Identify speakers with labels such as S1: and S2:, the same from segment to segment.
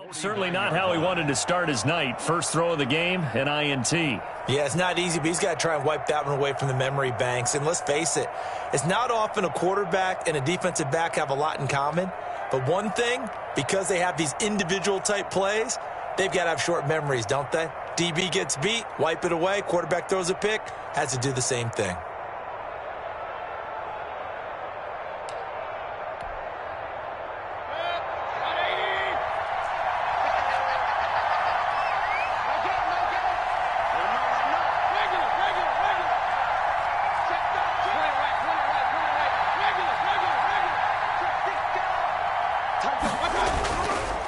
S1: Certainly not how he wanted to start his night. First throw of the game, an INT.
S2: Yeah, it's not easy, but he's got to try and wipe that one away from the memory banks. And let's face it, it's not often a quarterback and a defensive back have a lot in common. But one thing, because they have these individual type plays, they've got to have short memories, don't they? DB gets beat, wipe it away, quarterback throws a pick, has to do the same thing.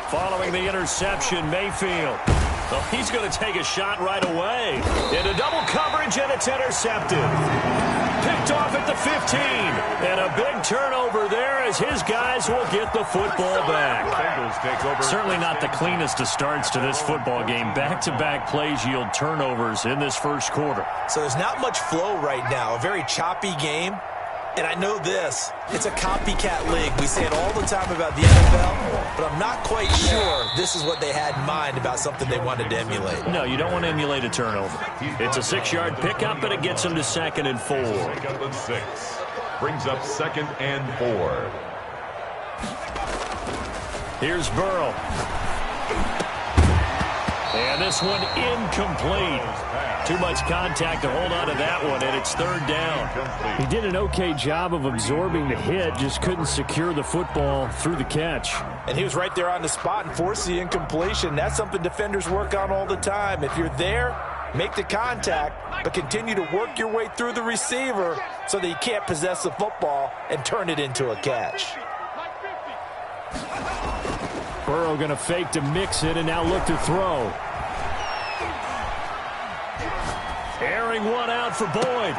S1: Following the interception, Mayfield. Oh, he's going to take a shot right away. Into double coverage, and it's intercepted. Picked off at the 15. And a big turnover there as his guys will get the football back. Certainly not the cleanest of starts to this football game. Back-to-back plays yield turnovers in this first quarter.
S2: So there's not much flow right now. A very choppy game. And I know this, it's a copycat league. We say it all the time about the NFL, but I'm not quite sure this is what they had in mind about something they wanted to emulate.
S1: No, you don't want to emulate a turnover. It's a 6-yard pickup, and it gets them to 2nd and 4.
S3: 2nd and 6. Brings up 2nd and 4.
S1: Here's Burrow. And this one incomplete. Too much contact to hold on to that one, and it's 3rd down. He did an okay job of absorbing the hit, just couldn't secure the football through the catch.
S2: And he was right there on the spot and forced the incompletion. That's something defenders work on all the time. If you're there, make the contact, but continue to work your way through the receiver so that you can't possess the football and turn it into a catch.
S1: Burrow going to fake to mix it and now look to throw. Airing one out for Boyd.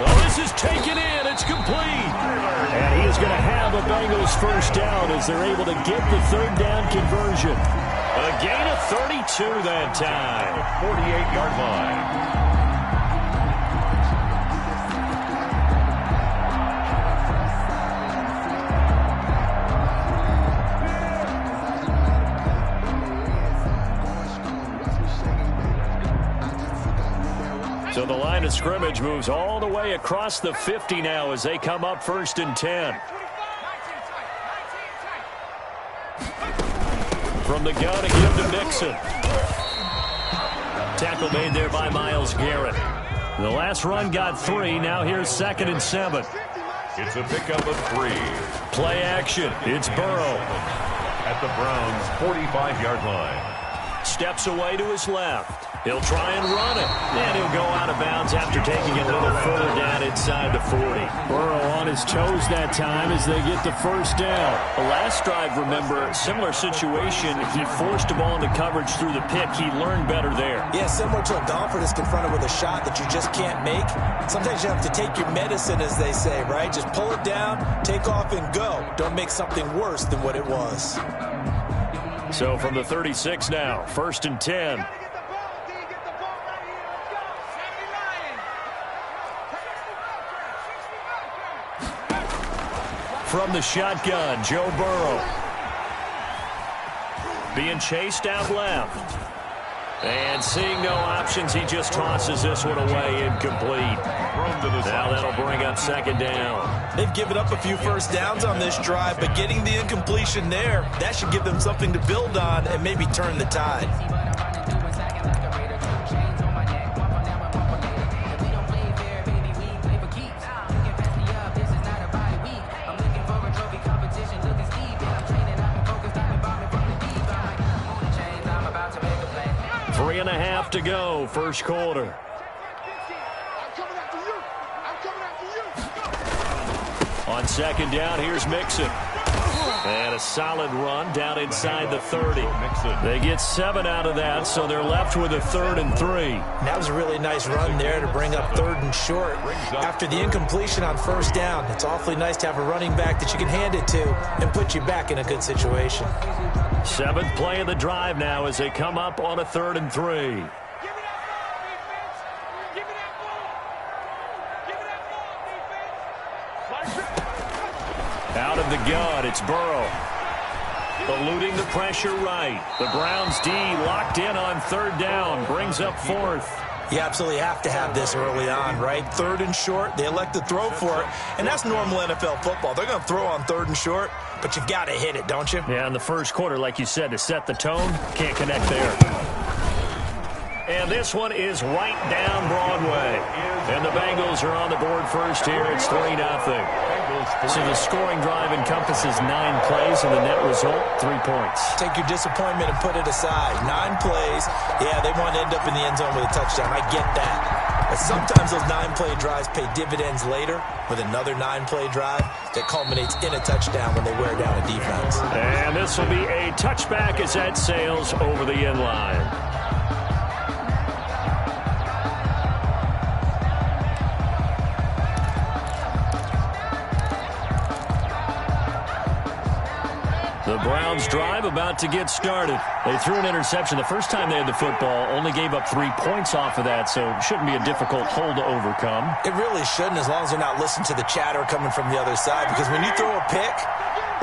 S1: Oh, this is taken in. It's complete. And he is going to have a Bengals first down as they're able to get the 3rd down conversion. A gain of 32 that time.
S3: 48-yard line.
S1: So the line of scrimmage moves all the way across the 50 now as they come up 1st and 10. From the gun, a give to Mixon. Tackle made there by Myles Garrett. The last run got 3. Now here's 2nd and 7.
S3: It's a pickup of 3.
S1: Play action. It's Burrow.
S3: At the Browns' 45-yard line.
S1: Steps away to his left. He'll try and run it. And he'll go out of bounds after taking it a little further down inside the 40. Burrow on his toes that time as they get the first down. The last drive, remember, similar situation. He forced the ball into coverage through the pick. He learned better there.
S2: Yeah, similar to a golfer that's confronted with a shot that you just can't make. Sometimes you have to take your medicine, as they say, right? Just pull it down, take off, and go. Don't make something worse than what it was.
S1: So from the 36 now, 1st and 10. From the shotgun, Joe Burrow. Being chased out left. And seeing no options, he just tosses this one away, incomplete. Now that'll bring up 2nd down.
S2: They've given up a few first downs on this drive, but getting the incompletion there, that should give them something to build on and maybe turn the tide.
S1: Three and a half to go, first quarter. On 2nd down, here's Mixon. And a solid run down inside the 30. They get 7 out of that, so they're left with a 3rd and 3.
S2: That was a really nice run there to bring up 3rd and short. After the incompletion on 1st down, it's awfully nice to have a running back that you can hand it to and put you back in a good situation.
S1: 7th play of the drive now as they come up on a 3rd and 3. Out of the gun, it's Burrow. Eluding the pressure right. The Browns D locked in on third down. Brings up fourth.
S2: You absolutely have to have this early on, right? Third and short, they elect to throw for it, and that's normal NFL football. They're going to throw on third and short, but you've got to hit it, don't you?
S1: Yeah, in the first quarter, like you said, to set the tone, can't connect there. And this one is right down Broadway. And the Bengals are on the board first here. It's 3-0. So the scoring drive encompasses 9 plays, and the net result, 3 points.
S2: Take your disappointment and put it aside. 9 plays, yeah, they want to end up in the end zone with a touchdown. I get that. But sometimes those 9-play drives pay dividends later with another 9-play drive that culminates in a touchdown when they wear down a defense.
S1: And this will be a touchback as that sails over the end line. The Browns drive about to get started. They threw an interception the first time they had the football, only gave up 3 points off of that, so it shouldn't be a difficult hole to overcome.
S2: It really shouldn't, as long as they're not listening to the chatter coming from the other side, because when you throw a pick,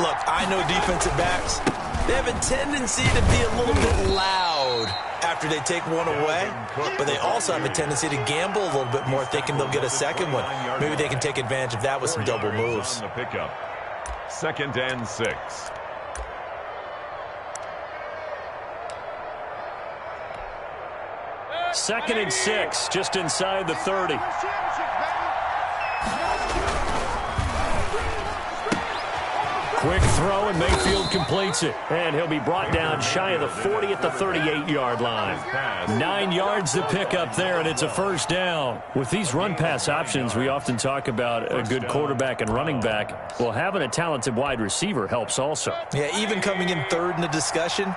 S2: look, I know defensive backs, they have a tendency to be a little bit loud after they take one away, but they also have a tendency to gamble a little bit more, thinking they'll get a second one. Maybe they can take advantage of that with some double moves.
S3: 2nd and 6.
S1: Second and 6, just inside the 30. Quick throw, and Mayfield completes it. And he'll be brought down shy of the 40 at the 38-yard line. 9 yards to pick up there, and it's a first down. With these run-pass options, we often talk about a good quarterback and running back. Well, having a talented wide receiver helps also.
S2: Yeah, even coming in third in the discussion,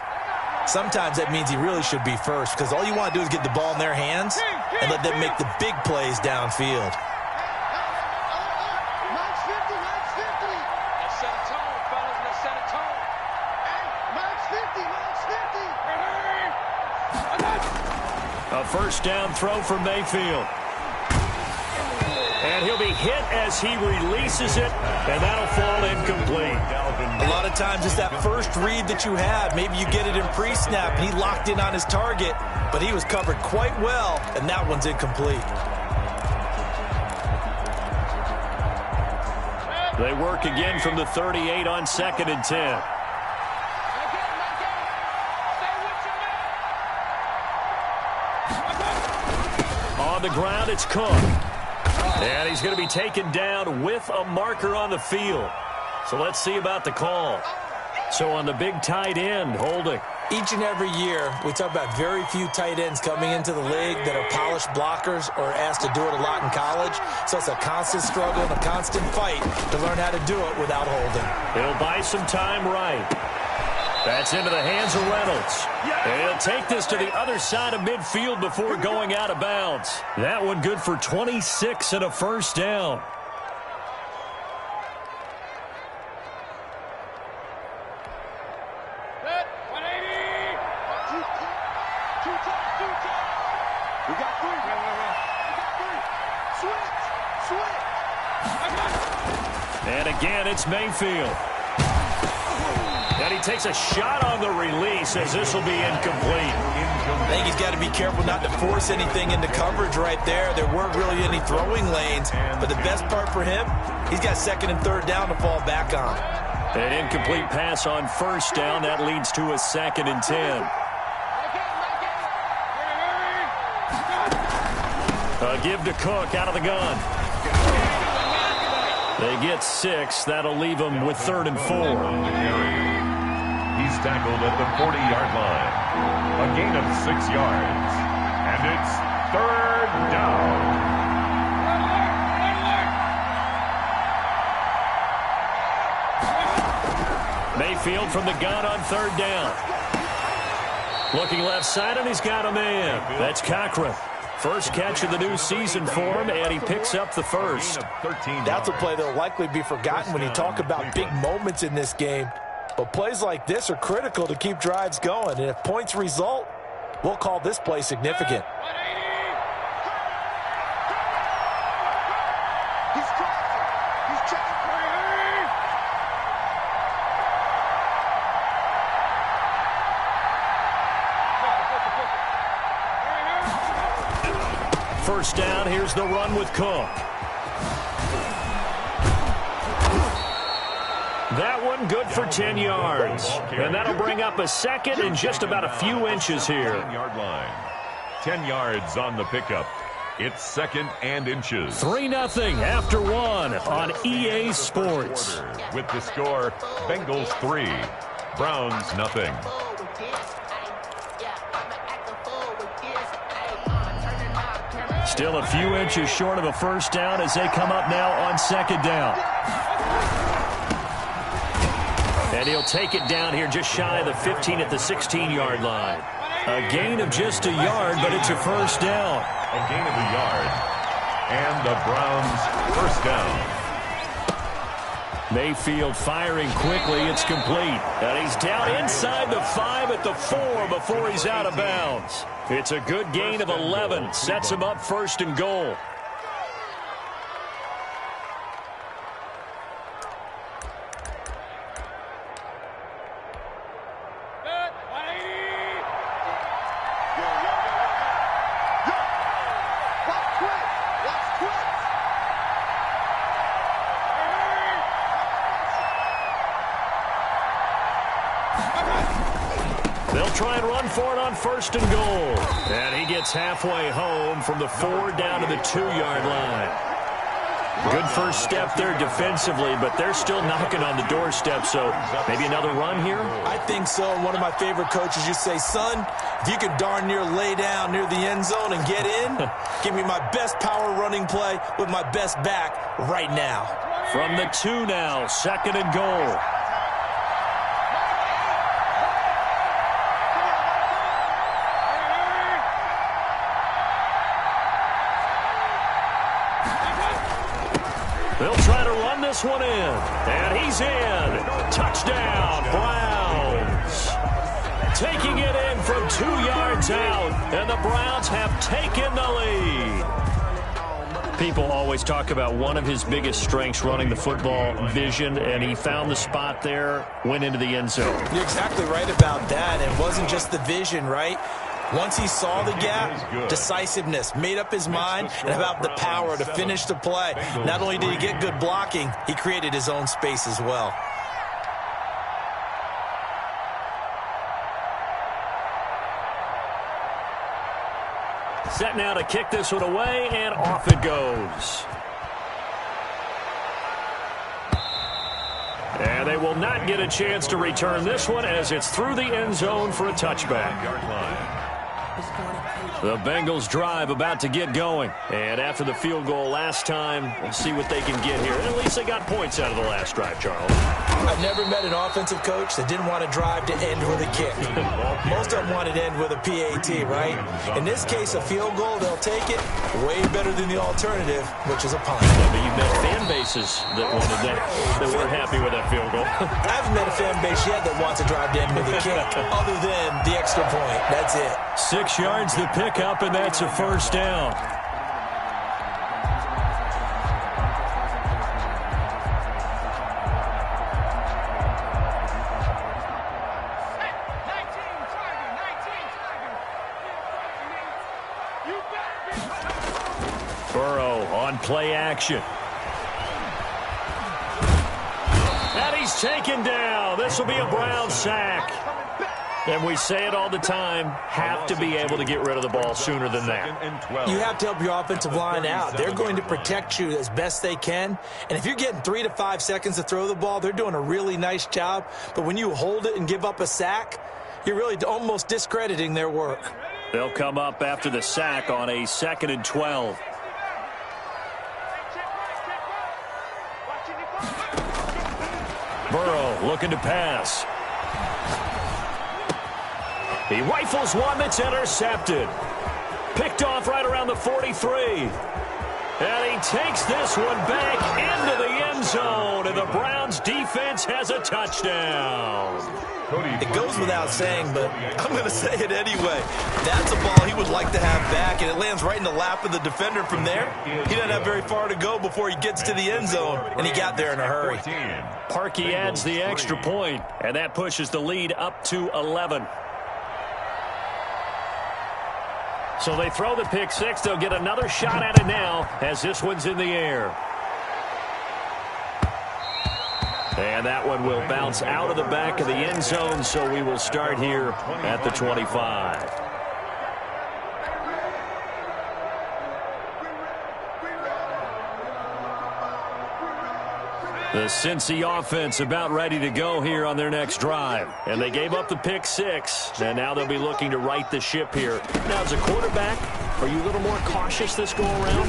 S2: sometimes that means he really should be first, because all you want to do is get the ball in their hands and let them make the big plays downfield.
S1: A first down throw for Mayfield. And he'll be hit as he releases it, and that'll fall incomplete.
S2: A lot of times it's that first read that you have. Maybe you get it in pre-snap, and he locked in on his target, but he was covered quite well, and that one's incomplete.
S1: They work again from the 38 on 2nd and 10. On the ground, it's Cook. And he's going to be taken down with a marker on the field. So let's see about the call. So on the big tight end, holding.
S2: Each and every year, we talk about very few tight ends coming into the league that are polished blockers or asked to do it a lot in college. So it's a constant struggle and a constant fight to learn how to do it without holding.
S1: He'll buy some time right. That's into the hands of Reynolds. And he'll take this to the other side of midfield before going out of bounds. That one good for 26 and a first down. And again, it's Mayfield. And he takes a shot on the release as this will be incomplete.
S2: I think he's got to be careful not to force anything into coverage right there. There weren't really any throwing lanes, but the best part for him, he's got 2nd and 3rd down to fall back on.
S1: An incomplete pass on first down. That leads to a 2nd and 10. A give to Cook out of the gun. They get 6. That'll leave them with 3rd and 4.
S3: He's tackled at the 40-yard line. A gain of 6 yards. And it's 3rd down.
S1: Mayfield from the gun on 3rd down. Looking left side, and he's got a man. That's Cochran. First catch of the new season for him, and he picks up the first.
S2: That's a play that will likely be forgotten when you talk about big moments in this game. But plays like this are critical to keep drives going. And if points result, we'll call this play significant.
S1: first down. Here's the run with Cook. That one good for 10 yards. And that'll bring up a second and just about a few inches here.
S3: 10-yard line. 10 yards on the pickup. It's second and inches.
S1: 3-0 after one on EA Sports.
S3: With the score, Bengals 3, Browns 0.
S1: Still a few inches short of a first down as they come up now on second down. And he'll take it down here just shy of the 15 at the 16-yard line. A gain of just a yard, but it's a first down.
S3: A gain of a yard. And the Browns first down.
S1: Mayfield firing quickly. It's complete. And he's down inside the 5 at the 4 before he's out of bounds. It's a good gain of 11. Sets him up first and goal. They'll try and run for it on first and goal. And he gets halfway home from the 4 down to the 2-yard line. Good first step there defensively, but they're still knocking on the doorstep, so maybe another run here?
S2: I think so. One of my favorite coaches used to say, son, if you can darn near lay down near the end zone and get in, give me my best power running play with my best back right now.
S1: From the 2 now, second and goal. They'll try to run this one in. And he's in. Touchdown, Browns. Taking it in from 2 yards out. And the Browns have taken the lead. People always talk about one of his biggest strengths running the football, vision, and he found the spot there, went into the end zone.
S2: You're exactly right about that. It wasn't just the vision, right? Once he saw the gap, decisiveness, made up his mind, and about the power to finish the play. Not only did he get good blocking, he created his own space as well.
S1: Set now to kick this one away, and off it goes. And they will not get a chance to return this one as it's through the end zone for a touchback. The Bengals drive about to get going. And after the field goal last time, we'll see what they can get here. And at least they got points out of the last drive, Charles.
S2: I've never met an offensive coach that didn't want to drive to end with a kick. Most of them wanted to end with a PAT, right? In this case, a field goal, they'll take it way better than the alternative, which is a punt.
S1: Yeah, but you've met fan bases that wanted that weren't happy with that field goal.
S2: I haven't met a fan base yet that wants to drive to end with a kick, other than the extra point. That's it.
S1: 6 yards the pickup, and that's a first down. Burrow on play action. And he's taken down. This will be a Brown sack. And we say it all the time, have to be able to get rid of the ball sooner than that.
S2: You have to help your offensive line out. They're going to protect you as best they can. And if you're getting 3 to 5 seconds to throw the ball, they're doing a really nice job. But when you hold it and give up a sack, you're really almost discrediting their work.
S1: They'll come up after the sack on a 2nd and 12. Burrow looking to pass. He rifles one that's intercepted. Picked off right around the 43. And he takes this one back into the end zone. And the Browns defense has a touchdown.
S2: It goes without saying, but I'm going to say it anyway. That's a ball he would like to have back, and it lands right in the lap of the defender from there. He doesn't have very far to go before he gets to the end zone, and he got there in a hurry.
S1: Parkey adds the extra point, and that pushes the lead up to 11. So they throw the pick six. They'll get another shot at it now as this one's in the air. And that one will bounce out of the back of the end zone, so we will start here at the 25. The Cincy offense about ready to go here on their next drive. And they gave up the pick six, and now they'll be looking to right the ship here. Now, as a quarterback, are you a little more cautious this go-around?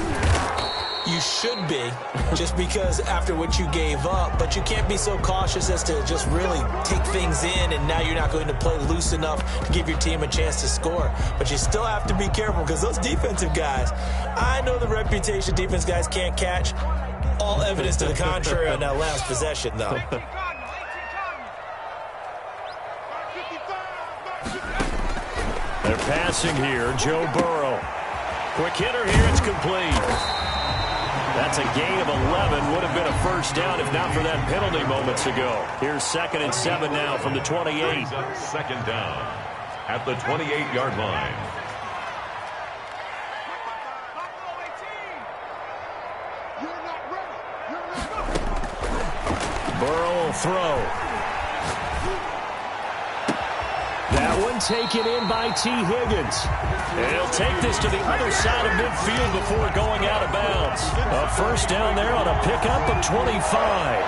S2: You should be, just because after what you gave up, but you can't be so cautious as to just really take things in, and now you're not going to play loose enough to give your team a chance to score. But you still have to be careful because those defensive guys, I know the reputation defense guys can't catch. All evidence to the contrary on that last possession, though.
S1: They're passing here. Joe Burrow. Quick hitter here. It's complete. That's a gain of 11. Would have been a first down if not for that penalty moments ago. Here's 2nd and 7 now from the 28.
S3: Second down at the 28-yard line.
S1: Burrow will throw. That one taken in by T. Higgins. And he'll take this to the other side of midfield before going out of bounds. A first down there on a pickup of 25.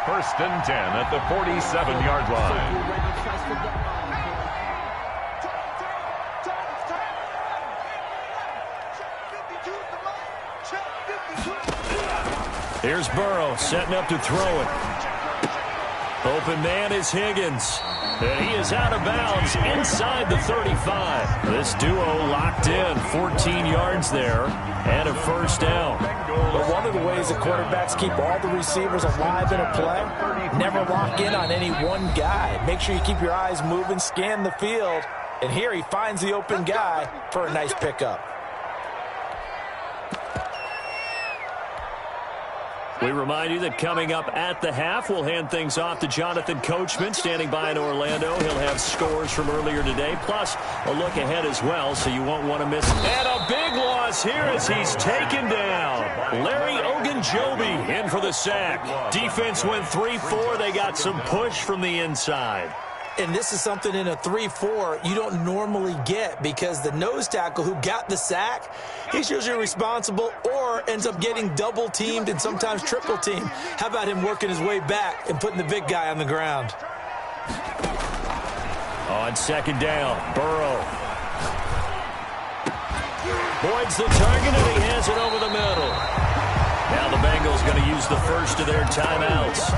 S3: 1st and 10 at the 47-yard line.
S1: Here's Burrow setting up to throw it. Open man is Higgins. And he is out of bounds inside the 35. This duo locked in. 14 yards there and a first down.
S2: But one of the ways that quarterbacks keep all the receivers alive in a play, never lock in on any one guy. Make sure you keep your eyes moving, scan the field. And here he finds the open guy for a nice pickup.
S1: We remind you that coming up at the half, we'll hand things off to Jonathan Coachman, standing by in Orlando. He'll have scores from earlier today, plus a look ahead as well, so you won't want to miss it. And a big loss here as he's taken down. Larry Ogunjobi in for the sack. Defense went 3-4. They got some push from the inside.
S2: And this is something in a 3-4 you don't normally get because the nose tackle who got the sack, he's usually responsible or ends up getting double-teamed and sometimes triple-teamed. How about him working his way back and putting the big guy on the ground?
S1: On 2nd down, Burrow. Boyd's the target, and he has it over the middle. Now the Bengals going to use the first of their timeouts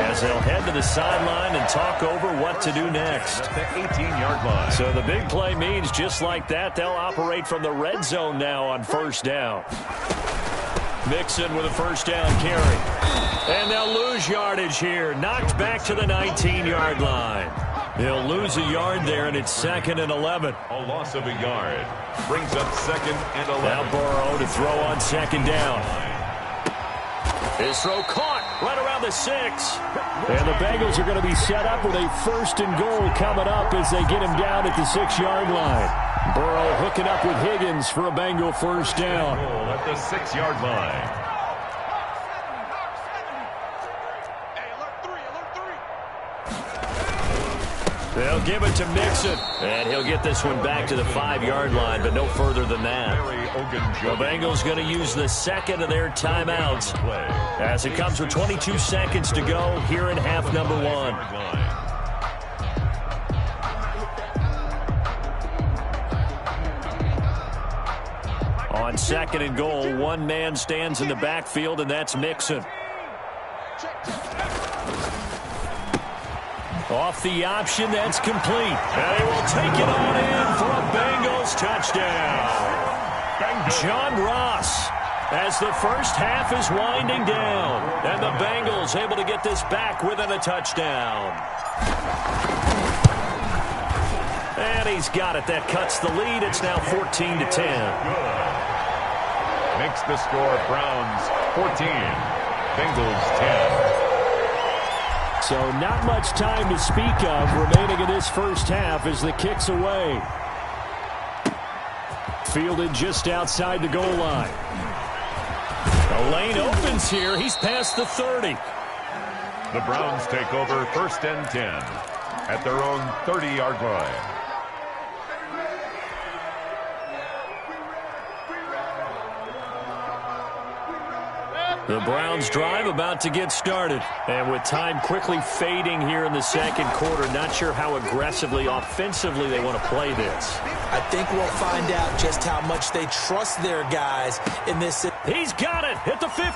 S1: as they'll head to the sideline and talk over what to do next.
S3: At the 18-yard line.
S1: So the big play means just like that, they'll operate from the red zone now on first down. Mixon with a first down carry. And they'll lose yardage here. Knocked back to the 19-yard line. They'll lose a yard there, and it's 2nd and 11.
S3: A loss of a yard brings up 2nd and 11.
S1: Now Burrow to throw on 2nd down. His throw caught right around the 6. And the Bengals are going to be set up with a 1st and goal coming up as they get him down at the 6-yard line. Burrow hooking up with Higgins for a Bengal first down.
S3: At the 6-yard line.
S1: They'll give it to Mixon. And he'll get this one back to the 5-yard line, but no further than that. The Bengals going to use the 2nd of their timeouts as it comes with 22 seconds to go here in half number 1. On 2nd and goal, one man stands in the backfield, and that's Mixon. Off the option, that's complete. And he will take it on in for a Bengals touchdown. John Ross, as the first half is winding down, and the Bengals able to get this back within a touchdown. And he's got it. That cuts the lead. It's now 14-10.
S3: Makes the score Browns 14, Bengals 10.
S1: So not much time to speak of remaining in this first half as the kick's away. Fielded just outside the goal line. The lane opens here. He's past the 30.
S3: The Browns take over 1st and 10 at their own 30-yard line.
S1: The Browns drive about to get started. And with time quickly fading here in the second quarter, not sure how aggressively, offensively they want to play this.
S2: I think we'll find out just how much they trust their guys in this.
S1: He's got it at the 15.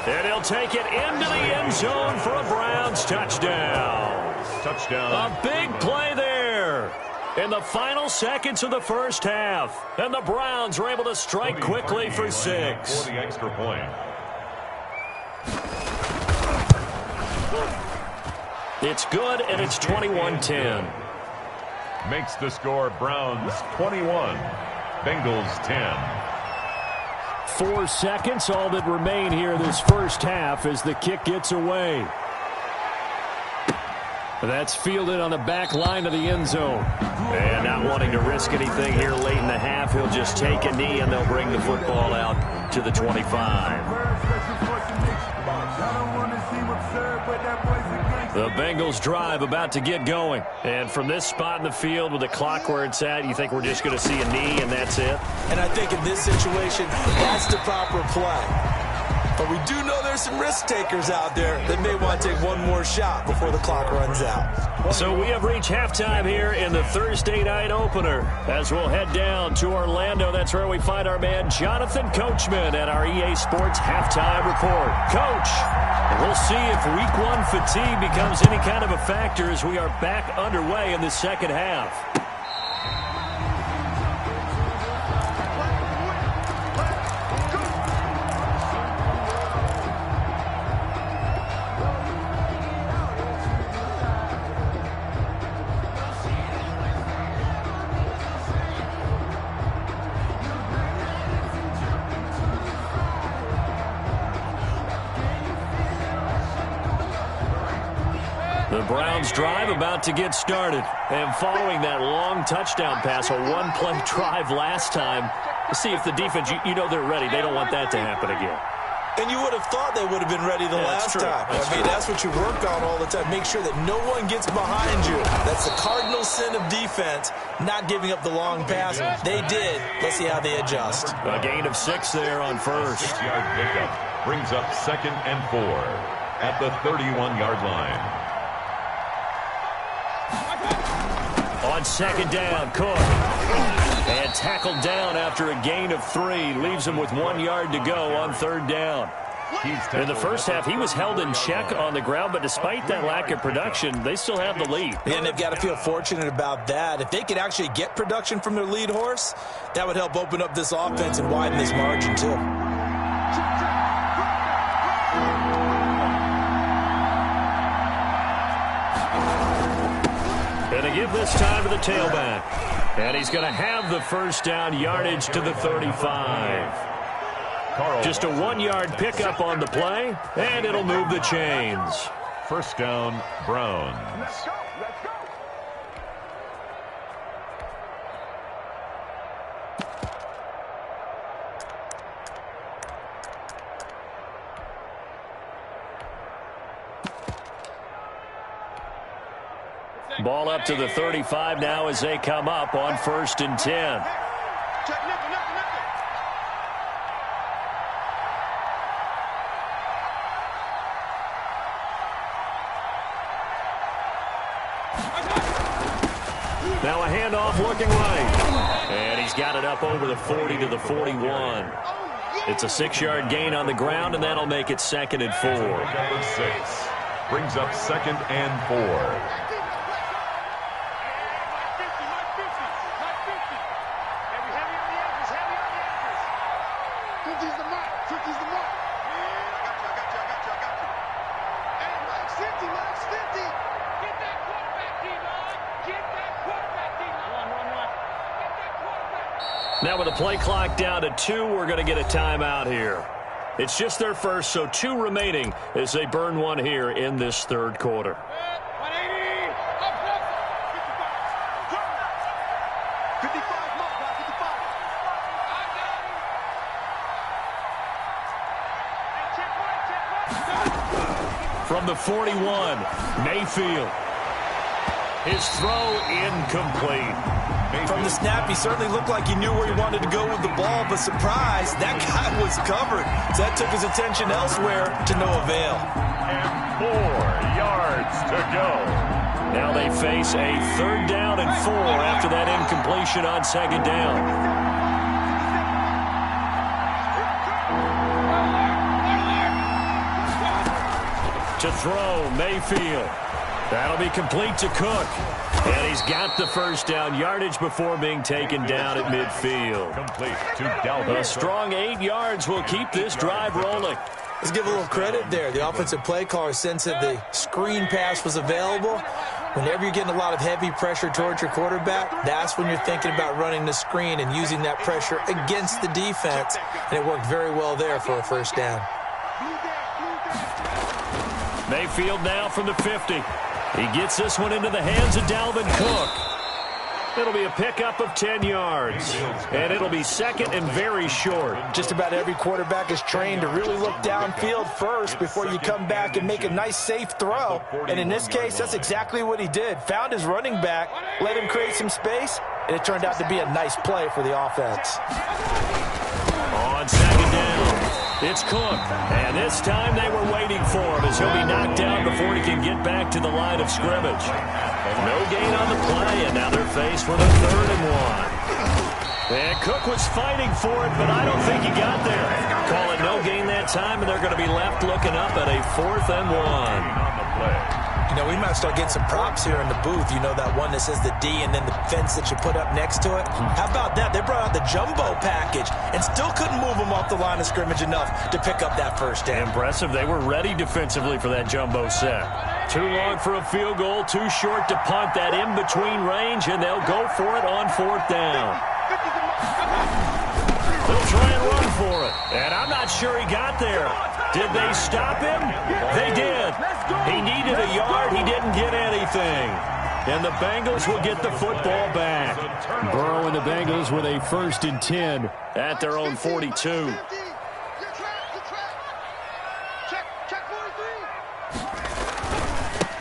S1: And he'll take it into the end zone for a Browns touchdown.
S3: Touchdown.
S1: A big play there in the final seconds of the first half. And the Browns were able to strike quickly for 6.
S3: For the extra point.
S1: It's good, and it's 21-10.
S3: Makes the score Browns 21, Bengals 10.
S1: 4 seconds, all that remain here this first half as the kick gets away. That's fielded on the back line of the end zone. And not wanting to risk anything here late in the half, he'll just take a knee, and they'll bring the football out to the 25. The Bengals drive about to get going. And from this spot in the field with the clock where it's at, you think we're just going to see a knee and that's it?
S2: And I think in this situation, that's the proper play. But we do know there's some risk takers out there that may want to take one more shot before the clock runs out.
S1: So we have reached halftime here in the Thursday night opener. As we'll head down to Orlando, that's where we find our man Jonathan Coachman at our EA Sports Halftime Report. Coach, we'll see if Week 1 fatigue becomes any kind of a factor as we are back underway in the second half. The Browns drive about to get started. And following that long touchdown pass, a one-play drive last time, to see if the defense, you know they're ready. They don't want that to happen again.
S2: And you would have thought they would have been ready the last time. That's what you work on all the time. Make sure that no one gets behind you. That's the cardinal sin of defense, not giving up the long pass. They did. Let's see how they adjust.
S1: A gain of 6 there on first.
S3: 6-yard pickup brings up 2nd and 4 at the 31-yard line.
S1: On second down, Cook. And tackled down after a gain of 3. Leaves him with 1 yard to go on third down. In the first half, he was held in check on the ground, but despite that lack of production, they still have the lead.
S2: And they've got to feel fortunate about that. If they could actually get production from their lead horse, that would help open up this offense and widen this margin, too.
S1: And they give this time to the tailback. And he's going to have the first down, yardage to the 35. Just a 1-yard pickup on the play, and it'll move the chains.
S3: First down, Browns.
S1: Ball up to the 35 now as they come up on 1st and 10. Now a handoff looking right. And he's got it up over the 40 to the 41. It's a 6-yard gain on the ground, and that'll make it 2nd and 4.
S3: Number 6 brings up 2nd and 4.
S1: Now with the play clock down to 2, we're going to get a timeout here. It's just their first, so 2 remaining as they burn one here in this third quarter. from the 41. Mayfield. His throw incomplete.
S2: From the snap, he certainly looked like he knew where he wanted to go with the ball, but surprise, that guy was covered. So that took his attention elsewhere to no avail.
S3: And 4 yards to go.
S1: Now they face a 3rd down and 4 after that incompletion on 2nd down. To throw, Mayfield. That'll be complete to Cook. And he's got the 1st down yardage before being taken down at midfield.
S3: Complete to Dalvin.
S1: A strong 8 yards will keep this drive rolling.
S2: Let's give a little credit there. The offensive play caller sensed that the screen pass was available. Whenever you're getting a lot of heavy pressure towards your quarterback, that's when you're thinking about running the screen and using that pressure against the defense. And it worked very well there for a 1st down.
S1: Mayfield now from the 50. He gets this one into the hands of Dalvin Cook. It'll be a pickup of 10 yards. And it'll be 2nd and very short.
S2: Just about every quarterback is trained to really look downfield first before you come back and make a nice, safe throw. And in this case, that's exactly what he did. Found his running back, let him create some space, and it turned out to be a nice play for the offense.
S1: On 2nd down, it's Cook. And this time they were waiting for him as he'll be knocked down before he can get back to the line of scrimmage. No gain on the play, and now they're faced with a 3rd and 1. And Cook was fighting for it, but I don't think he got there. Call it no gain that time, and they're going to be left looking up at a 4th and 1.
S2: You know, we might start getting some props here in the booth. You know, that one that says the D and then the fence that you put up next to it? How about that? They brought out the jumbo package and still couldn't move them off the line of scrimmage enough to pick up that 1st down.
S1: Impressive. They were ready defensively for that jumbo set. Too long for a field goal, too short to punt. That in-between range, and they'll go for it on 4th down. They'll try and run for it, and I'm not sure he got there. Did they stop him? They did. He needed a yard. He didn't get anything. And the Bengals will get the football back. Burrow and the Bengals with a 1st and 10 at their own 42.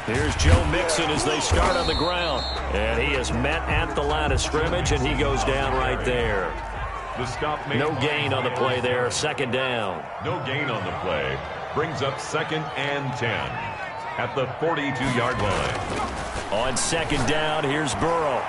S1: Here's Joe Mixon as they start on the ground. And he is met at the line of scrimmage, and he goes down right there.
S3: The stop made
S1: no gain on the play there. 2nd down.
S3: No gain on the play. Brings up 2nd and 10 at the 42-yard line.
S1: On 2nd down, here's Burrow.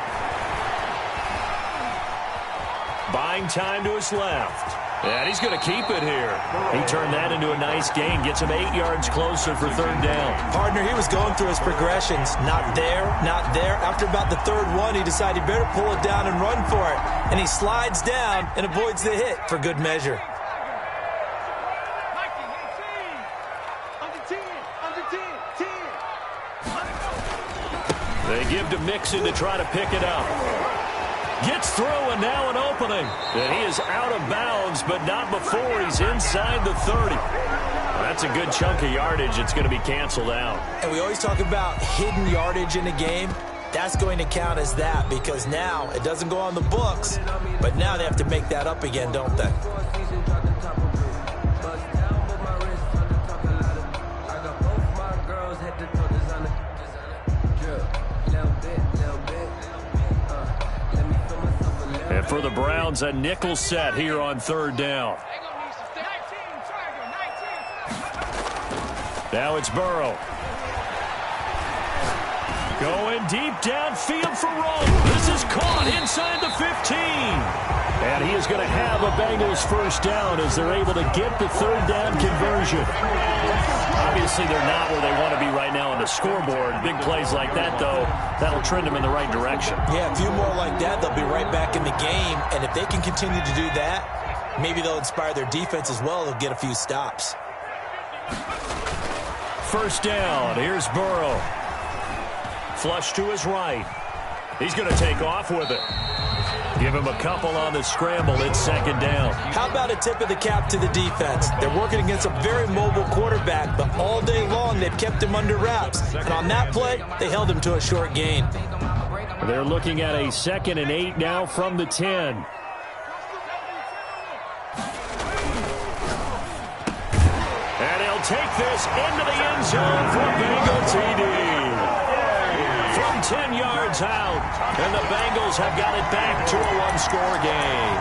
S1: Buying time to his left. And he's going to keep it here. He turned that into a nice gain. Gets him 8 yards closer for 3rd down.
S2: Partner, he was going through his progressions. Not there, not there. After about the 3rd one, he decided he better pull it down and run for it. And he slides down and avoids the hit for good measure.
S1: They give to Mixon to try to pick it up. Gets through, and now an opening. And he is out of bounds, but not before he's inside the 30. That's a good chunk of yardage. It's going to be canceled out.
S2: And we always talk about hidden yardage in a game. That's going to count as that because now it doesn't go on the books, but now they have to make that up again, don't they?
S1: And for the Browns, a nickel set here on 3rd down. Now it's Burrow. Going deep downfield for Rome. This is caught inside the 15. And he is going to have a Bengals 1st down as they're able to get the 3rd down conversion. Obviously, they're not where they want to be right now on the scoreboard. Big plays like that, though, that'll trend them in the right direction.
S2: Yeah, a few more like that, they'll be right back in the game. And if they can continue to do that, maybe they'll inspire their defense as well. They'll get a few stops.
S1: 1st down. Here's Burrow. Flush to his right. He's going to take off with it. Give him a couple on the scramble. It's 2nd down.
S2: How about a tip of the cap to the defense? They're working against a very mobile quarterback, but all day long they've kept him under wraps. And on that play, they held him to a short gain.
S1: They're looking at a 2nd and 8 now from the 10. And they'll he'll take this into the end zone for a Bengal TD. From 10 yards out, and the Bengals have got it back to a one-score game.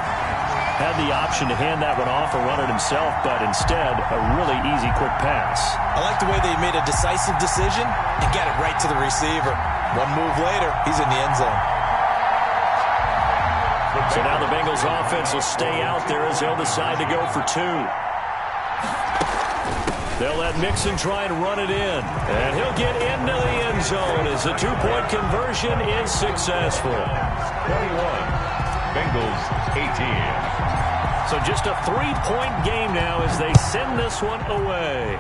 S1: Had the option to hand that one off or run it himself, but instead, a really easy, quick pass.
S2: I like the way they made a decisive decision and got it right to the receiver. One move later, he's in the end zone.
S1: So now the Bengals offense will stay out there as they'll decide to go for two. They'll let Mixon try and run it in. And he'll get into the end zone as the two-point conversion is successful.
S3: 21. Bengals 18.
S1: So just a three-point game now as they send this one away.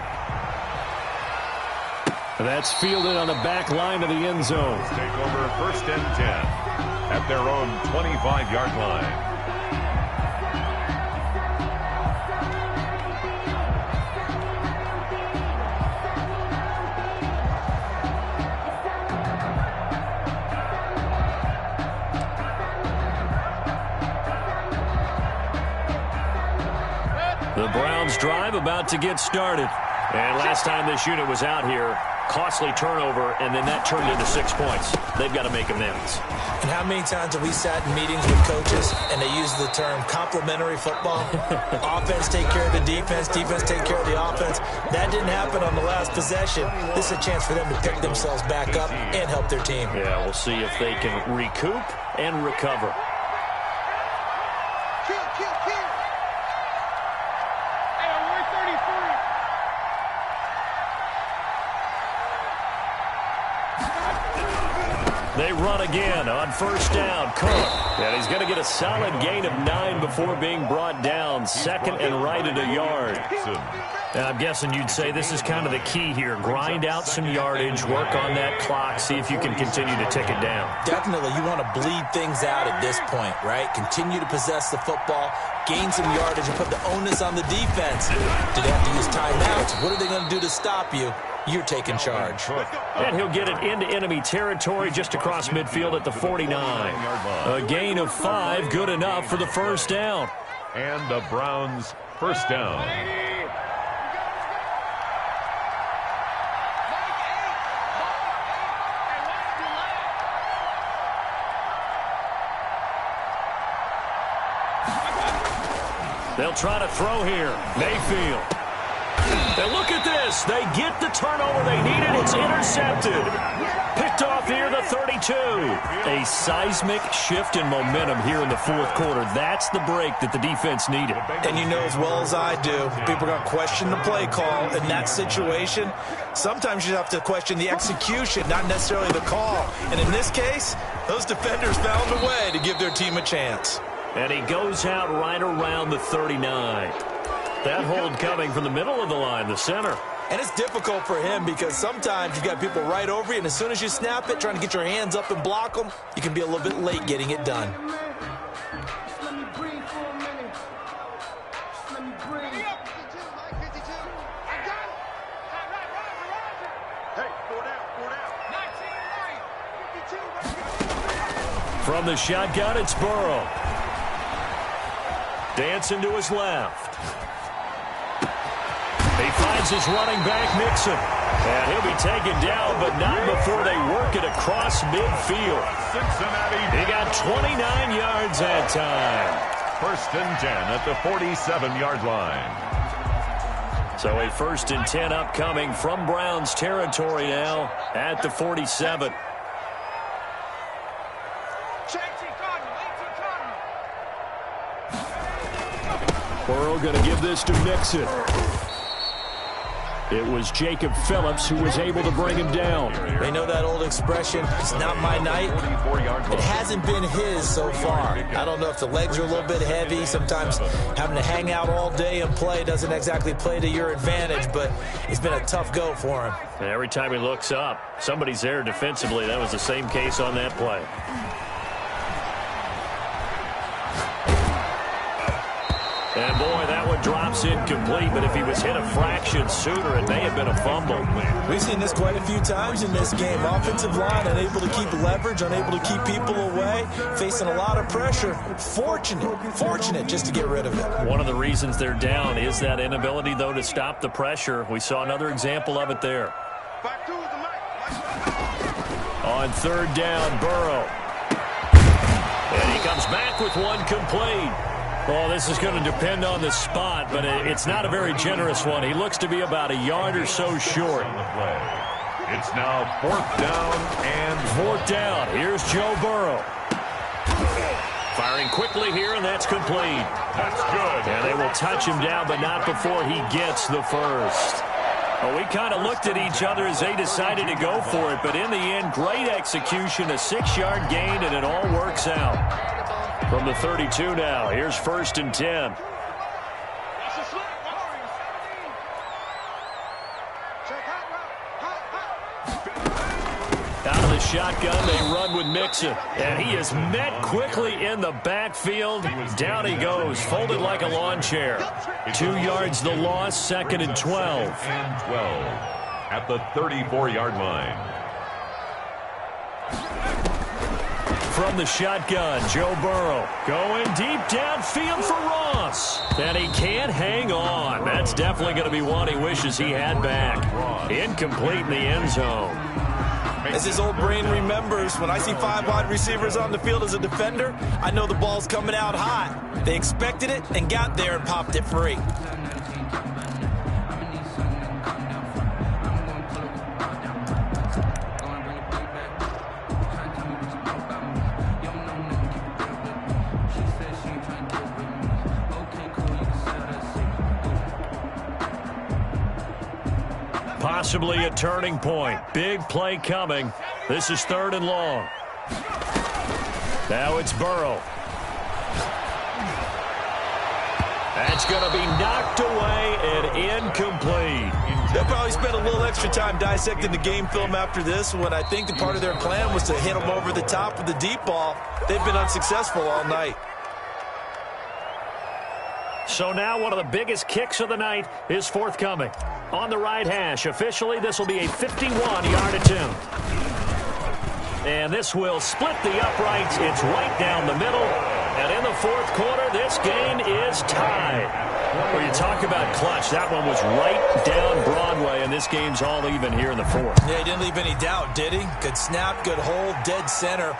S1: That's fielded on the back line of the end zone.
S3: Take over 1st and 10 at their own 25-yard line.
S1: The Browns drive about to get started. And last time this unit was out here, costly turnover, and then that turned into 6 points. They've got to make amends.
S2: And how many times have we sat in meetings with coaches and they use the term complementary football? Offense take care of the defense, defense take care of the offense. That didn't happen on the last possession. This is a chance for them to pick themselves back up and help their team.
S1: Yeah, we'll see if they can recoup and recover. They run again on 1st down. Cook. And he's going to get a solid gain of 9 before being brought down. 2nd and right at a yard. And I'm guessing you'd say this is kind of the key here. Grind out some yardage, work on that clock, see if you can continue to tick it down.
S2: Definitely. You want to bleed things out at this point, right? Continue to possess the football, gain some yardage, and put the onus on the defense. Do they have to use timeouts? What are they going to do to stop you? You're taking charge.
S1: And he'll get it into enemy territory just across midfield at the 49. A gain of 5, good enough for the 1st down.
S3: And the Browns' 1st down.
S1: They'll try to throw here. Mayfield. And look at this. They get the turnover they needed. It's intercepted. Picked off here, the 32. A seismic shift in momentum here in the 4th quarter. That's the break that the defense needed.
S2: And you know as well as I do, people are going to question the play call in that situation. Sometimes you have to question the execution, not necessarily the call. And in this case, those defenders found a way to give their team a chance.
S1: And he goes out right around the 39. That hold coming from the middle of the line, the center.
S2: And it's difficult for him because sometimes you've got people right over you, and as soon as you snap it, trying to get your hands up and block them, you can be a little bit late getting it done.
S1: From the shotgun, it's Burrow. Dancing to his left. He finds his running back, Mixon. And he'll be taken down, but not before they work it across midfield.
S3: Cincinnati.
S1: He got 29 yards that time.
S3: 1st and 10 at the 47-yard line.
S1: So a 1st and 10 upcoming from Browns territory now at the 47. Burrow going to give this to Mixon. It was Jacob Phillips who was able to bring him down.
S2: They know that old expression, it's not my night. It hasn't been his so far. I don't know if the legs are a little bit heavy. Sometimes having to hang out all day and play doesn't exactly play to your advantage, but it's been a tough go for him.
S1: And every time he looks up, somebody's there defensively. That was the same case on that play. And boy, that one drops incomplete, but if he was hit a fraction sooner, it may have been a fumble.
S2: We've seen this quite a few times in this game. Offensive line unable to keep leverage, unable to keep people away, facing a lot of pressure. Fortunate just to get rid of it.
S1: One of the reasons they're down is that inability, though, to stop the pressure. We saw another example of it there. On third down, Burrow. And he comes back with one complete. Well, this is going to depend on the spot, but it's not a very generous one. He looks to be about a yard or so short.
S3: It's now fourth down.
S1: Here's Joe Burrow. Firing quickly here, and that's complete.
S3: That's good.
S1: And they will touch him down, but not before he gets the first. Well, we kind of looked at each other as they decided to go for it, but in the end, great execution, a 6-yard gain, and it all works out. From the 32 now, here's 1st and 10. Out of the shotgun, they run with Mixon. And he is met quickly in the backfield. Down he goes, folded like a lawn chair. 2 yards the loss, 2nd and 12.
S3: And 12 at the 34-yard line.
S1: From the shotgun, Joe Burrow going deep downfield for Ross. And he can't hang on. That's definitely going to be one he wishes he had back. Incomplete in the end zone.
S2: As his old brain remembers, when I see 5 wide receivers on the field as a defender, I know the ball's coming out hot. They expected it and got there and popped it free.
S1: Possibly a turning point. Big play coming. This is 3rd and long. Now it's Burrow. That's going to be knocked away and incomplete.
S2: They'll probably spend a little extra time dissecting the game film after this, when I think that part of their plan was to hit them over the top with the deep ball. They've been unsuccessful all night.
S1: So now one of the biggest kicks of the night is forthcoming. On the right hash, officially this will be a 51-yard attempt. And this will split the uprights. It's right down the middle. And in the 4th quarter, this game is tied. When you talk about clutch, that one was right down Broadway, and this game's all even here in the 4th.
S2: Yeah, he didn't leave any doubt, did he? Good snap, good hold, dead center.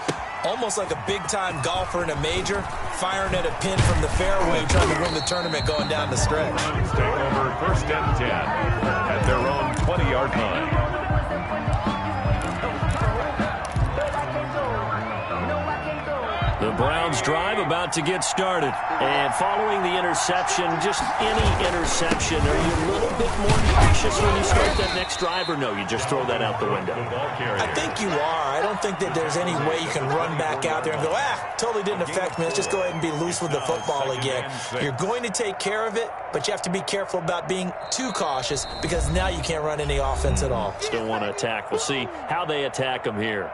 S2: Almost like a big-time golfer in a major, firing at a pin from the fairway, trying to win the tournament going down the stretch.
S3: Take over 1st and 10 at their own 20-yard line.
S1: The Browns drive about to get started. And following the interception, just any interception, are you a little bit more cautious when you start that next drive, or no, you just throw that out the window?
S2: I think you are. I don't think that there's any way you can run back out there and go, totally didn't affect me. Let's just go ahead and be loose with the football again. You're going to take care of it, but you have to be careful about being too cautious, because now you can't run any offense at all.
S1: Still want to attack. We'll see how they attack them here.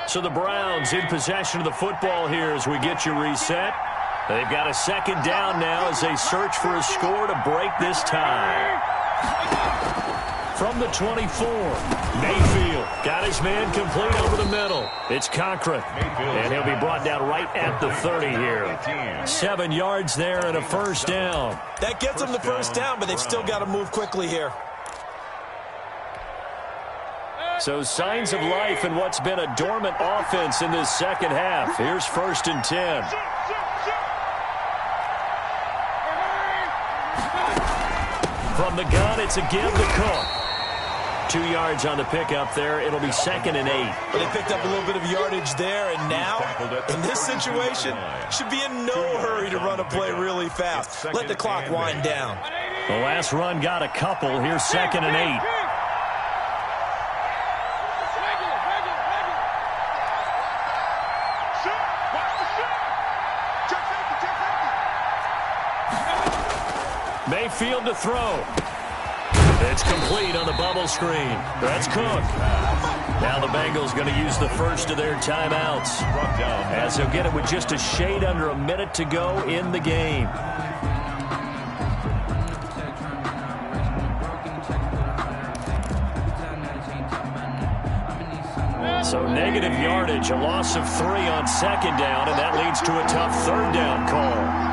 S1: So the Browns in possession of the football here as we get you reset. They've got a 2nd down now as they search for a score to break this tie. From the 24, Mayfield got his man complete over the middle. It's Cochran, and he'll be brought down right at the 30 here. 7 yards there and a 1st down.
S2: That gets them the 1st down, but they've still got to move quickly here.
S1: So signs of life in what's been a dormant offense in this 2nd half. Here's 1st and 10. From the gun, it's a give to Cook. 2 yards on the pickup there. It'll be 2nd and 8.
S2: But they picked up a little bit of yardage there, and now, in this situation, should be in no hurry to run a play really fast. Let the clock wind down.
S1: The last run got a couple. Here's 2nd and 8. Mayfield to throw. It's complete on the bubble screen. That's Cook. Now the Bengals going to use the first of their timeouts, as they'll get it with just a shade under a minute to go in the game. So negative yardage, a loss of 3 on second down, and that leads to a tough third down call.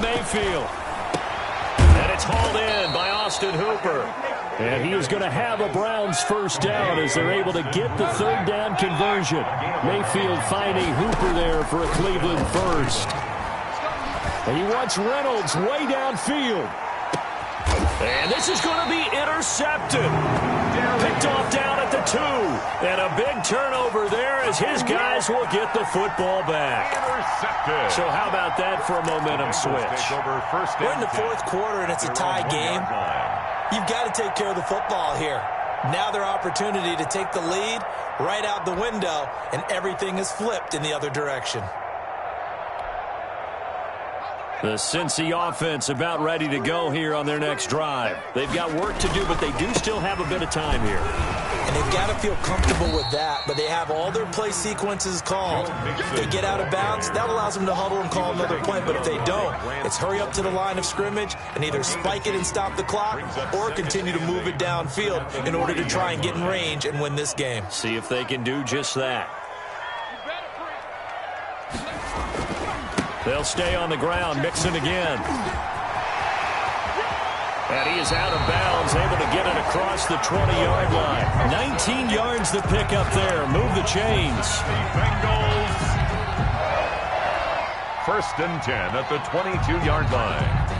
S1: Mayfield. And it's hauled in by Austin Hooper. And he is going to have a Browns first down as they're able to get the third down conversion. Mayfield finding Hooper there for a Cleveland first. And he wants Reynolds way downfield. And this is going to be intercepted. Picked off down at the 2. And a big turnover there as his guys will get the football back. So how about that for a momentum switch?
S2: We're in the fourth quarter and it's a tie game. You've got to take care of the football here. Now their opportunity to take the lead right out the window, and everything is flipped in the other direction.
S1: The Cincy offense about ready to go here on their next drive. They've got work to do, but they do still have a bit of time here.
S2: And they've got to feel comfortable with that, but they have all their play sequences called. If they get out of bounds, that allows them to huddle and call another play, but if they don't, it's hurry up to the line of scrimmage and either spike it and stop the clock or continue to move it downfield in order to try and get in range and win this game.
S1: See if they can do just that. They'll stay on the ground, Mixon again. And he is out of bounds, able to get it across the 20-yard line. 19 yards to pick up there. Move the chains.
S3: Bengals. 1st and 10 at the 22-yard line.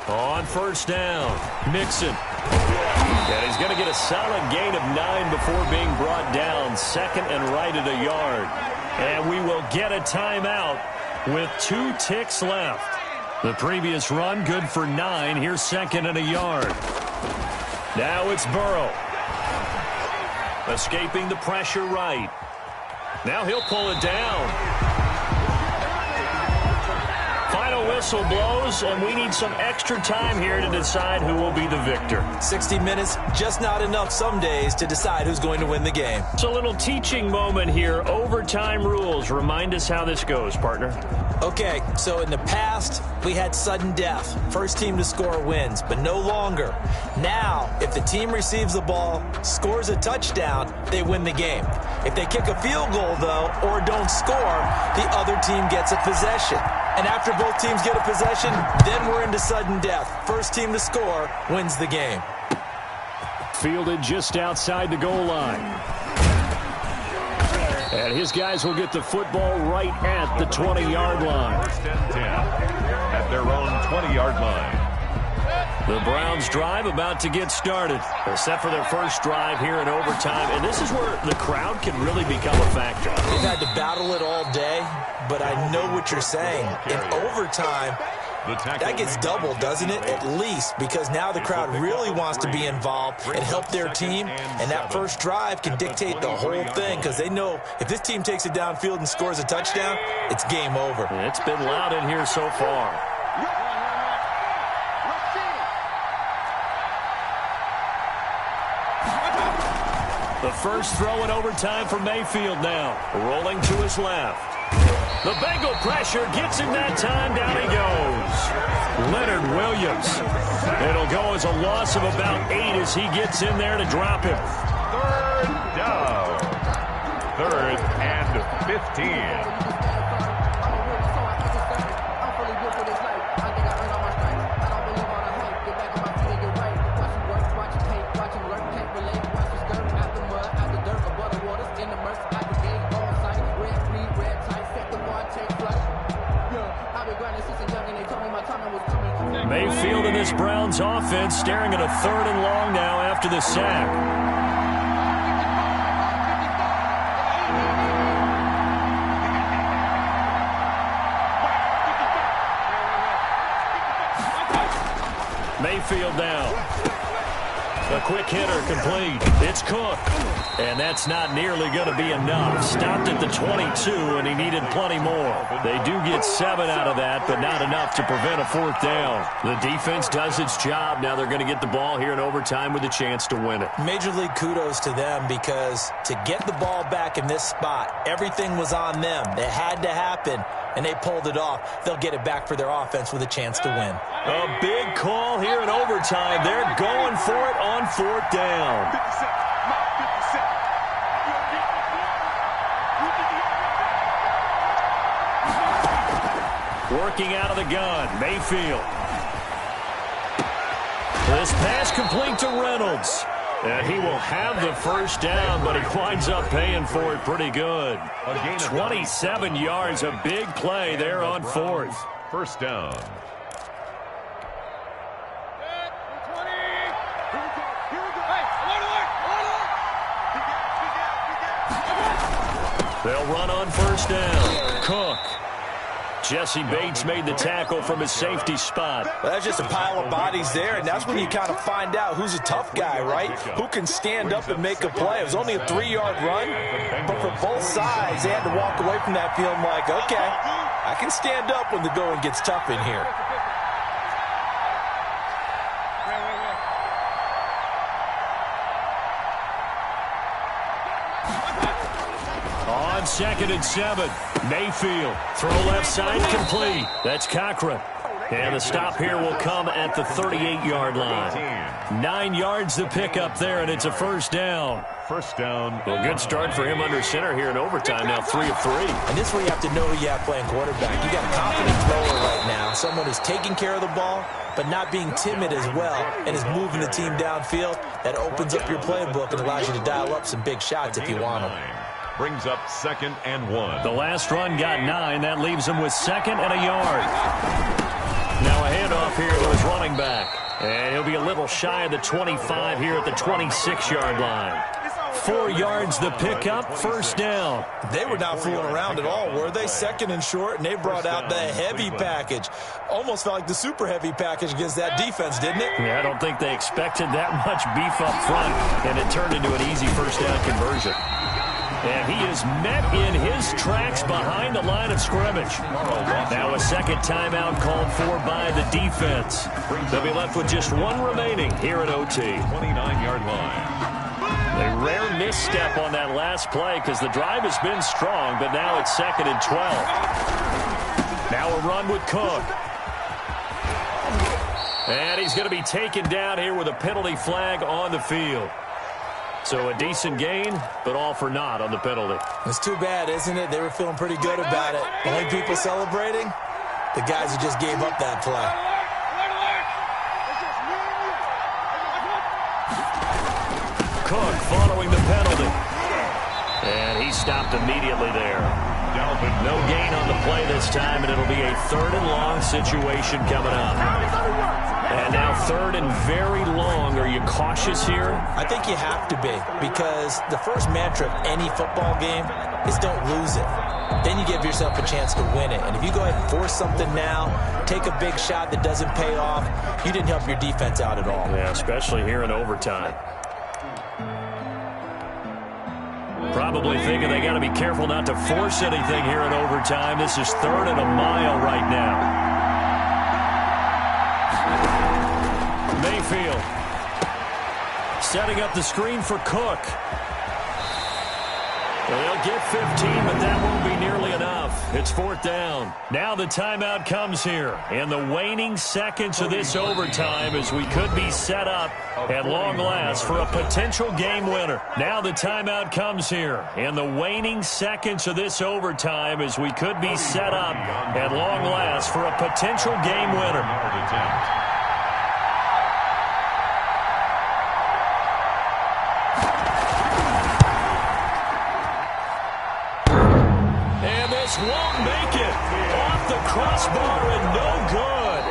S1: On first down, Mixon. And he's going to get a solid gain of 9 before being brought down. 2nd and right at a yard. And we will get a timeout with 2 ticks left. The previous run good for 9. Here's 2nd and a yard. Now it's Burrow. Escaping the pressure right. Now he'll pull it down. Final whistle blows, and we need some extra time here to decide who will be the victor.
S2: 60 minutes, just not enough some days to decide who's going to win the game.
S1: It's a little teaching moment here. Overtime rules. Remind us how this goes, partner.
S2: Okay, so in the past, we had sudden death. First team to score wins, but no longer. Now, if the team receives the ball, scores a touchdown, they win the game. If they kick a field goal, though, or don't score, the other team gets a possession. And after both teams get a possession, then we're into sudden death. First team to score wins the game.
S1: Fielded just outside the goal line. And his guys will get the football right at the 20-yard line.
S3: 1st and 10 at their own 20-yard line.
S1: The Browns drive about to get started. They're set for their first drive here in overtime. And this is where the crowd can really become a factor.
S2: They've had to battle it all day, but I know what you're saying. In overtime, that gets doubled, doesn't it? At least, because now the crowd really wants to be involved and help their team, and that first drive can dictate the whole thing because they know if this team takes it downfield and scores a touchdown, it's game over.
S1: It's been loud in here so far. The first throw in overtime for Mayfield now. Rolling to his left. The Bengal pressure gets him that time. Down he goes. Leonard Williams. It'll go as a loss of about 8 as he gets in there to drop him.
S3: 3rd down. 3rd and 15.
S1: this Browns offense staring at a 3rd and long now after the sack. Mayfield down. A quick hitter complete. It's Cook. And that's not nearly going to be enough. Stopped at the 22, and he needed plenty more. They do get 7 out of that, but not enough to prevent a 4th down. The defense does its job. Now they're going to get the ball here in overtime with a chance to win it.
S2: Major League kudos to them, because to get the ball back in this spot, everything was on them. It had to happen, and they pulled it off. They'll get it back for their offense with a chance to win.
S1: A big call here in overtime. They're going for it on 4th down. Working out of the gun, Mayfield. This pass complete to Reynolds. And he will have the 1st down, but he winds up paying for it pretty good. 27 yards, a big play there on 4th.
S3: 1st down.
S1: They'll run on 1st down. Cook. Jesse Bates made the tackle from his safety spot.
S2: Well, that's just a pile of bodies there, and that's when you kind of find out who's a tough guy, right? Who can stand up and make a play. It was only a 3-yard run, but for both sides, they had to walk away from that feeling like, okay, I can stand up when the going gets tough in here.
S1: On 2nd and 7, Mayfield. Throw left side complete. That's Cochran. And the stop here will come at the 38-yard line. 9 yards to pick up there, and it's a 1st down.
S3: 1st down.
S1: Well, good start for him under center here in overtime. Now 3 of 3.
S2: And this is where you have to know who you have playing quarterback. You got a confident thrower right now. Someone who's taking care of the ball, but not being timid as well, and is moving the team downfield. That opens up your playbook and allows you to dial up some big shots if you want them.
S3: Brings up 2nd and 1.
S1: The last run got 9. That leaves him with 2nd and a yard. Now a handoff here to his running back. And he'll be a little shy of the 25 here at the 26-yard line. 4 yards the pickup, 1st down.
S2: They were not fooling around at all, were they? 2nd and short, and they brought out the heavy package. Almost felt like the super heavy package against that defense, didn't it?
S1: Yeah, I don't think they expected that much beef up front, and it turned into an easy 1st down conversion. And he is met in his tracks behind the line of scrimmage. Now a 2nd timeout called for by the defense. They'll be left with just 1 remaining here at OT.
S3: 29-yard line.
S1: A rare misstep on that last play because the drive has been strong, but now it's 2nd and 12. Now a run with Cook. And he's going to be taken down here with a penalty flag on the field. So a decent gain, but all for naught on the penalty.
S2: It's too bad, isn't it? They were feeling pretty good about it. Only people celebrating? The guys who just gave up that play.
S1: Cook following the penalty. And he stopped immediately there. No gain on the play this time, and it'll be a 3rd and long situation coming up. And now 3rd and very long. Are you cautious here?
S2: I think you have to be, because the first mantra of any football game is don't lose it. Then you give yourself a chance to win it. And if you go ahead and force something now, take a big shot that doesn't pay off, you didn't help your defense out at all.
S1: Yeah, especially here in overtime. Probably thinking they got to be careful not to force anything here in overtime. This is 3rd and a mile right now. Mayfield setting up the screen for Cook. Well, they'll get 15, but that won't be nearly enough. It's 4th down. Now the timeout comes here. In the waning seconds of this overtime, as we could be set up at long last for a potential game winner. Now the timeout comes here. In the waning seconds of this overtime, as we could be set up at long last for a potential game winner. Won't make it. Off the crossbar and no good.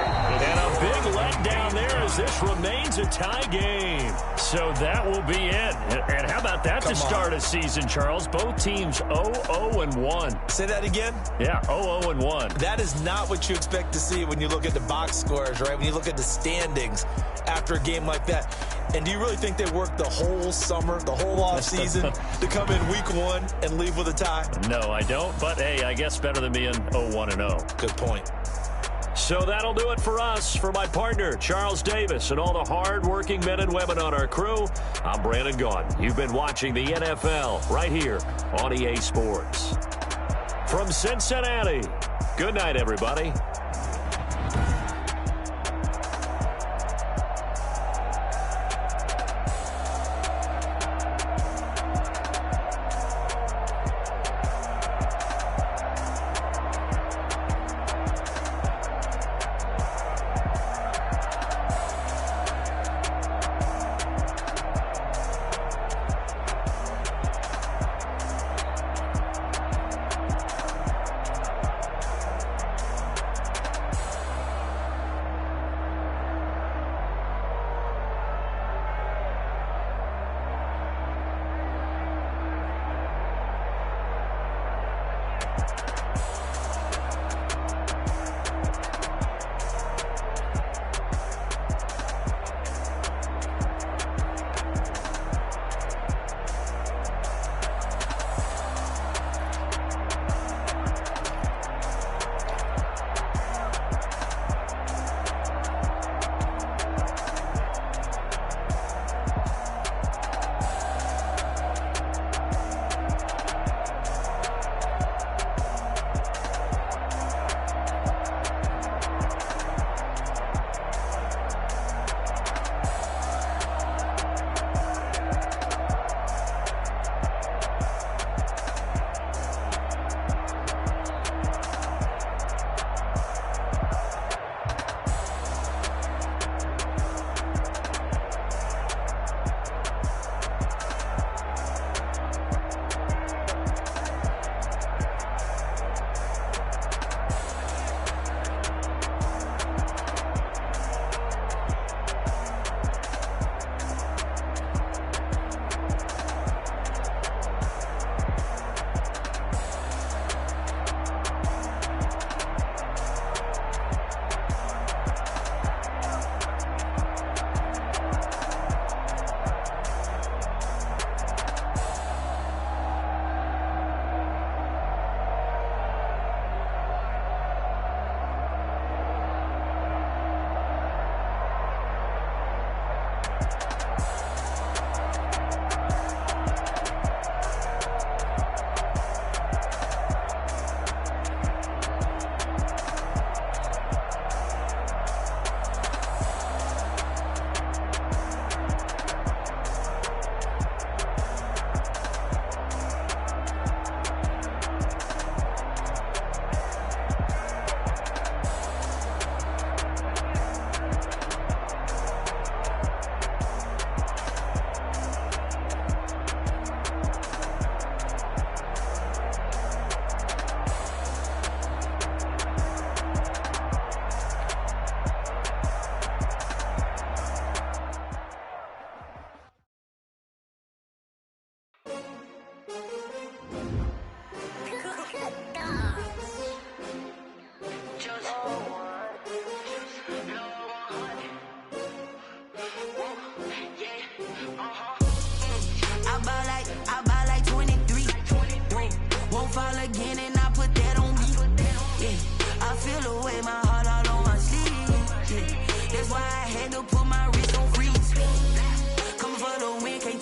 S1: And a big letdown there as this remains a tie game. So that will be it. And how about that to start a season, Charles? Both teams 0-0-1.
S2: Say that again?
S1: Yeah, 0-0-1.
S2: That is not what you expect to see when you look at the box scores, right? When you look at the standings after a game like that. And do you really think they worked the whole summer, the whole offseason to come in week one and leave with a tie?
S1: No, I don't. But, hey, I guess better than being 0-1-0.
S2: Good point.
S1: So that'll do it for us. For my partner, Charles Davis, and all the hard-working men and women on our crew, I'm Brandon Gaudin. You've been watching the NFL right here on EA Sports. From Cincinnati, good night, everybody.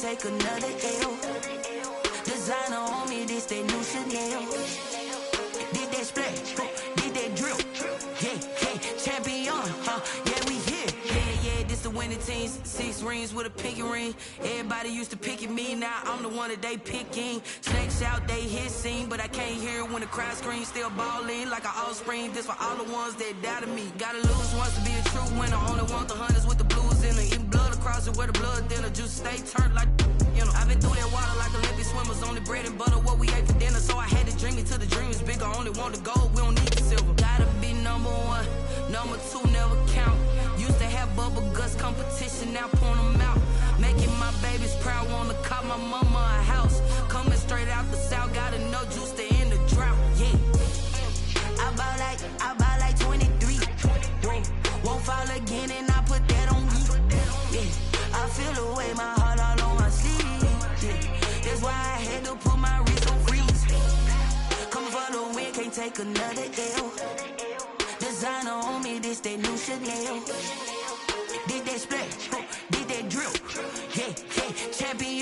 S4: take another L. Designer on me, this that new Chanel. Did that splash, did that drill. Yeah, champion, yeah, we here. Yeah, this the winning teams. 6 rings with a pinky ring. Everybody used to pick at me, now I'm the one that they picking. Snakes out, they hit scene, but I can't hear when the crowd screams. Still ballin' like an offspring. This for all the ones that doubted me. Gotta lose once to be a true winner. Only want the hunters with the blues in it. Eating blood across it where the blood thinner. Juice stay turned like, you know. I've been through that water like Olympic swimmers. Only bread and butter what we ate for dinner. So I had to dream it till the dream is bigger. Only want the gold, we don't need the silver. Gotta be number 1. Number 2 never count. Used to have bubble guts competition, now point them out. Making my babies proud, wanna call my mama a house. Coming straight out the south, gotta know juice to end the drought, yeah. I bought like 23. Won't fall again and I put that on me. Yeah, I feel the way, my heart all on my sleeve. Yeah, that's why I had to put my wrist on freeze. Come for the win, can't take another L. Designer on me, this that new Chanel. Did that splash, did that drill. Yeah, champion,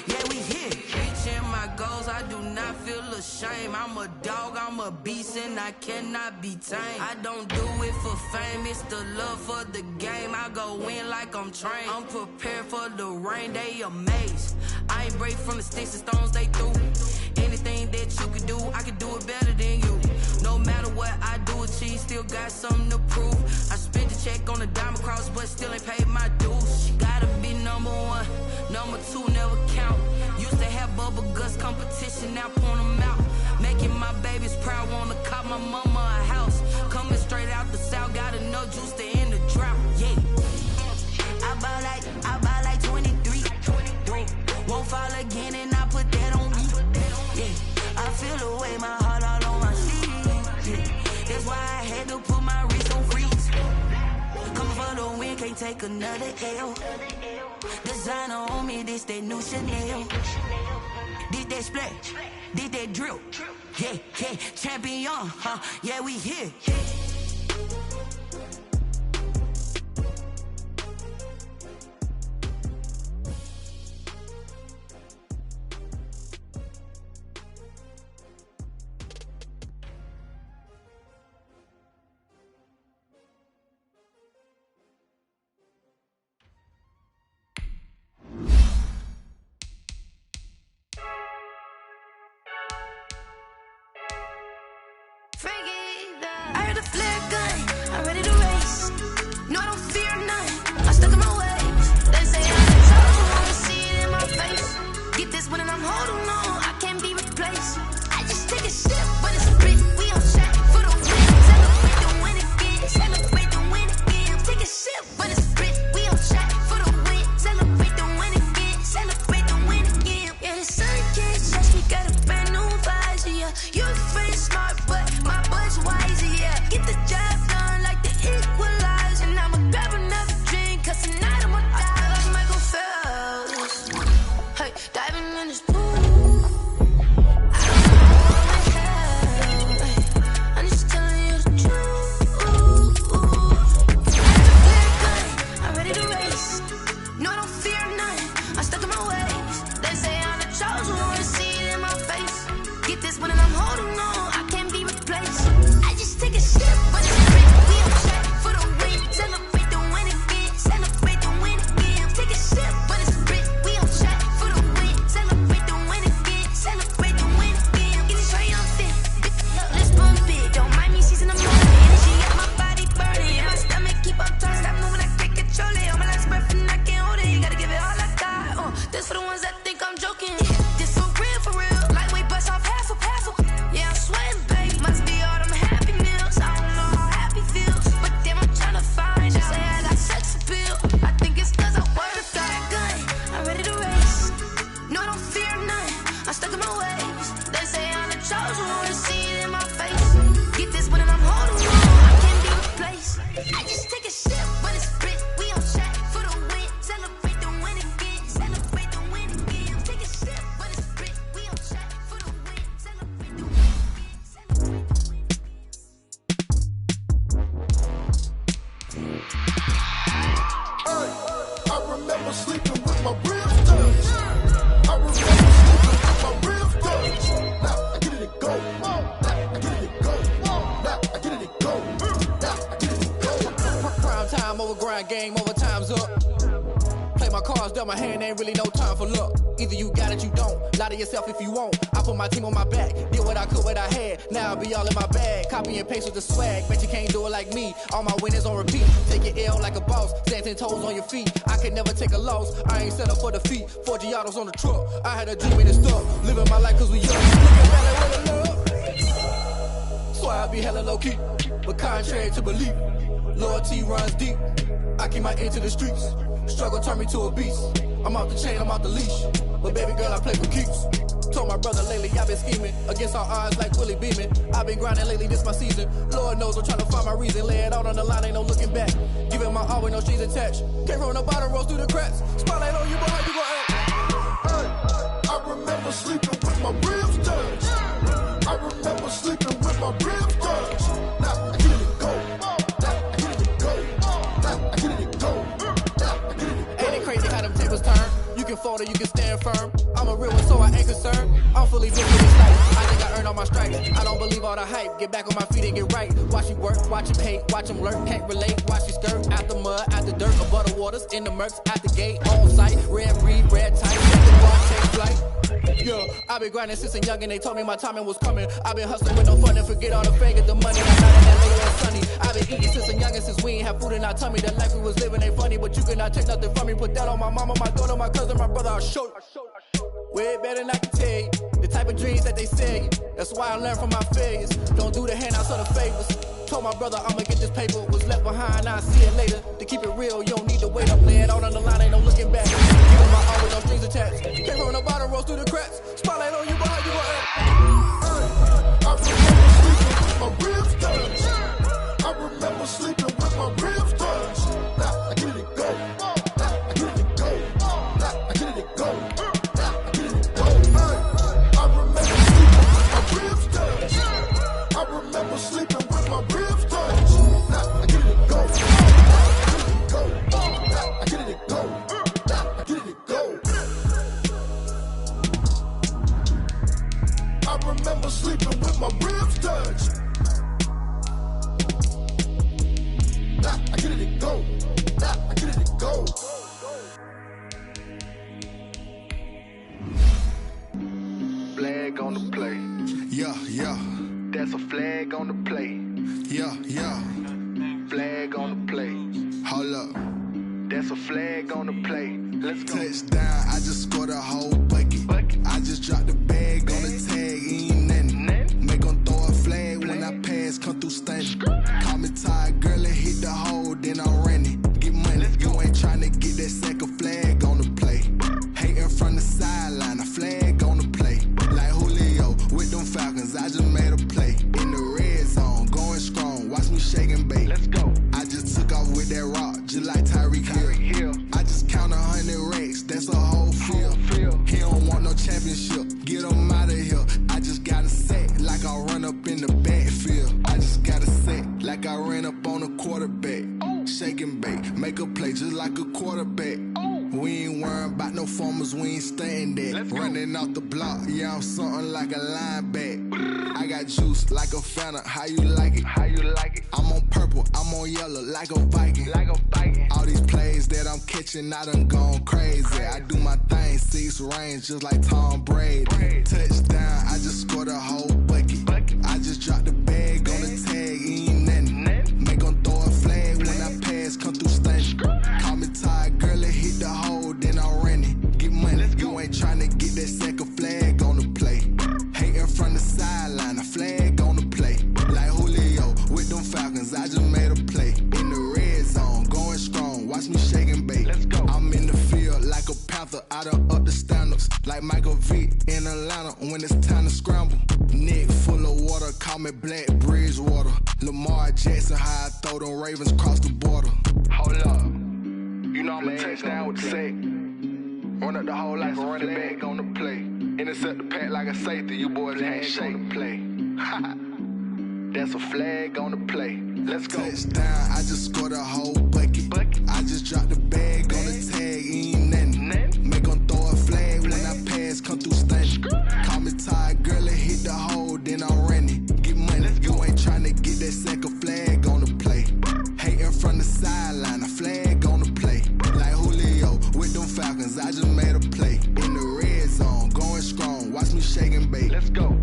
S4: yeah, we here. Reaching my goals, I do not feel ashamed. I'm a dog, I'm a beast, and I cannot be tamed. I don't do it for fame, it's the love for the game. I go in like I'm trained. I'm prepared for the rain, they amazed. I ain't break from the sticks and stones they threw. Anything that you can do, I can do it better than you. No matter what I do, achieve, still got something to prove. I spent the check on the diamond cross, but still ain't paid my dues. She gotta be number one, number two never count. Used to have bubble guts competition, now point them out. Making my babies proud, wanna call my mama a house. Coming straight out the south, gotta know juice to end the drought, yeah. I bought like 23. Won't fall again and I put that on me. Yeah, I feel the way, my heart all on my sleeve. Yeah, that's why I had to put my wrist on freeze. Coming for the win, can't take another L. Designer on me, this that new Chanel. Did that splash, did that drill. Yeah, champion, yeah, we here.
S5: I heard a flare gun, I'm ready to race. No, I don't fear none, I'm stuck in my ways. They say I'm the chosen one, I see it in my face. Get this one and I'm holding on, I can't be replaced. I just take a sip when it's split, we on track for the win. Celebrate the win again, celebrate the win again. Take a sip when it's split, we on track for the win. Celebrate the win again, celebrate the win again. Yeah, the sun can't touch me, got a brand new visor, yeah. You're friend smart, but my bud's wiser, yeah. Get the job done like the equalizer. And I'ma grab another drink, cause tonight I'ma die like Michael Phelps. Hey, diving in this pool. I don't know what the hell. I'm just telling you the truth. I'm ready to race. No, I don't fear none. I'm stuck in my ways. They say I'm the chosen one, see it in my face. Get this one and I'm holding on, I can't be replaced. I just take a sip, but it's split, we on track for the win. Celebrate the win again, celebrate the win again. Take a sip, but it's split, we on track for the win. Celebrate the win again, celebrate the win again. Get it triumphant, let's bump it. Don't mind me seizing the moment. Energy got my body burning, and my stomach keep on turning. Stop moving, I can't control it. On my last breath and I can't hold it. You gotta give it all I got. This for the ones that think I'm joking. This for real. Lightweight bust off half a. Yeah, I'm sweating, babe. Must be all them happy meals. I don't know how happy feels, but damn, I'm trying to find out. Say I got sex appeal. I think it's cause I wear the flag gun. I'm ready to race. No, I don't fear none. I'm stuck in my ways. They say I'm the chosen one, see it in my face. Get this one and I'm holding on, I can't be replaced. I just take a sip when it's split. We on track for the win. Celebrate the win again. Celebrate the win again. Take a sip when it's split. We on track for the win. Celebrate the win again. Celebrate the win again.
S6: I remember sleeping with my ribs touched. I remember sleeping with my ribs touched. Now I get it, go. Now I get it, go. Now I get it, go. Now I get it, go.
S7: Prime time over grind game, overtime's up. Play my cards, dealt my hand, ain't really no time for luck. Either you got it, you don't. Lie to yourself if you won't. I put my team on my back, did what I could, what I had. Now I'll be all in my bag. Copy and paste with the swag. Bet you can't do it like me. All my winners on repeat. Take your L like a boss. Stand 10 toes on your feet. I can never take a loss. I ain't set up for defeat. 4 Giottos on the truck. I had a dream and it's stuck. Living my life cause we young. Looking back like what I love. So I be hella low key. But contrary to belief, loyalty runs deep. I keep my ear to the streets. Struggle turn me to a beast. I'm off the chain, I'm off the leash. But baby girl, I play for keeps. Told my brother lately, I've been scheming against all odds like Willie Beeman. I've been grinding lately, this my season. Lord knows I'm trying to find my reason. Lay it out on the line, ain't no looking back. Giving my all with no strings attached. Came from the bottom, rose through the cracks. Spotlight on you, boy, how you gon' act?
S6: I remember sleeping with my ribs touched. I remember sleeping with my ribs touched. Now I get it go. Now I get it go. Now I get it go. Now I get it go.
S7: Ain't it crazy how them tables turn? You can fold or you can stand firm. I'm a real one, so I ain't concerned. I'm fully booked with this life. I think I earned all my stripes. I don't believe all the hype. Get back on my feet and get right. Watch you work, watch him hate, watch him lurk. Can't relate, watch you skirt. Out the mud, out the dirt, above the waters, in the murks, at the gate, on site. Red breed, red tight, let the ball take flight. Yo, I been grinding since a young and they told me my timing was coming. I been hustling with no fun and forget all the fame, get the money. I'm not in that nigga and sunny. I been eating since a young and since we ain't have food in our tummy. The life we was living ain't funny, but you cannot take nothing from me. Put that on my mama, my daughter, my cousin, my brother, I'll show you. Way better than I can tell you. The type of dreams that they sell you. That's why I learned from my failures. Don't do the handouts or the favors. Told my brother I'ma get this paper. Was left behind, I'll see it later. To keep it real, you don't need to wait up. Lay it out on the line, ain't no looking back. Give him my all with no strings attached. Came from the bottom, rose through the cracks. Spotlight on you, boy, how you gon' act?
S6: I remember sleeping with my ribs touched. I remember sleeping with my ribs touched. Now I get it go. Now I get it go. Now I get it go. Now I get it go. I remember sleeping with my ribs touched. Now I get it go. Now I get it go. Now I get it go. I remember sleeping with my ribs touched. Now I get it go. Now I get it go.
S8: Flag on the play.
S6: Yeah, yeah.
S8: That's a flag on the play.
S6: Yeah, yeah.
S8: Flag on the play.
S6: Hold up.
S8: That's a flag on the play. Let's go.
S6: Touchdown, I just scored a whole bucket. I just dropped the bag on the tag, ain't nothing. Make 'em throw a flag when I pass, come through stunning. Call me tired, girl, and hit the hole, then I'm running. Get money, you ain't tryna get that second flag on the play. Hating from the sideline, a flag on the play. Like Julio with them Falcons, I just made a play. In the red zone, going strong, watch me shake and bake.
S8: Let's go.
S6: I just took off with that rock, just like Tyreek Hill. I just count 100 racks, that's a whole field. He don't want no championship, get him out of here. I just got a set, like I run up in the backfield. I just got a set, like I ran up on a quarterback. Shake and bake, make a play just like a quarterback. We ain't worrying about no formers, we ain't staying there. Running off the block, yeah, I'm something like a lineback. I got juice like a Fanta, how you like it?
S8: How you like it?
S6: I'm on purple, I'm on yellow, like a Viking.
S8: Like a Viking.
S6: All these plays that I'm catching, I done gone crazy. I do my thing, 6 range, just like Tom Brady. Touchdown, I just scored a whole bucket. I just dropped the bag on the tag, ain't nothing. Make 'em throw a flag when I pass, come through stunning. Call me tired, girl, and hit the hole, then I'm running. Get money, you ain't tryna get that second flag on the play. Hating from the sideline, a flag on the play. Like Julio with them Falcons, I just made a play. In the red zone, going strong, watch me shake and bake.
S8: Let's go.
S6: I'm in the field like a Panther, I done up the standards. Like Michael Vick in Atlanta when it's time to scramble. Neck full of water, call me Black Bridgewater. Lamar Jackson, how I throw them Ravens cross the border.
S8: Hold up. You know I'm a touchdown with the sack. Run up the hole like a running back on the play. Intercept the pack like a safety. You boys ain't shake the play. That's a flag on the play. Let's go.
S6: Touchdown, I just scored a whole bucket. I just dropped the bag on the tag, ain't nothing. Make 'em throw a flag when I pass, come through stunning. Call me tired, girl, and hit the hole, then I'm running. Get money, you ain't tryna get that second flag on the play. Hating from the sideline, a flag on the play. Like Julio with them Falcons, I just made a play. In the red zone, going strong, watch me shake and bake.
S8: Let's go.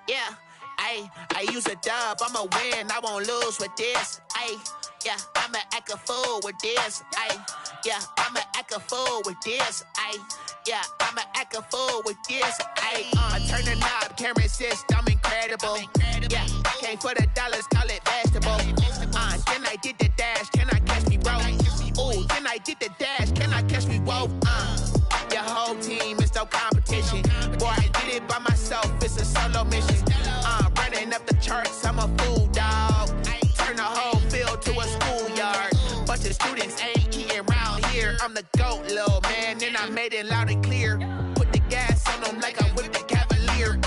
S9: Yeah, I use a dub, I'ma win, I won't lose with this. Yeah, I'ma act a fool with this. Yeah, I'ma act a fool with this. yeah, I'ma act a fool with this. Ay, I turn the knob, camera assist, I'm incredible. Yeah, came for the dollars, call it vegetable. Then I did the dash, can I catch me, bro? Ooh, then I did the dash, can I catch me, whoa? Your whole team is no competition. Boy, I did it by myself, it's a solo mission. Running up the charts, I'm a fool, dog. Turn the whole field to a schoolyard. Bunch of students ain't eating round here. I'm the GOAT, little man, and I made it loud and clear. Put the gas on them like I whipped the Cavalier.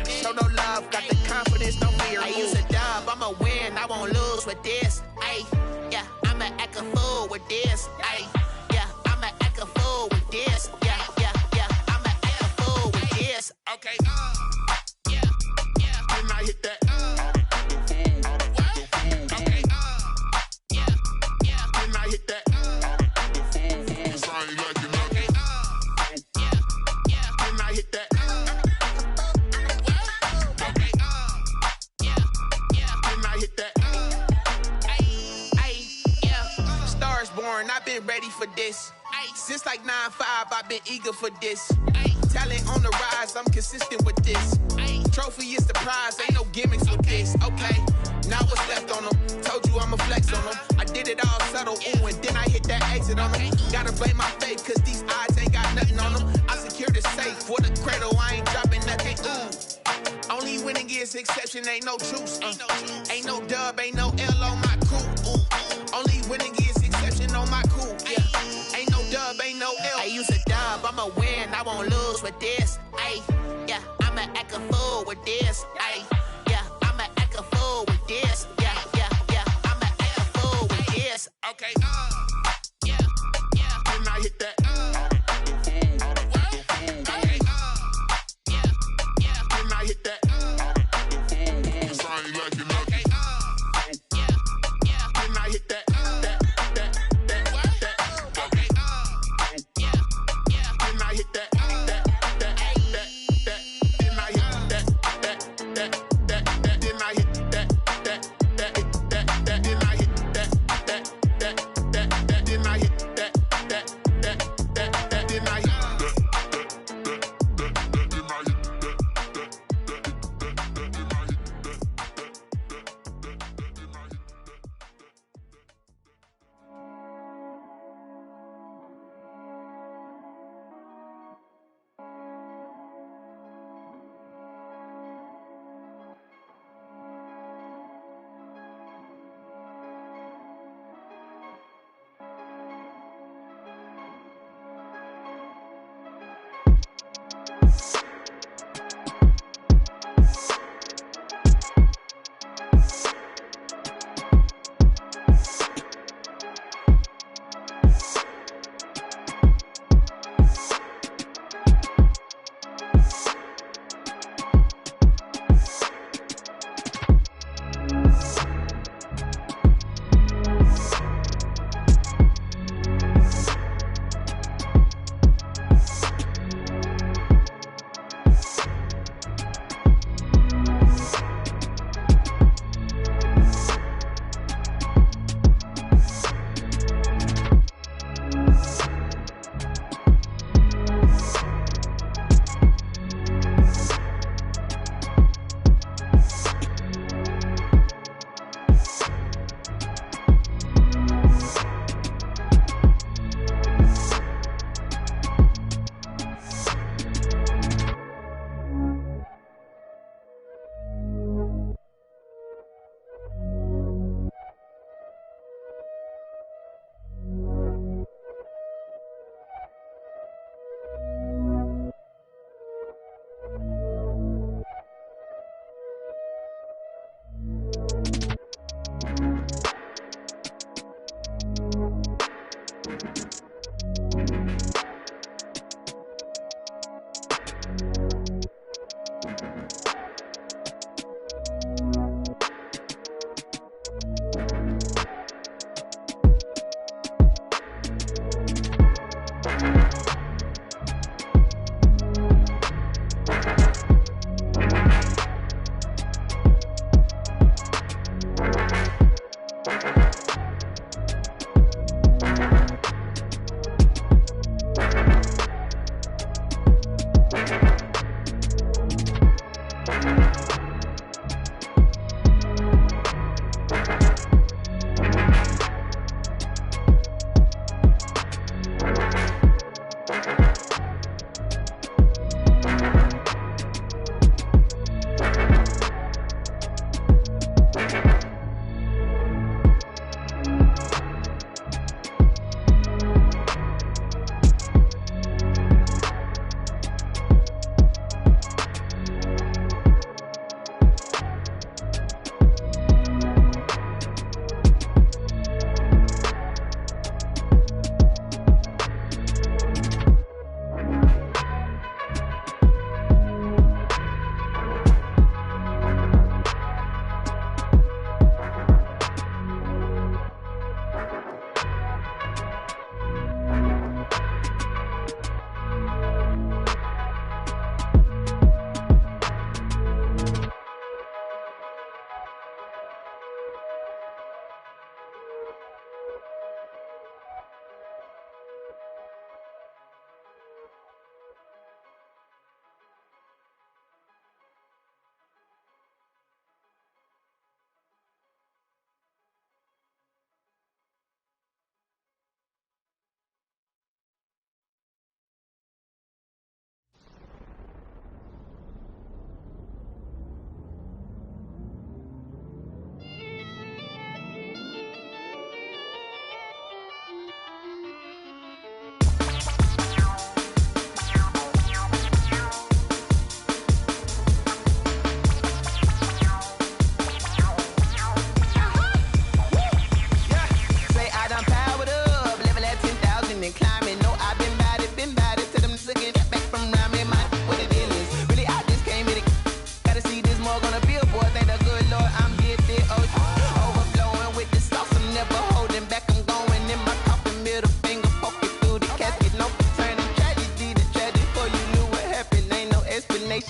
S9: Show no love, got the confidence, no fear. I use a dub, I'ma win, I won't lose with this. Ay, yeah, I'ma act a fool with this. Ay, yeah, I'ma act a fool with this. Yeah, yeah, yeah, I'ma act a fool with this. Okay, yeah, yeah, then I hit that. Okay, yeah, yeah, then I hit that. I've been ready for this. Since like 9-5, I've been eager for this. Talent on the rise, I'm consistent with this. Trophy is the prize, ain't no gimmicks with this. Okay, now what's left on them? Told you I'ma flex on them. I did it all subtle, ooh, and then I hit that exit on them. Gotta blame my faith, cause these odds ain't got nothing on them. I secured the safe for the cradle, I ain't dropping nothing, ooh. Only winning is exception, ain't no truce. Ain't no dub, ain't no L on my crew. Ooh. Only winning is exception on my crew. Yeah. Ain't no dub, ain't no L. I use a dub, I'ma win, I won't lose with this. Ay, yeah, I'ma act a fool with this. Ay, yeah, I'ma act a fool with this. Yeah, yeah, yeah, I'ma act a fool with this. Okay, yeah, yeah, then I hit that. Okay, yeah, yeah, then I hit that. I ain't like it. Okay, yeah, yeah, then I hit that.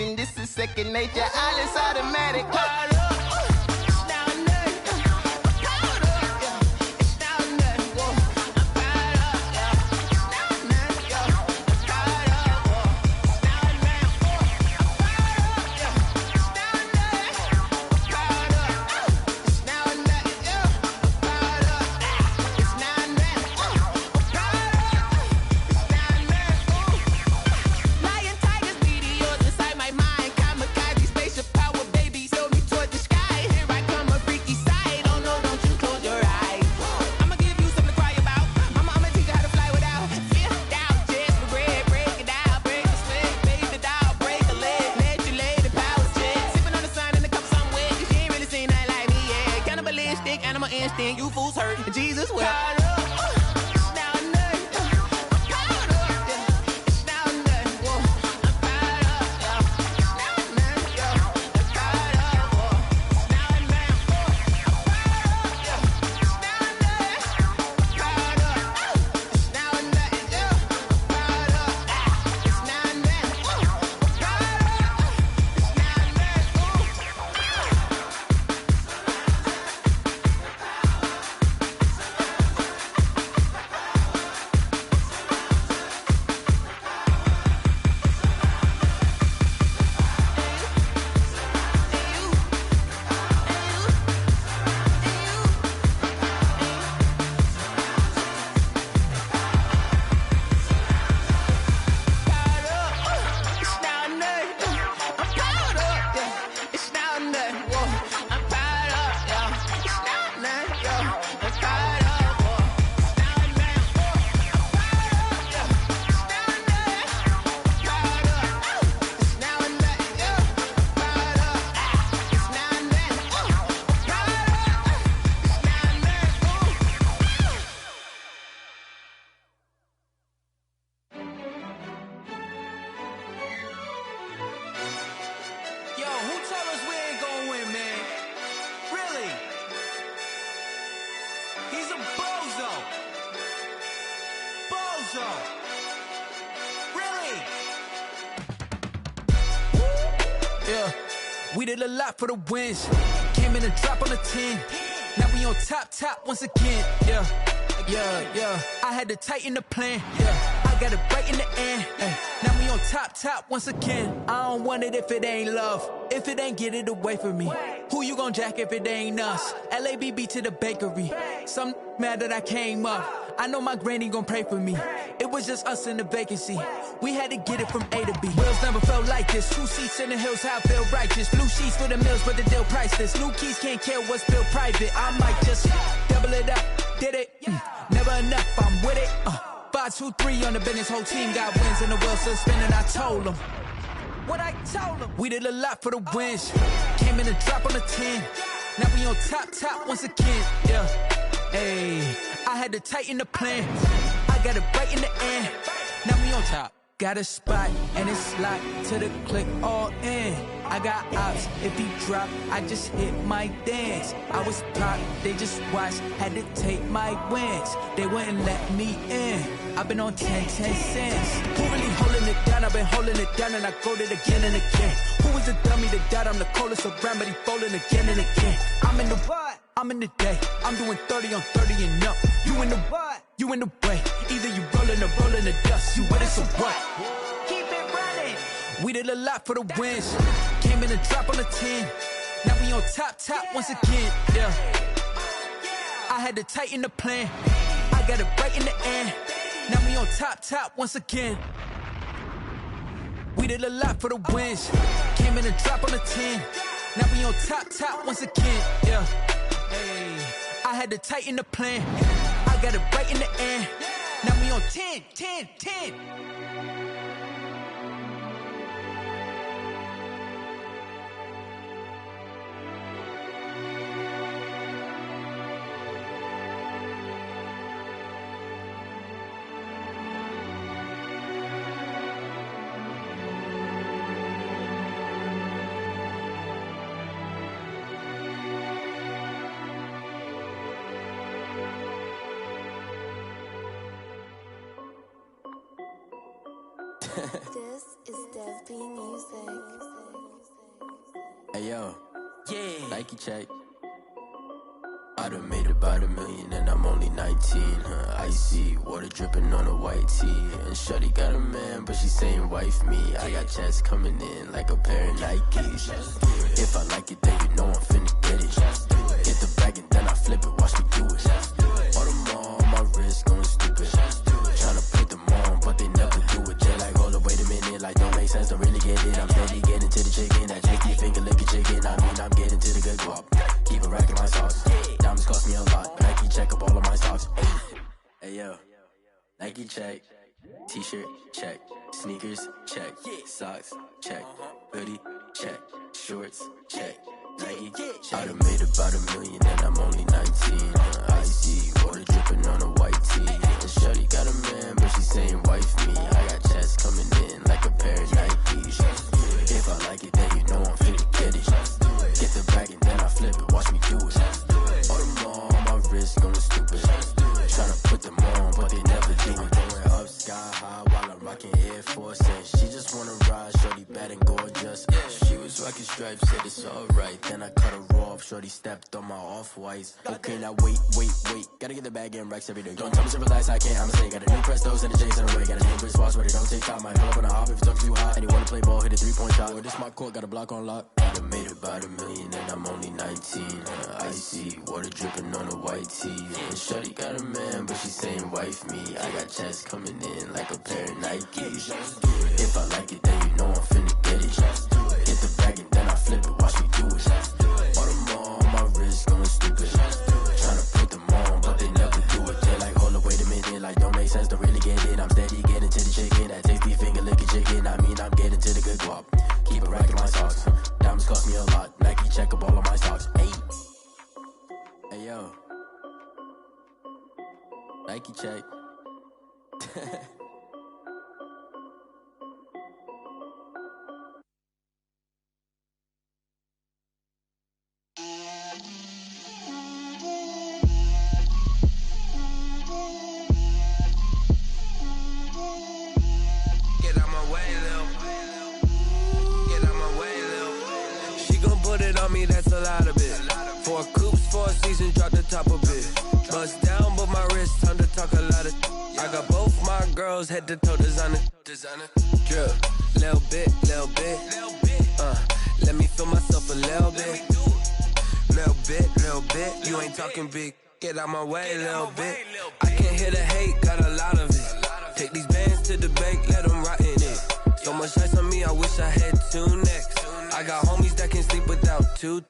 S9: motivation. This is second nature. All is automatic. Caught up. You fools hurt. Jesus will.
S10: We did a lot for the wins. Came in a drop on a 10. Now we on top once again. Yeah. I had to tighten the plan. Yeah. I got it right in the end. Now we on top once again. I don't want it if it ain't love. If it ain't, get it away from me. Who you gon' jack if it ain't us? LABB to the bakery. Some mad that I came up. I know my granny gon' pray for me. It was just us in the vacancy. We had to get it from A to B. Wheels never felt like this. 2 seats in the hills, how I feel righteous. Blue sheets for the mills, but the deal priceless. New keys can't care what's built private. I might just double it up. Did it? Never enough, I'm with it. 5, 2, 3 on the business. Whole team got wins and the wheels still spinning. I told them what I told them. We did a lot for the wins. Came in a drop on the 10. Now we on top once again. Yeah. Hey, I had to tighten the plan. I got it right in the end. Now we on top. Got a spot and it's locked to the click all in. I got ops, if he drop, I just hit my dance. I was top, they just watched, had to take my wins. They wouldn't let me in. I've been on 10 cents. Who really holding it down? I've been holding it down and I go it again and again. Who was the dummy that died? I'm the coldest around, but he folding again and again. I'm in the what? I'm in the day. I'm doing 30 on 30 and up. You in the what? You in the way. Either you rolling or rolling the dust. You with it, so what? Keep it running. We did a lot for the wins. Came in a drop on the 10. Now we on top once again. Yeah. I had to tighten the plan. I got it right in the end. Now we on top once again. We did a lot for the wins. Came in a drop on the 10. Now we on top once again. Yeah. Hey, I had to tighten the plan. I got it right in the end. Now we on 10.
S5: This is Dev B Music.
S11: Hey yo, yeah. Nike check. I done made about $1 million and I'm only 19. Icy water dripping on a white tee. And shorty got a man, but she saying wife me. I got checks coming in like a pair of Nikes. If I like it, then you know I'm finna get it. Get the bag and then I flip it, watch me do it. All them on my wrist going stupid. Tryna put them on, but they never do it. They're like, hold up, wait a minute, like don't make sense, don't really get it. I'm steady getting to the chicken, that chicky finger licking chicken. I mean, I'm getting to the good guap. Keep a rack in my socks. Diamonds cost me a lot. Nike check up all of my socks. Hey yo, Nike check. T-shirt check. Sneakers check. Socks check. Hoodie check. Shorts check. Nike I done made about $1 million and I'm only 19. Icy water dripping on a white tee. And shorty got a man, but she saying wife me. I got checks coming in like a pair of Nikes. If I like it, then you know I'm finna get it. Get the bag and then I flip it, watch me do it. All them on my wrist going stupid. Tryna put them on, but they never do it. Going up sky high while I'm rocking Air Force. And she just wanna ride, shorty bad and gorgeous. She was rocking stripes, said it's alright. Then I cut her off, shorty stepped on my off-whites. Okay, now wait. Gotta get the bag and racks every day. Don't tell me to relax, I can't, I'ma say. Got a new Prestos and a J's in the way. Got a new Chris Boss, but it don't take time. I pull up on a hop if it's talking too hot. And you wanna play ball, hit a 3-point shot. Or this my court, got a block on lock. I done made about $1 million and I'm only 19. Icy water dripping on a white tee. And shorty got a man, but she saying wife me. I got checks coming in like a pair of Nikes. If I like it, then you know I'm finna get it. Get the bag and then I flip it, watch me do it. All them on my wrist going stupid. Tryna put them on, but they never do it. They're like, hold up, wait a minute, like don't make sense, don't really get it. I'm steady getting to the chicken, that tasty finger licking chicken. I mean, I'm getting to the good guap. Keep a rack in my socks. Diamonds cost me a lot. Nike check up all of my stocks. Hey yo, Nike check.
S12: That's a lot of it. 4 coops, 4 seasons, drop the top of it. Bust down, but my wrist, time to talk a lot of. I got both my girls head to toe designer. Drip, little bit. Let me feel myself a little bit. Little bit. You ain't talking big. Get out my way, little bit. I can't hear the hate, got a lot of it. Take these bands to the bank, let them rot in it. So much ice on me, I wish I had 2 necks. I got homies that can sleep without 2.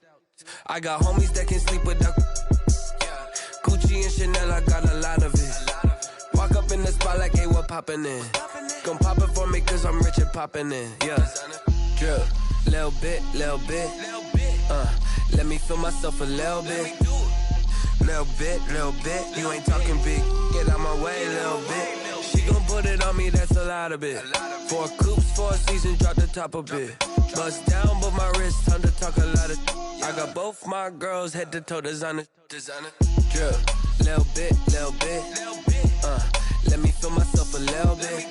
S12: I got homies that can sleep without Gucci and Chanel, I got a lot of it. Walk up in the spot like, hey, what poppin' in? Gon' pop it for me cause I'm rich and poppin' in. Yeah, drip, little bit. Let me feel myself a little bit. Little bit. You ain't talking big. Get out my way, little bit. She gon' put it on me, that's a lot of it. 4 coops, 4 seasons, drop the top of it. Bust down, but my wrist, time to talk a lot of. I got both my girls head to toe designer. Drip, little bit. Let me feel myself a little bit.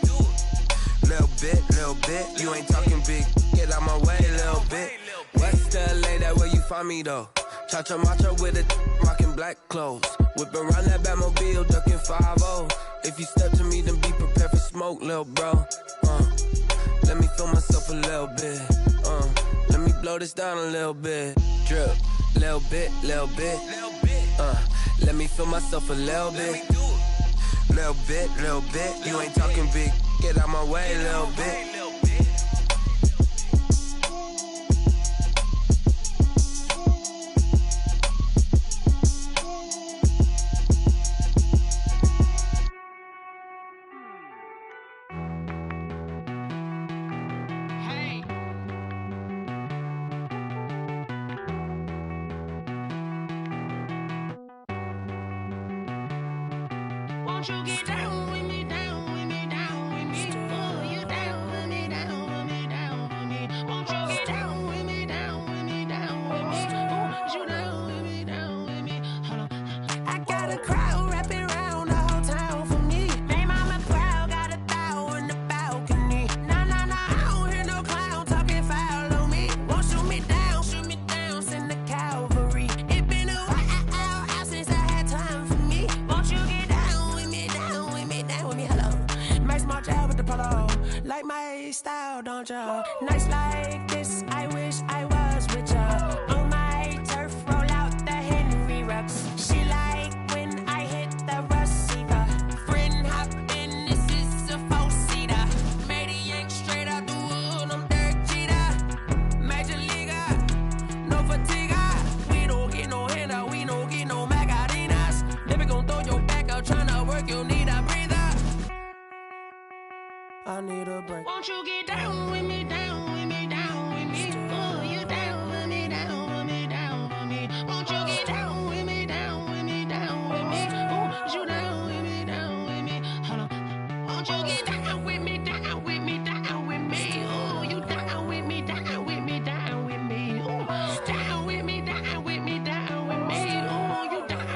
S12: Little bit. You ain't talking big. Get out my way, little bit. West LA, that where you find me though. Cha-cha matcha with a rockin' black clothes. Whip around that Batmobile, ducking 5-0. If you step to me, then be prepared for smoke, lil' bro. Let me feel myself a little bit. Let me blow this down a little bit. Drip, little bit. Let me feel myself a little bit. Little bit. You ain't talking big. Get out my way, little bit.
S5: Won't you get down with me, down with me, down with me? Pull you down with me, down with me, down with me. Won't you get down with me, down with me, down with me? Won't you down with me, down with me? Hold on. I got a crowd wrapping around the whole town for me. Name on my crowd, got 1,000 in the balcony.
S13: polo. Like my style, don't ya? Nights like this, I wish I was with ya. On my turf, roll out the Henry Rux. She like when I hit the receiver. Friend hop in, this is a four-seater. Maniac straight out the wood, I'm Derek Jeter. Major leaguer, no fatigue. We don't get no handout, we don't get no Macarinas. Never gon' throw your back out, tryna work, you need a breather. I need a break. Won't you get down with me, down with me, down with me? Oh, you down with me, down with me, down with me. Won't you get down with me, down with me, down with me? Oh, you down with me, down with me? Hold on. Won't you get down with me, down with me, down with me? Oh, you down with me, down with me, down with me? Oh, down with me, down with me, down with me? Oh, you down.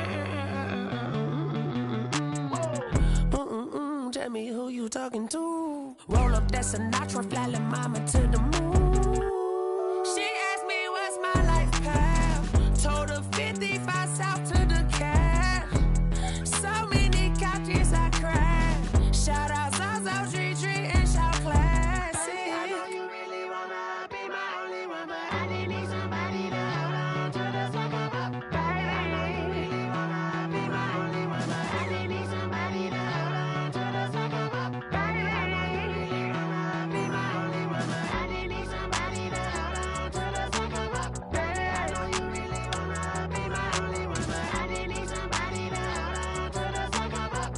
S13: Tell me who you talking to. Roll up that Sinatra, fly la mama to the moon. She asked me what's my life path. Told her 55 south to the cat. So many couches I cried. Shout out Zazo, Tree Tree, and shout classic. I know you really wanna be my only one, but I didn't need somebody to hold on to the sucker up. Baby, I know you really wanna be my only one, but I didn't need somebody to hold on to the sucker up. Baby, I know you really wanna be my only one, but I didn't need somebody to hold on to the sucker up. Baby, I know you really wanna be my only one, but I didn't need somebody to hold on to the sucker up.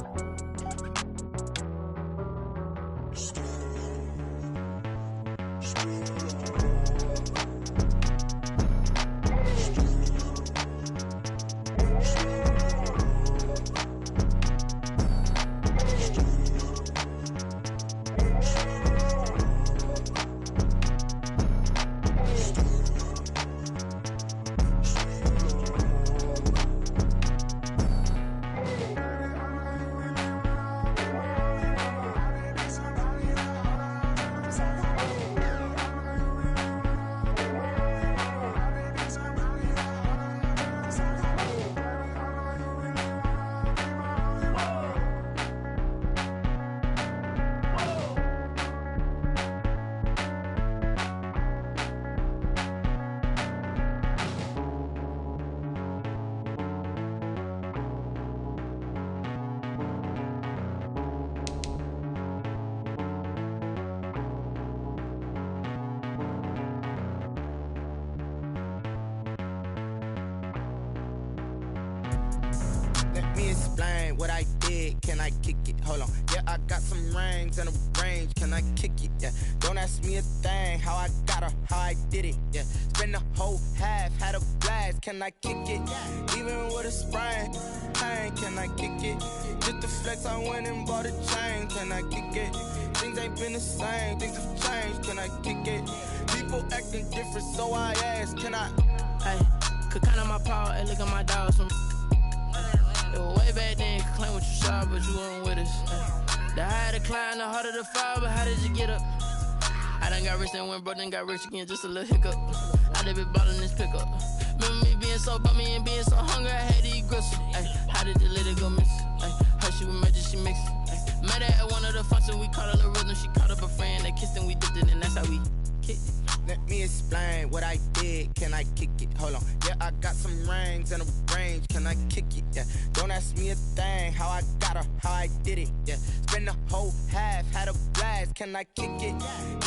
S9: Let me explain what I did. Can I kick it? Hold on. Yeah, I got some rings and a range. Can I kick it? Yeah. Don't ask me a thing. How I got her, how I did it. Yeah. Spend the whole half, had a blast. Can I kick it? Even with a sprain, pain. Can I kick it? Just to flex, I went and bought a chain. Can I kick it? Things ain't been the same. Things have changed. Can I kick it? People acting different, so I ask. Can I?
S13: Hey, could count on my paw and look at my dogs from. It was way back then, could claim what you saw, but you weren't with us. The higher the climb, the harder the fall, but how did you get up? I done got rich and went broke, then got rich again, just a little hiccup. I done been ballin' this pickup. Remember me being so bummy and being so hungry, I had to eat gristle. Ay, how did you let it go miss? Ay, her she was magic, she mixed. Met her at one of the functions, we caught her the rhythm, she caught up a friend, they kissed and we dipped it, and that's how we kicked it.
S9: Let me explain what I did. Can I kick it? Hold on. Yeah, I got some rings and a range. Can I kick it? Yeah. Don't ask me a thing. How I got her, how I did it. Yeah. Spend the whole half, had a blast. Can I kick it?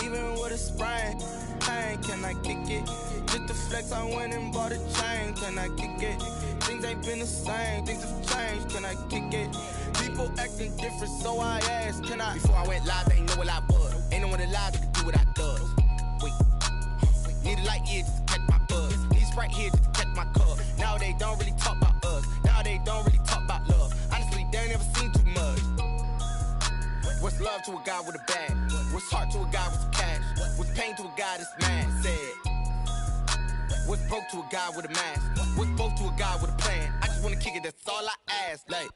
S9: Even with a sprain, pain. Can I kick it? Just to flex, I went and bought a chain. Can I kick it? Things ain't been the same. Things have changed. Can I kick it? People acting different, so I asked. Can I? Before I went live, they ain't know what I was. Ain't no one alive that could do what I does. Wait. Need a light here just to catch my buzz. Need Sprite here just to catch my cup. Now they don't really talk about us. Now they don't really talk about love. Honestly, they ain't never seen too much. What's love to a guy with a bag? What's heart to a guy with some cash? What's pain to a guy that's mad? Said. What's broke to a guy with a mask? What's both to a guy with a plan? I just wanna kick it, that's all I ask. Like.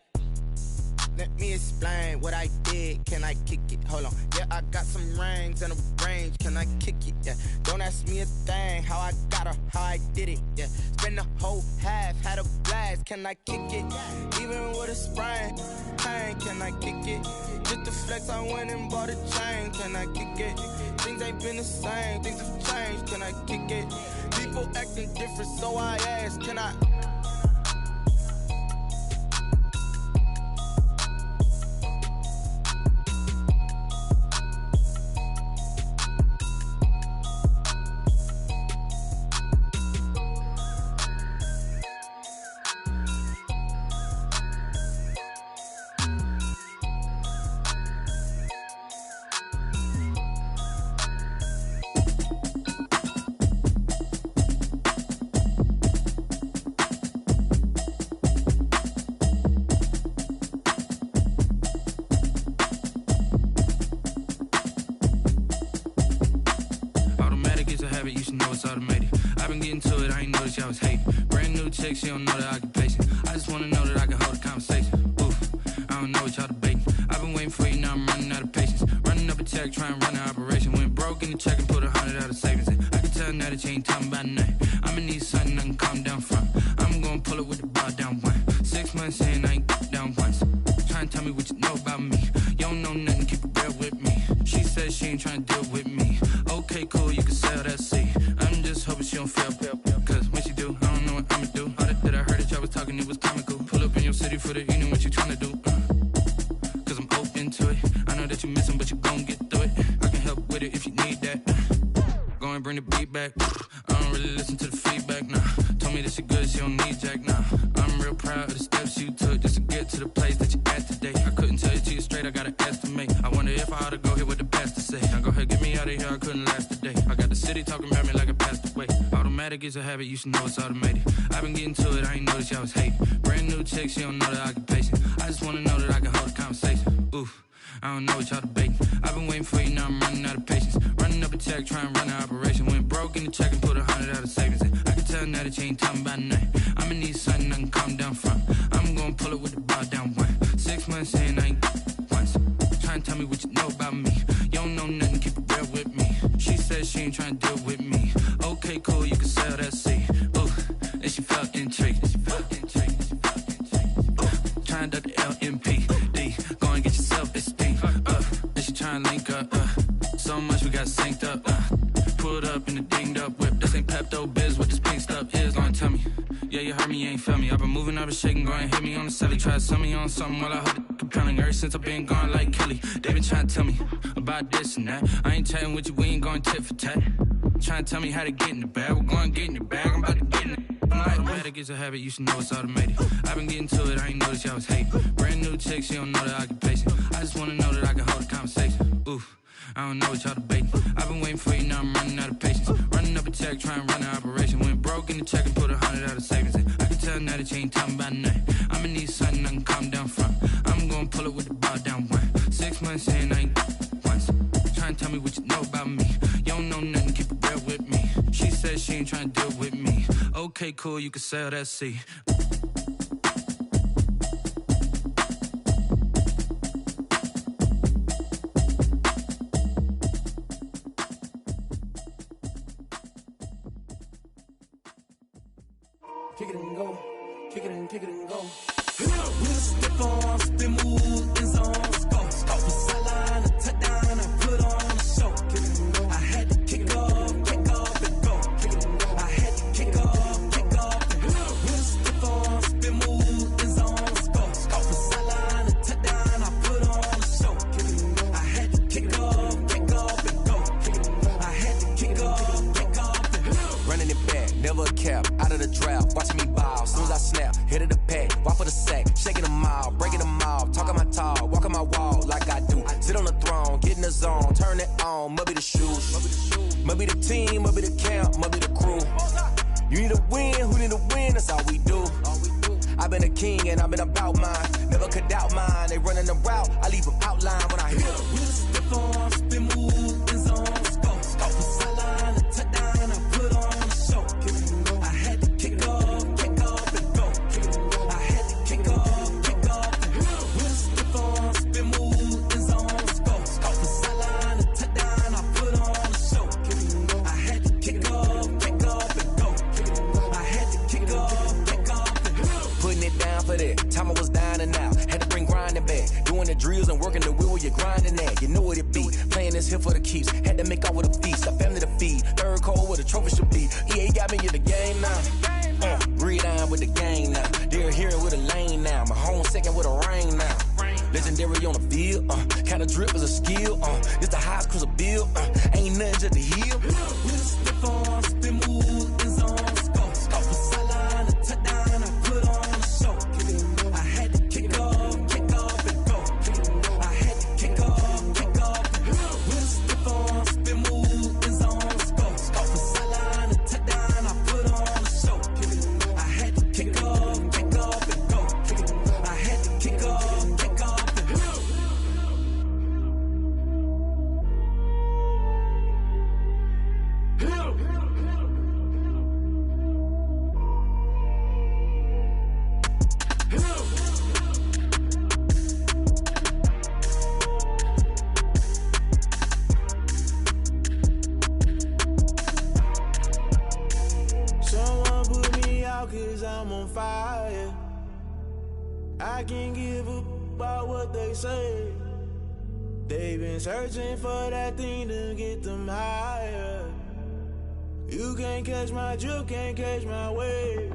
S9: Let me explain what I did. Can I kick it? Hold on. Yeah, I got some rings and a range. Can I kick it? Yeah. Don't ask me a thing. How I got her, how I did it. Yeah. Spend the whole half, had a blast. Can I kick it? Even with a sprain, pain. Can I kick it?
S14: Just to flex, I went and bought a chain. Can I kick it? Things ain't been the same. Things have changed. Can I kick it? People acting different, so I asked, can I?
S15: You should know it's automated. I've been getting to it, I ain't noticed y'all was hating. Brand new chick, she don't know the occupation. I just wanna know that I can hold a conversation. Oof, I don't know what y'all debating. I've been waiting for you, now I'm running out of patience. Running up a check, trying to run an operation. Went broke in the check and put 100 out of savings in. I can tell now that you ain't talking about nothing. I'ma need something I can calm down from. I'm gonna pull it with the bar down one. 6 months in, I ain't down once. Trying to tell me what you know about me. You don't know nothing, keep it real with me. She says she ain't trying to deal with me. Okay, cool, you can sell that seat. I'm just hoping she don't fail. Cause when she do, I don't know what I'ma do. All that I heard that y'all was talking, it was comical. Pull up in your city for the evening, what you tryna do? Cause I'm open to it. I know that you missing, but you gon' get through it. I can help with it if you need that. Go and bring the beat back. I don't really listen to the feedback, nah. Told me that she good, she don't need jack, nah. I'm real proud of the steps you took just to get to the place that you at today. I couldn't tell you to you straight, I gotta estimate. I wonder if I ought to go here with the best to say. Now go ahead, get me out of here, I couldn't last a day. I got the city talking about me like I passed away. Automatic is a habit, you should know it's automated. I've been getting to it, I ain't noticed y'all was hating. Brand new chick, she don't know the occupation. I just wanna know that I can hold a conversation. Oof, I don't know what y'all debating. I've been waiting for you, now I'm running out of patience. Running up a check, trying to run an operation. Went broke in the check and put 100 out of savings in. I can tell now that you ain't talking about nothing. I'ma need something I can calm down from. I'm gonna pull it with the bar down one. 6 months in, I ain't once. Trying to tell me what you know about me. You don't know nothing, keep it real with me. She says she ain't trying to deal with me. Okay, cool, you can sell that seat. Ooh, and she felt intrigued. Trying to duck the LMPD. Go and get your self-esteem up. And she trying to link up. So much we got synced up. Pulled up in the dinged up whip. This ain't Pepto-Biz, what this pink stuff is. Gonna tell me. Yeah, you heard me, you ain't felt me. I've been moving, I've been shaking, go and hit me on the celly. Try to sell me on something while I hold it compelling. Ever since I've been gone like Kelly. They been trying to tell me about this and that. I ain't chatting with you, we ain't going tit for tat. Trying to tell me how to get in the bag. We're going to get in your bag, I'm about to get in it. Automatic is a habit, you should know it's automated. I've been getting to it, I ain't noticed y'all was hating. Brand new chick, she don't know the occupation. I just wanna know that I can hold a conversation. Oof, I don't know what y'all debating. I've been waiting for you, now I'm running out of patience. Running up a check, trying to run an operation. Went broke in the check and put 100 out of savings in. I can tell now that you ain't talking about nothing. I'ma need something I can calm down from. I'm gonna pull it with the bar down one. 6 months in, I ain't once. Trying to tell me what you know about me. You don't know nothing, keep it real with me. She says she ain't trying to deal with me. Okay, cool, you can sell that seat.
S16: Kick it and go, kick it and go. We'll step on, spin, move, in zone, go. Off the sideline, a touchdown, I put on a show. Kick it and go. I had to kick off and go. Kick it and go. I had to kick off and go. We'll step on, spin, move, in zone, go. Off the sideline, a touchdown, I put on a show. Kick it and go. I had to kick off and go. Kick it and go. I had to kick off and go.
S17: Running it back, never a cap, out of the drought, watching me bow. Soon as I snap, hit of the pack, walk for the sack, shaking them out, breaking them out, talking my talk, walking my wall like I do. Sit on the throne, get in the zone, turn it on, must be the shoes, must be the team, must be the camp, must be the crew. You need a win, who need a win, that's all we do. I've been a king and I've been about mine, never could doubt mine. They running the route, I leave them outline when I hit them.
S16: We'll step on, spin, move, in zone, go. Off the sideline, a touchdown, I put on a show. I had to kick off and go. I had to kick off and go. We'll step on, spin, move, in zone, go. Off the sideline, a touchdown, I put on a show. I had to kick off and go. I had to kick off and go.
S17: Putting it down for that, time I was down and out, had to bring grinding back. Doing the drills and working the wheel where you're grinding at. You know what it be. Playing this here for the keeps. Had to make out with a feast. Got family to feed. Third cold where the trophy should be. EA got me in the game now. Breed on with the gang now. They're here with a lane now. My home second with a rain now. Legendary on the field. Kinda drip is a skill. This the highest cruiser bill. Ain't nothing just to heal. With a stiff on, spin move, in zone, scope. Scope for sideline, a touchdown, I put on a show. I had to kick off and go. I had to kick off and go. With a stiff on, spin move, in zone, scope. Scope for sideline, a touchdown, I put on a show. I had to kick off and go. I had to kick off and go.
S18: Someone put me out 'cause I'm on fire. I can't give a about what they say. They've been searching for that thing to get them higher. You can't catch my drift, can't catch my wave.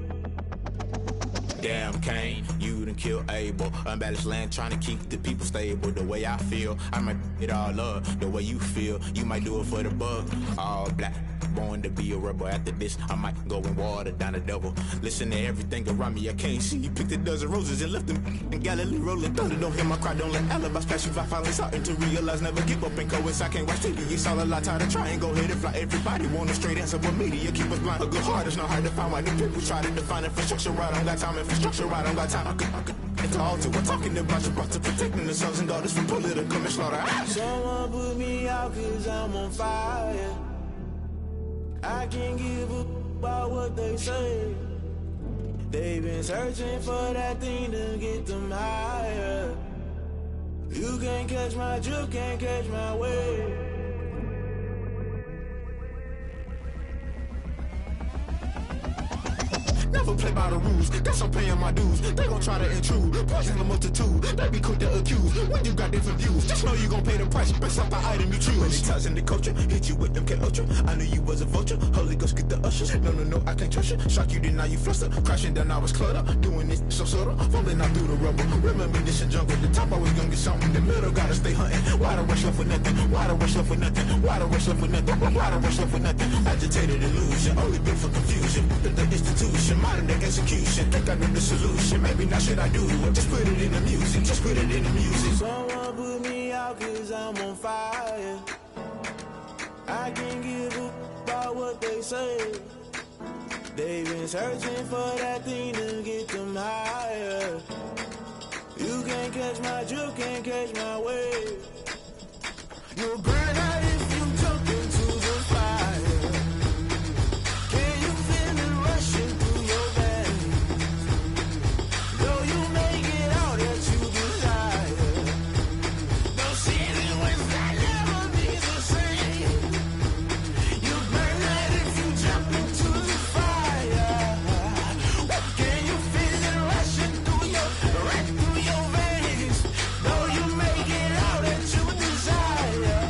S19: Damn, Kane, you done killed Abel. Unbalanced land, trying to keep the people stable. The way I feel, I might it all up. The way you feel, you might do it for the bug. All black, born to be a rebel. After this, I might go and water down the devil. Listen to everything around me, I can't see. You picked a dozen roses and left them in Galilee rolling thunder. Don't hear my cry, don't let alibis pass you. I finally starting to realize, never give up and coincide. I can't watch TV, it's all a lot. Tired of trying, go ahead and fly. Everybody want a straight answer, but media keep us blind. A good heart is not hard to find. Why the people try to define infrastructure right? I don't got time, infrastructure right? I don't got time. I could it's all to we're talking about you brought to protecting the sons and daughters from political and slaughter.
S18: Someone put me out 'cause I'm on fire. I can't give a about what they say. They've been searching for that thing to get them higher. You can't catch my drift, can't catch my wave.
S19: Never play by the rules, guess I'm paying my dues. They gon' try to intrude, poison the multitude. They be quick to accuse, when you got different views. Just know you gon' pay the price, based off the item you choose. Many ties in the culture, hit you with them K-Ultra. I knew you was a vulture, Holy Ghost get the ushers. No, I can't trust you. Shock you, then now you fluster. Crashing down, I was cluttered. Doing this so subtle, falling out through the rubble. Remember this in jungle, the top always gonna get something. The middle gotta stay hunting. Why the rush left for nothing? Why the rush left for nothing? Why the rush left for nothing? Why the rush left for nothing? Agitated illusion, only built for confusion. The institution, modern day execution. Think I know the solution, maybe not should I do it. Just put it in the music, just put it in the music.
S18: Someone put me out 'cause I'm on fire. I can't give a about what they say. They've been searching for that thing to get them higher. You can't catch my drift, can't catch my wave. You'll burn out if you jump into the fire. Can you feel it rushing through your veins? Though you make it out that you desire. Don't see it when that never be the same. You burn out if you jump into the fire. Can you feel it rushing through your veins? Though you make it out that you desire.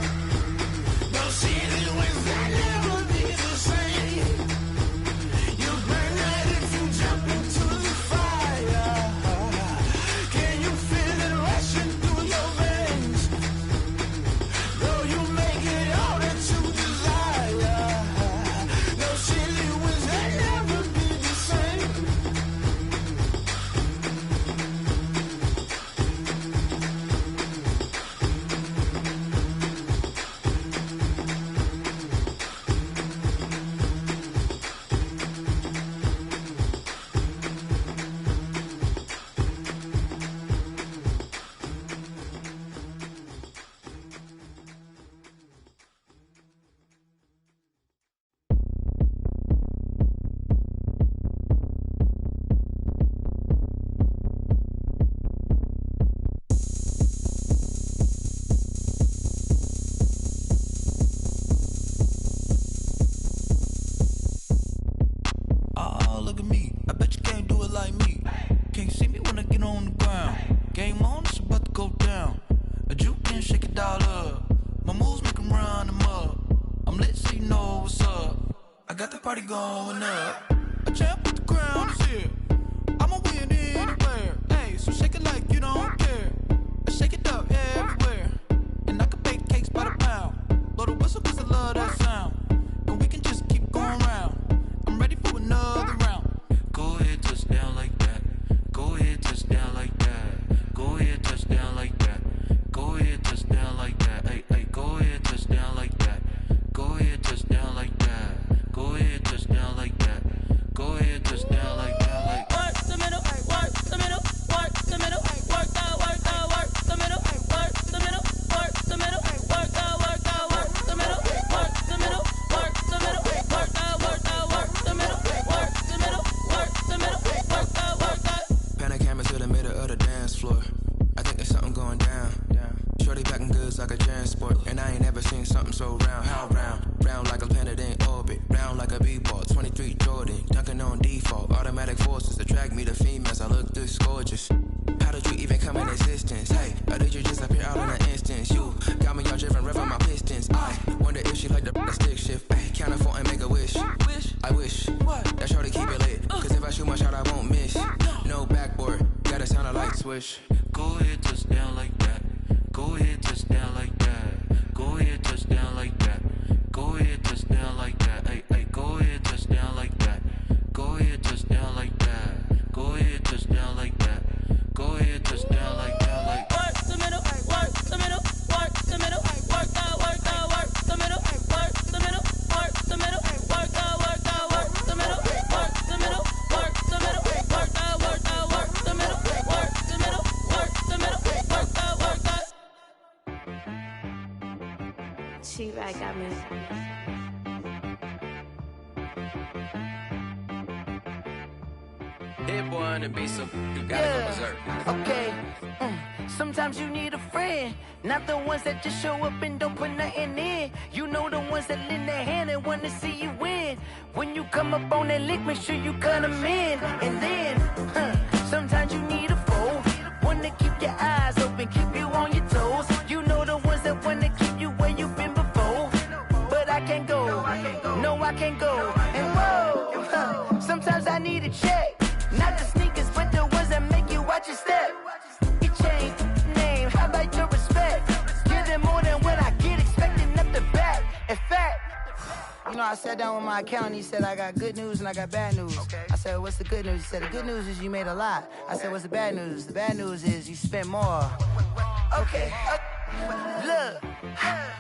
S20: shake it all up. My moves make them run them up. I'm lit so you know what's up. I got the party going up. A champ with the crown is here. I'ma win anywhere. Hey, so shake it like you don't care. I shake it up everywhere. And I can bake cakes by the pound. Blow the whistle cause I love that sound. And we can just keep going round. I'm ready for another round.
S15: Go ahead, touch down like that. Go ahead, touch down like that. Go ahead, touch down like that. Go ahead, touch down like that. Hey, hey, go ahead, touch down like that. Go ahead, touch down like that. Go ahead, touch down like that. Go ahead, touch down like that. Like
S13: work the middle, work the middle, work the middle, work the middle, work the middle, work the middle, work the middle, work the middle, work the middle, work the middle, work the middle, work the middle, work the middle, work the.
S12: Pan a camera to the middle of the dance floor. I think there's something going down. Shorty packing goods like a transport, and I ain't never seen something so round. How round? Round like a planet in orbit, round like a b-ball. 23 Jordan, dunking on default. Automatic forces attract me to females. I look this gorgeous. How did you even come in existence? Hey, or did you just appear out in an instance? You got me all driven, revving my pistons. I wonder if she like the stick shift. Hey, count it 4 and make a wish. I wish that shorty keep it lit. Cause if I shoot my shot, I won't miss. No backboard, gotta sound a light switch.
S15: go ahead, touch down like that. Go ahead, touch down like that. Go ahead, touch down like that. Go ahead, touch down like that. Hey, hey, go ahead, touch down like that. Go ahead, touch down like that. Go ahead, touch down like that. Go ahead, touch down like that. Like
S13: work the middle, work the middle, work the middle, work the middle, work the middle, work the middle, work the middle, work the middle, work the middle, work the middle, work the middle, work the middle, work the middle, work the middle, work the.
S5: She right got me.
S11: Hit boy on the beat, so you gotta go berserk.
S21: Okay. Sometimes you need a friend, not the ones that just show up and don't put nothing in. You know the ones that lend their hand and want to see you win. When you come up on that lick, make sure you cut them in. And then, sometimes you need a foe, one to keep your eyes open, keep you on your toes. You know the ones that want to keep you where you've been before. But I can't go, no I can't go. And whoa, sometimes I need a check. Not the sneakers, but the ones that make you watch your step. Your chain, name, how about your respect? Give them more than what I get, expecting up the back. In fact, you know, I sat down with my accountant, he said, I got good news and I got bad news. I said, what's the good news? He said, the good news is you made a lot. I said, what's the bad news? The bad news is you spent more. Okay. Look,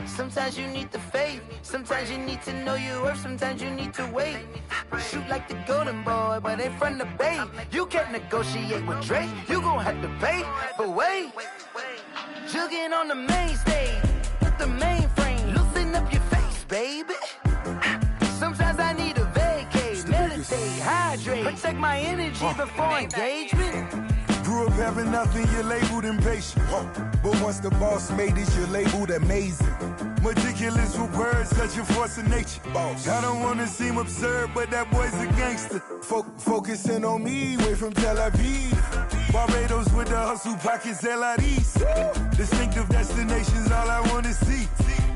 S21: sometimes you need the faith, sometimes you need to know your worth, sometimes you need to wait. Shoot like the golden boy, but ain't from the bay. You can't negotiate with Drake, you gon' have to pay. But wait, jugging on the main stage, with the mainframe, loosen up your face, baby. Sometimes I need a vacate, meditate, hydrate, protect my energy before engagement.
S22: Grew up having nothing, you're labeled impatient. But once the boss made it, you're labeled amazing. Meticulous with words, such a force of nature. I don't wanna seem absurd, but that boy's a gangster. Focusing on me, way from Tel Aviv. Barbados with the hustle pockets, LIDs. Distinctive destinations, all I wanna see.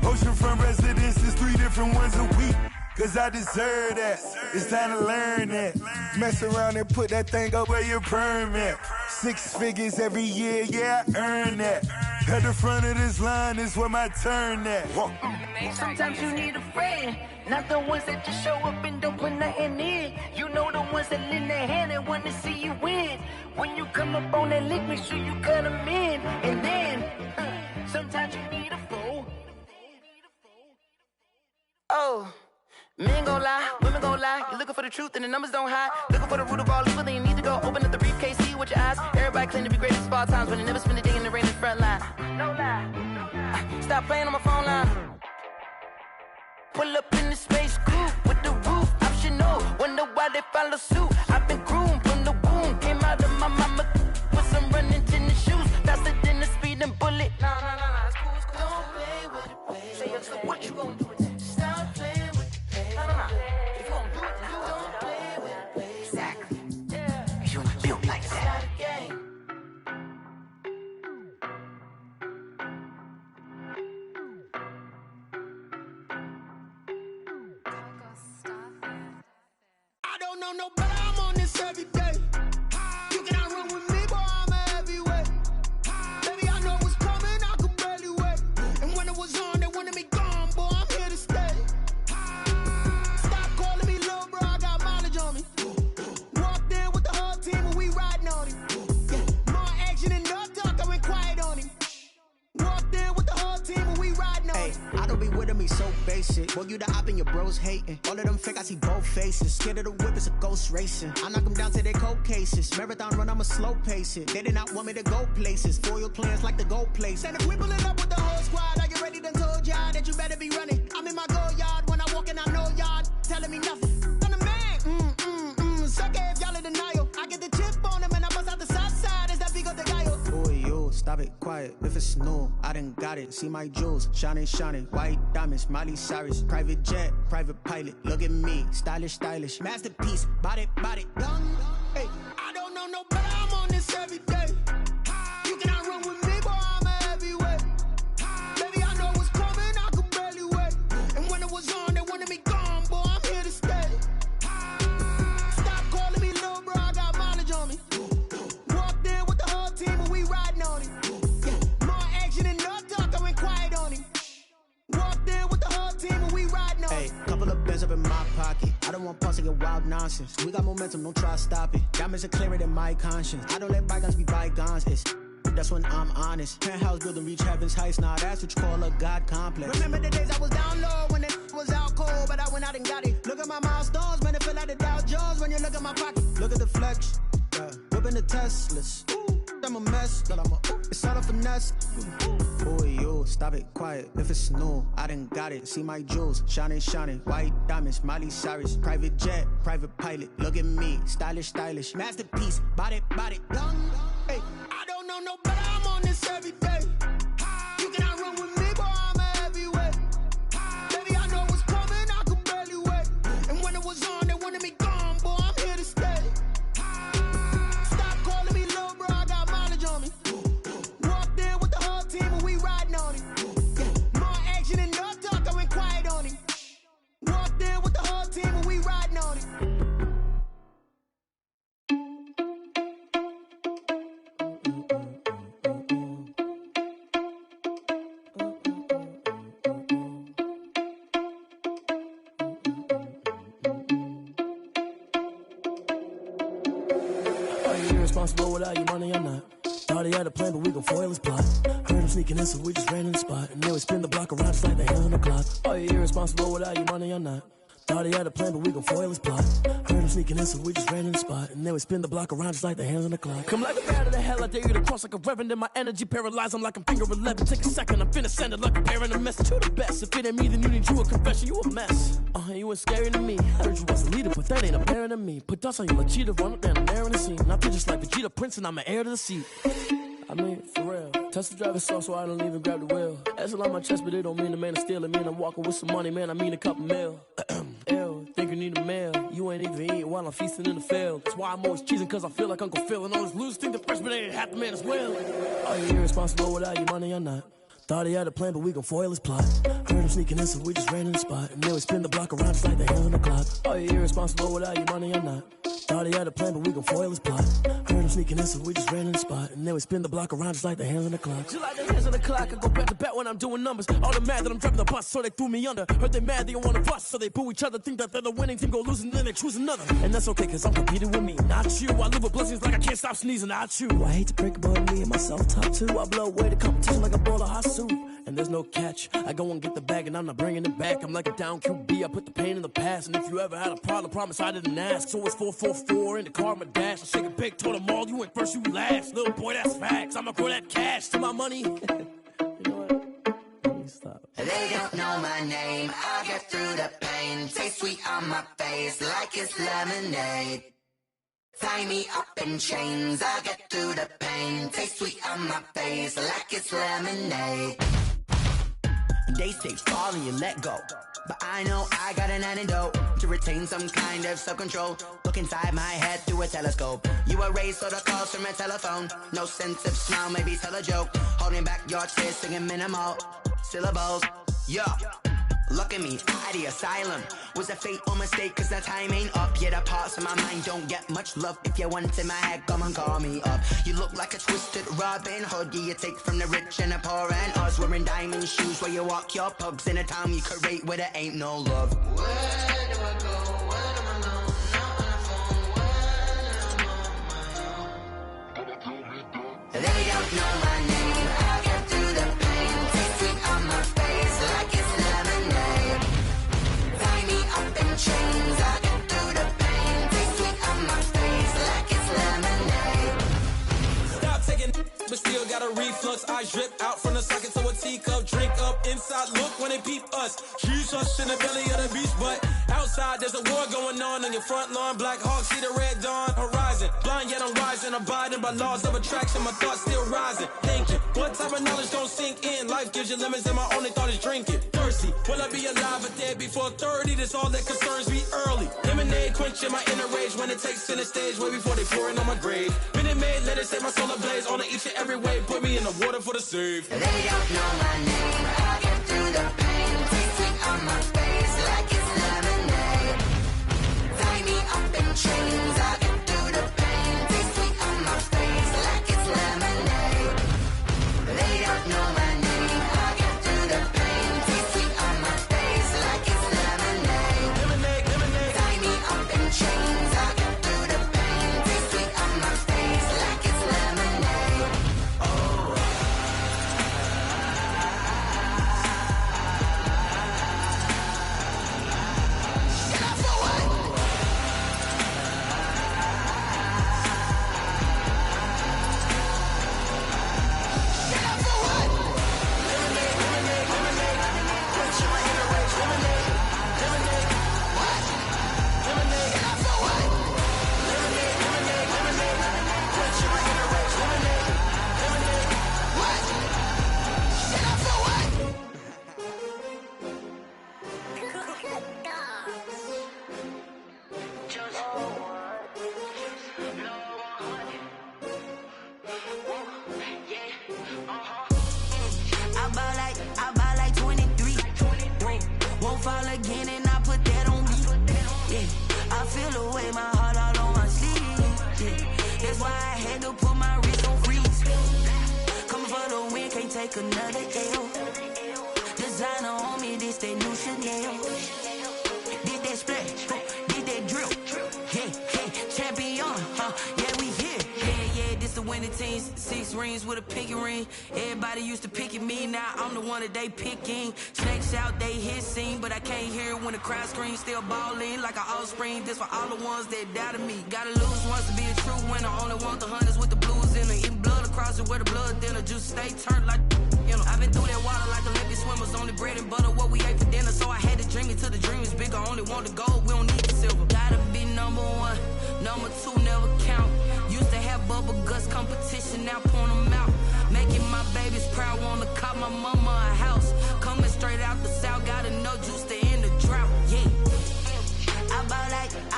S22: Oceanfront residences, 3 different ones a week. Cause I deserve that, it's time to learn that. Mess around and put that thing up where your permit. 6 figures every year, yeah, I earn that. At the front of this line is where my turn at.
S21: Sometimes you need a friend, not the ones that just show up and don't put nothing in. You know the ones that lend their hand and want to see you win. When you come up on that lick, make sure you cut them in. And then, sometimes you need a fool. Oh. Men gon' lie, women gon' lie. You're looking for the truth and the numbers don't hide. Looking for the root of all evil, then you need to go open up the briefcase, see with your eyes. Everybody claim to be greatest of all times, but they never spend a day in the rain in the front line. No lie. Stop playing on my phone line. Pull up in the space coupe with the roof optional. Wonder why they follow suit. I've been groomed from the womb. Came out of my mama with some running tennis shoes. Faster than the speeding bullet. Nah, it's cool, it's cool. Don't play with it, baby. Say so what you gon' do? Stop playing. If you gon' do it, then you don't play with it, baby. Exactly. Yeah. You ain't built like that.
S2: know no better, I'm on this every day. You cannot run with me, boy, I'm a heavyweight. Baby, I know what's coming, I could barely wait. And when it was on, they wanted me gone, boy, I'm here to stay. Stop calling me little bro, I got mileage on me. Walked in with the whole team and we riding on him. Yeah, more action and no talk, I went quiet on him. Walked in with the whole team and we riding on him.
S3: I don't be with him, he's so basic. Boy, you the op and your bros hating. All of them fake, I see both faces. Scared of the whip, it's a ghost racing. I knock them down to their cold cases. Marathon run, I'ma slow pace it. They did not want me to go places. Foil plans like the gold place. And if we pulling up with the whole squad, I get ready to told y'all that you better be running. I'm in my go yard when I walk in, I know y'all telling me nothing. I'm the man, suck it if y'all in denial. I get the chip on them and I bust out the south side. Is that big of the guy? Boy, yo, stop it, quiet. If it's new, I done got it. See my jewels, shining, shining. White diamonds, Miley Cyrus. Private jet, private pilot. Look at me, stylish, stylish. Masterpiece, body, young. Hey, I don't know no better, I'm on this every day. You cannot run with me, boy, I'm a heavyweight. Baby, I know what's coming, I could barely wait. And when it was on, they wanted me gone, boy, I'm here to stay. Stop calling me little bro, I got mileage on me. Walked in with the whole team and we riding on him. Yeah, more action and no talk, I went quiet on him. Walked in with the whole team and we riding on him. Hey, couple of bands up in my pocket. I don't want pulse to get wild nonsense. We got momentum, don't try to stop it. Diamonds are clearer than my conscience. I don't let bygones be bygones. That's when I'm honest. Penthouse building, reach heaven's heights. Now that's what you call a God complex. Remember the days I was down low when it was out cold, but I went out and got it. Look at my milestones, man, it feel like the Dow Jones when you look at my pocket. Look at the flex, whipping the Teslas. I'm a mess, but I'm a it's all a finesse. Boy, yo, stop it, quiet. If it's new, I done got it. See my jewels, shining, shining. White diamonds, Miley Cyrus. Private jet, private pilot. Look at me, stylish, stylish. Masterpiece, body, young. Hey, I don't know no better, I'm on this every day. You cannot run with me, boy, I'm a heavyweight. Baby, I know what's coming, I could barely wait. And when it was on, they wanted me gone, boy, I'm here to stay. Stop calling me little bro, I got mileage on me. Walked in with the whole team and we riding on him. Yeah, more action and no talk, I went quiet on him. Walked in with the whole team and we riding on him.
S23: Irresponsible without your money, I'm not. Thought he had a plan, but we gon' foil his plot. Heard him sneaking in, so we just ran in the spot. And then we spin the block around just like the hands on the clock. Are you irresponsible without your money, I'm not. Thought he had a plan, but we gon' foil his plot. Heard him sneaking in, so we just ran in the spot. And then we spin the block around just like the hands on the clock. Come like a bat of the hell, I dare you to cross like a reverend. In my energy paralyzed, I'm like I'm finger 11. Take a second, I'm finna send it like a parent a message to the best. If it ain't me, then you need you a confession, you a mess. You ain't scary to me. Heard you was a leader, but that ain't apparent to me. Put dust on you like cheetah, run up down the air in the scene. I feel just like Vegeta Prince, and I'm an heir to the seat. I mean, for real. Touch the driver's soft, so I don't even grab the wheel. That's a lot on my chest, but it don't mean the man is stealing. Man, I'm walking with some money, man, I mean a couple mil. Ew, think you need a meal. You ain't even eating while I'm feasting in the field. That's why I'm always cheesing, cause I feel like Uncle Phil. And all those losers think the freshman ain't half the man as well. Are you irresponsible without your money or not? Thought he had a plan, but we gon' foil his plot. Heard him sneaking in, so we just ran in the spot. And then we spin the block around just like the hands on the clock. Are you irresponsible without your money or not? Thought he had a plan, but we gon' foil his plot. Heard him sneaking in, so we just ran in the spot. And then we spin the block around just like the hands on the clock. Just like the hands on the clock, I go back to back when I'm doing numbers. All the mad that I'm driving the bus, so they threw me under. Heard they mad, they don't wanna bust, so they boo each other. Think that they're the winning team, go losing, then they choose another. And that's okay, cause I'm competing with me, not you. I live with blessings like I can't stop sneezing, not you. I hate to break it, but me and myself top two. I blow away the competition like a bowl of hot soup. And there's no catch. I go and get the bag and I'm not bringing it back. I'm like a down QB, I put the pain in the past. And if you ever had a problem, promise I didn't ask. So it's 444 in the car, my dash. I shake a big, told them all, you went first, you last. Little boy, that's facts. I'ma grow that cash to my money. You know what? Stop.
S4: They don't know my name. I'll get through the pain. Taste sweet on my face like it's lemonade. Tie me up in chains. I'll get through the pain. Taste sweet on my face like it's lemonade.
S24: They say fall and you let go, but I know I got an antidote to retain some kind of self-control. Look inside my head through a telescope. You erase all the calls from a telephone. No sense of smile, maybe tell a joke. Holding back your tears, singing minimal syllables. Yeah, Look at me, out of the asylum. Was a fate or mistake, cause the time ain't up. Yeah, the parts of my mind don't get much love. If you want in my head, come and call me up. You look like a twisted Robin Hood. Yeah, you take from the rich and the poor and us. Wearing diamond shoes where you walk your pugs. In a town you create where there ain't no love. Where do I go? Where am I alone? Not on the phone. When I'm on my own. They don't know my name. I get through the pain. Taste sweet on my face like it's lemonade. Tie me up in chains. I get through the pain. Taste sweet on my face like it's lemonade.
S16: Stop taking, but still got a reflux. Eyes drip out from the socket to a teacup. Drink up inside, look when they peep us. She's us in the belly of the beast, but outside there's a war going on your front lawn. Black Hawk, see the red dawn horizon. Blind yet I'm rising, abiding by laws of attraction. My thoughts still rising, thinking what type of knowledge don't sink in. Life gives you lemons and my only thought is drinking. Thirsty, will I be alive or dead before 30? That's all that concerns me early. Lemonade quenching my inner rage when it takes center stage way before they pour it on my grave. Minute Maid, let it set my soul ablaze on each and every way. Put me in the water for the save.
S24: They don't know my name. I get through the pain. Taste sweet on my face like it's lemonade. Tie me up in chains. I get through the pain. Taste sweet on my face like it's lemonade. They don't know my name. I get through the pain. Taste sweet on my face like it's lemonade. Lemonade, lemonade. Tie me up in chains. I get through the pain. Taste sweet on my face like it's lemonade. Oh. I buy like 23. Won't fall again and I put that on me. Yeah, I feel away my heart all on my sleeve. Yeah, that's why I had to put my wrist on freeze. Coming for the win, can't take another L. Designer on me, this that new Chanel. Did that splash, did that drill. Yeah, champion, yeah, we here. Yeah, this the winning teams. 6 rings with a pinky ring. Everybody used to picking me, now I'm the one that they picking. Snakes out, they hit scene, but I can't hear it when the crowd screams. Still balling like an offspring. This for all the ones that doubted me. Gotta lose once to be a true winner. Only want the hunters with the blues in it. Eating blood across it where the blood dinner. Juice stay turned like, you know. I've been through that water like Olympic swimmers. Only bread and butter, what we ate for dinner. So I had to dream it till the dream is bigger. Only want the gold, we don't need the silver. Gotta be number 1, number 2 never count. Used to have bubble guts competition, now point them out. Making my babies proud, wanna cop my mama a house. Coming straight out the south, gotta know juice to end the drought. Yeah, I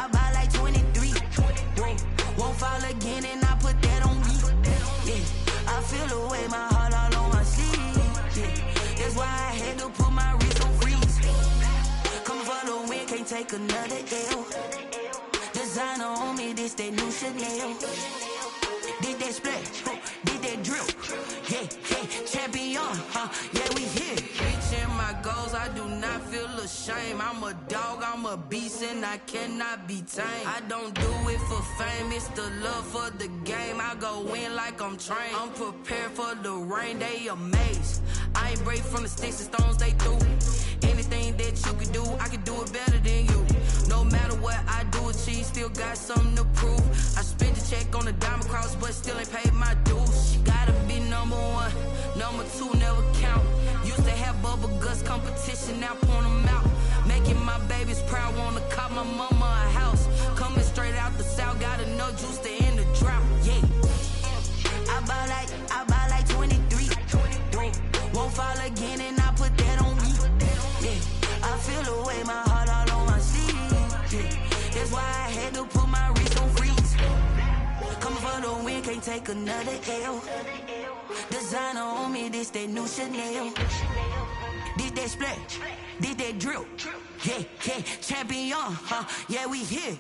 S24: buy like 23. Won't fall again and I put that on me. Yeah, I feel away my heart all on my sleeve. Yeah, that's why I had to put my wrist on freeze. Coming for the win, can't take another L. Designer on me, this that new Chanel. Did that splash, did that drill. Yeah, champion, yeah, we here. Reaching my goals, I do not feel ashamed. I'm a dog, I'm a beast, and I cannot be tamed. I don't do it for fame, it's the love for the game. I go in like I'm trained. I'm prepared for the rain, they amazed. I ain't break from the sticks and stones they threw. Anything that you can do, I can do it better than you. No matter what I do, achieve, still got something to prove. I spent the check on the diamond cross, but still ain't paid my dues. Gotta be number 1, number 2 never count. Used to have bubble guts competition, now point them out. Making my babies proud, wanna cop my mama a house. Coming straight out the south, gotta know juice to end the drought. Yeah, I buy like 23. Won't fall again and I put that on me. Yeah, I feel away my heart all on my sleeve. Yeah, that's why I had to put my wrist on freeze. Coming for the win, can't take another L. Designer on me, this that new Chanel.
S4: Did that splat, did that drill. Yeah, yeah, champion, yeah, we here.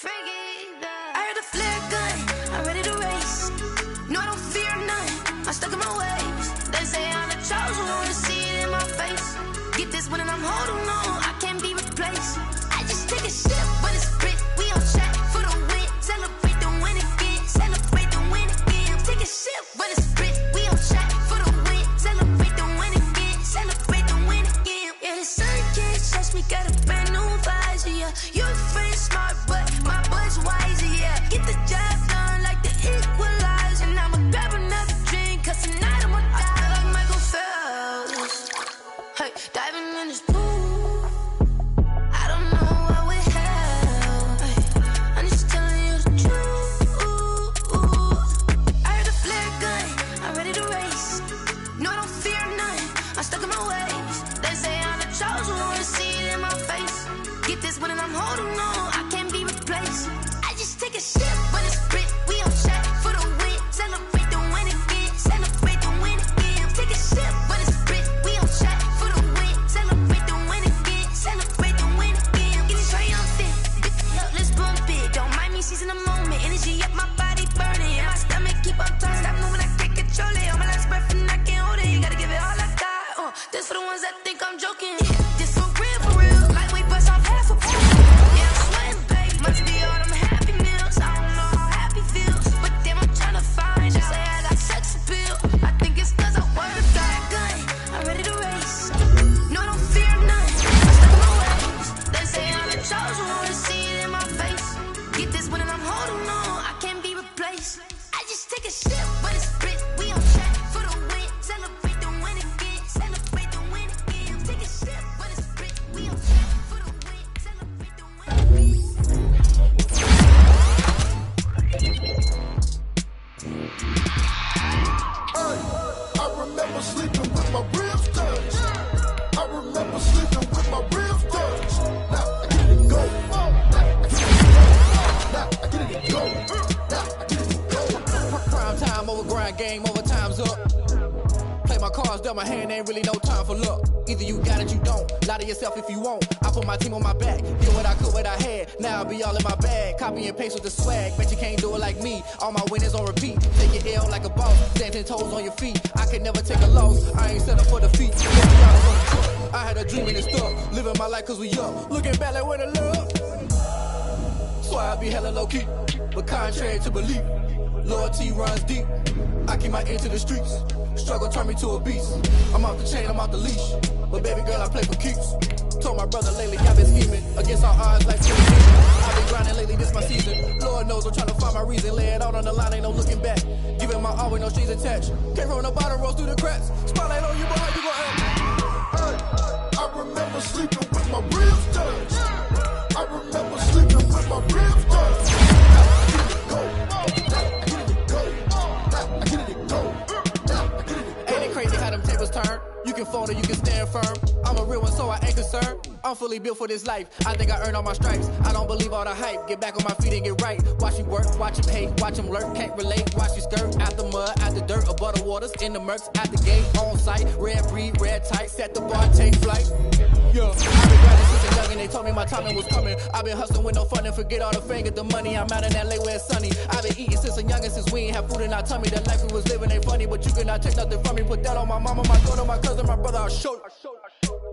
S5: I heard the flare gun, I'm ready to race. No, I don't fear none, I'm stuck in my ways. They say I'm the chosen one, see it in my face. Get this one and I'm holding on, I can't be replaced. I just take a sip, but it's spit, we on track for the win. Celebrate the win again, celebrate the win again. Take a sip, but it's spit, we on track for the win. Celebrate the win again, celebrate the win again. Yeah, the sun can't touch me, got a brand new visor, yeah. You're friend smart, but my bud's wiser, yeah. Get the job done like the equalizer. And I'ma grab another drink, cause tonight I'ma die like Michael Phelps. Hey, diving in this pool, I don't know what we have. Hey, I'm just telling you the truth. I heard the flare gun, I'm ready to race. No, I don't fear none, I'm stuck in my ways. They say I'm the chosen one, see it in my face. Get this one and I'm holding on, I can't be replaced. I just take a sip, but it's spit, we on track for the win. Celebrate the win again, celebrate the win again. Take a sip, but it's spit, we on track for the win. Celebrate the win again, celebrate the win again. Get it triumphant, look, let's bump it. Don't mind me seizing the moment, energy up my body burning. And my stomach keep on turning, stop moving, I can't control it. On my last breath and I can't hold it, you gotta give it all I got. This for the ones that think I'm joking. This for real, lightweight bust off half a pound. Yeah, I'm sweating, babe, must be all them happy meals. I don't know how happy feels, but damn, I'm tryna find you. Say I got sex appeal, I think it's cause I work that gun. I'm ready to race, no, I don't fear none. I'm stuck in my ways. They say I'm the chosen one, see it in my face. Get this one and I'm holding on, I can't be replaced. I just take a sip, but it's spit, we on track for the win. Celebrate the win again, celebrate the win again. Take a sip, but it's spit, we on track for the win. Celebrate the win again.
S1: I remember sleeping with my ribs touched. I remember sleeping with my ribs touched. Now I get it go. Now I get it go. Now I get it go.
S6: Prime time over grind game, over time's up. Play my cards, dealt my hand, ain't really no time for luck. Either you got it, you don't. Lie to yourself if you won't. I put my team on my back, did what I could, what I had. Now I'll be all in my bag, copy and paste with the swag. Bet you can't do it like me. All my winners on repeat. Take your L like a boss, stand 10 toes on your feet. I can never take a loss. I ain't set up for defeat. I had a dream and it stuck. Living my life cause we up. Looking back like where the love. So I be hella low key, but contrary to belief, loyalty runs deep. I keep my ear to the streets. Struggle turned me to a beast. I'm off the chain, I'm off the leash. But baby girl, I play for keeps. Told my brother lately, I've been scheming against all odds like television. I've been grinding lately, this my season. Lord knows I'm trying to find my reason. Lay it out on the line, ain't no looking back. Giving my all with no strings attached. Came from the bottom, rolls through the cracks. Spotlight on you, but how you gon' act?
S1: I remember sleeping with my ribs touched. I remember sleeping with my ribs touched.
S6: Ain't it crazy how them tables turn? You can fold or you can stand firm. I'm a real one, so I ain't concerned. I'm fully built for this life. I think I earned all my stripes. I don't believe all the hype. Get back on my feet and get right. Watch you work, watch him hate, watch him lurk. Can't relate, watch you skirt. Out the mud, out the dirt, above the waters, in the murks, out the gate, on site. Red breed, red tight, set the bar, take flight. Yeah, I've been grinding since a youngin'. They told me my timing was coming. I've been hustling with no fun and forget all the fame, get the money. I'm out in LA where it's sunny. I've been eating since a youngin', since we ain't have food in our tummy. The life we was living ain't funny, but you cannot take nothing from me. Put that on my mama, my daughter, my cousin, my brother. I'll show you.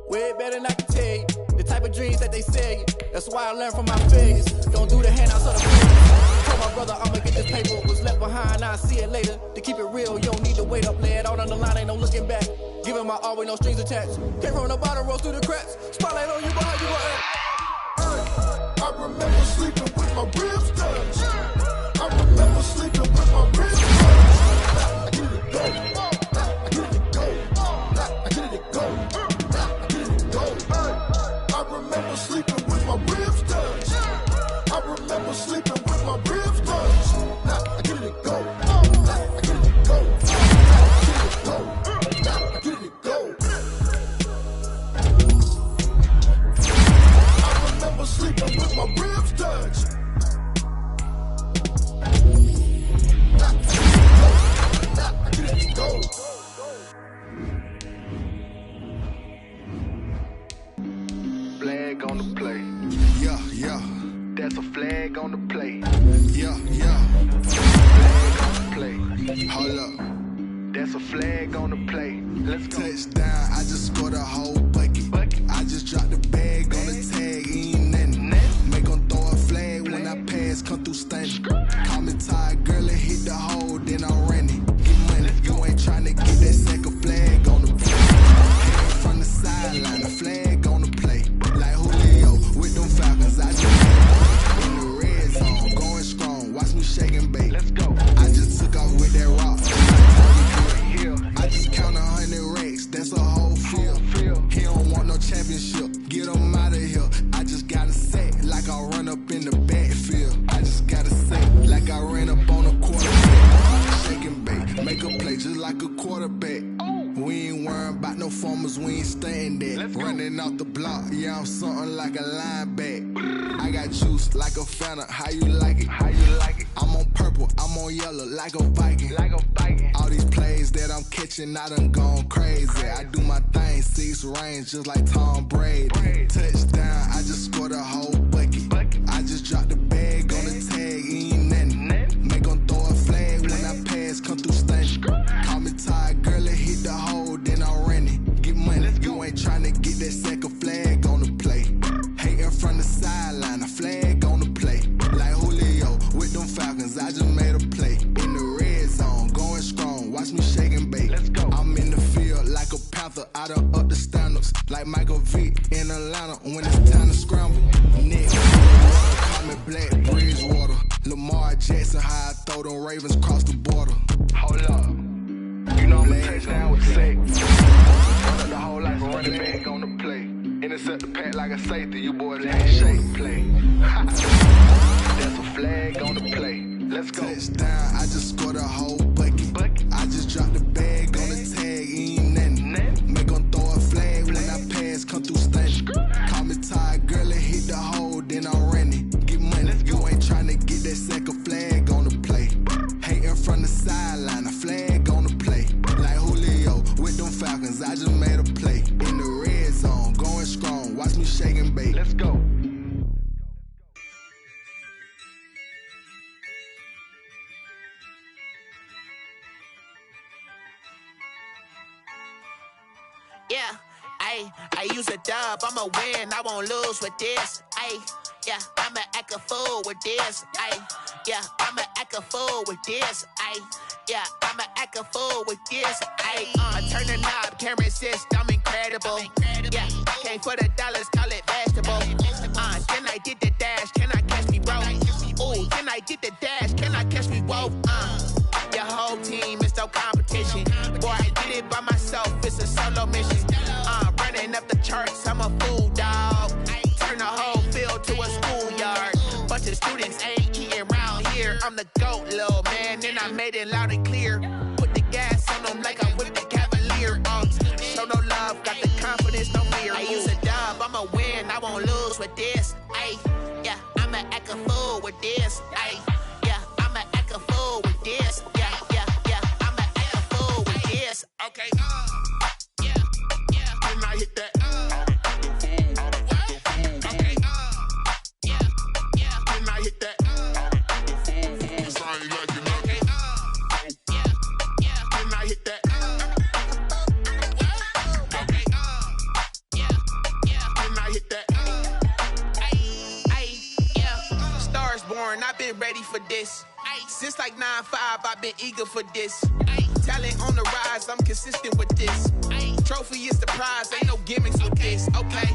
S6: Way better than I can tell you. The type of dreams that they sell you. That's why I learned from my failures. Don't do the handouts of the failures. Told my brother I'ma get this paper. Was left behind, I'll see it later. To keep it real, you don't need to wait up. Lay it out on the line, ain't no looking back. Giving my all with no strings attached. Came from the bottom, roll through the cracks. Spotlight on you, but how you gon' act?
S1: I remember sleeping with my ribs touched. I remember sleeping with my ribs touched. I get it go. I get it go. I get it go. I get it go. flag on the play.
S19: Yeah, yeah.
S1: That's a flag on the play.
S19: Yeah, yeah.
S1: Flag on the play.
S19: Hold up.
S1: That's a flag on the play. Let's go.
S19: Touchdown, I just scored a whole bucket. I just dropped the bag on the tag, ain't nothing. Make 'em throw a flag when I pass, come through stunning. Call me tired, girl, and hit the hole, then I'm running. Get money, you ain't tryna get that second flag on the play. Hanging from the sideline, the flag on the play. Like Julio with them Falcons, I just in the red zone, going strong. Watch me shake and bake.
S1: Let's go.
S19: I just took off with that rock. I just count 100 racks, that's a whole field. He don't want no championship, get him out of here. I just gotta say, like I run up in the backfield. I just gotta say, like I ran up on a quarterback. Shake and bake, make a play just like a quarterback. We ain't worrying about no formers, we ain't staying there. Running off the block, yeah, I'm something like a linebacker. I got juice like a Fanta, how you like it?
S1: How you like it?
S19: I'm on purple, I'm on yellow, like a Viking.
S1: Like a Viking.
S19: All these plays that I'm catching, I done gone crazy. I do my thing, 6 range, just like Tom Brady. Touchdown, I just scored a whole bucket. I just dropped the bag on the tag, ain't nothing. Make 'em throw a flag when I pass, come through stunning. Call me tired, girl, and hit the hole, then I'm running. Get money, you ain't tryna get that second flag on the play. Hating from the sideline, a flag on the play. Like Julio with them Falcons, I just made a play. In the red zone, going strong, watch me shake and bake.
S1: Let's go.
S19: I'm in the field like a Panther, I done up the standards. Like Michael Vick in Atlanta when it's time to scramble. Nick, call me Black Bridgewater. Lamar Jackson, how I throw them Ravens cross the border.
S1: Hold up. You know I'm a touchdown with sack. Run up the whole life, running back on the play. Intercept the pack like a safety, you boys ain't shake play. That's a flag on the play. Let's go.
S19: Touchdown, I just scored a whole bucket. I just dropped the bag on the tag, ain't nothing. Make 'em throw a flag when I pass, come through stunning. Call me tired, girl, and hit the hole, then I'm running. Get money, you ain't tryna get that second flag on the play. Hating from the sideline, a flag on the play. Like Julio with them Falcons, I just made a play. In the red zone, going strong, watch me shake and bake.
S1: Let's go.
S7: Yeah, I use a dub, I'ma win, I won't lose with this. Yeah, I'ma act a fool with this. Yeah, I'ma act a fool with this. Yeah, I'ma act a fool with this. I turn the knob, camera assist, I'm incredible. Yeah, came for the dollars, call it vegetable. Then I did the dash, can I catch me, bro? Ooh, then I did the dash, can I catch me, whoa? Your whole team is no competition. Boy, I did it by myself, it's a solo mission. Running up the charts, I'm a fool, dog. Turn the whole field to a schoolyard. Bunch of students ain't eating round here. I'm the GOAT, little man, and I made it loud and clear. Put the gas on them like I'm with the Cavalier. Show no love, got the confidence, no fear. I use a dub, I'ma win, I won't lose with this. Yeah, I'ma act a fool with this. Yeah, I'ma act a fool with this. Yeah, I'ma act a fool with this. Okay,
S1: Can I hit that?
S7: Okay,
S1: Can I hit that? Cause I ain't like it nothing. Can I hit that? Can I hit that?
S7: Stars born, I've been ready for this. Since like 9-5, I've been eager for this. Talent on the rise, I'm consistent with this. Trophy is the prize, ain't no gimmicks with this. Okay,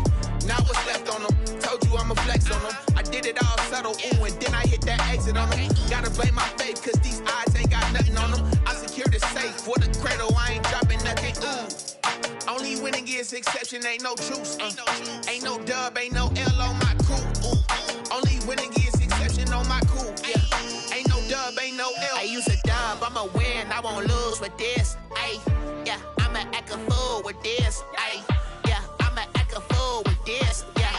S7: now what's left on them? Told you I'ma flex on them. I did it all subtle, ooh, and then I hit that exit on them. Gotta blame my faith, cause these odds ain't got nothing on them. I secure the safe for the cradle, I ain't dropping nothing, ooh. Only winning is exception, ain't no truce. Ain't no dub, ain't no L on my crew. Only winning is exception on my crew. Yeah, ain't no dub, ain't no L. I use a dub, I'ma win, I won't lose with this. Yeah, I'ma act a fool with this. Yeah, I'ma act a fool with this. Yeah,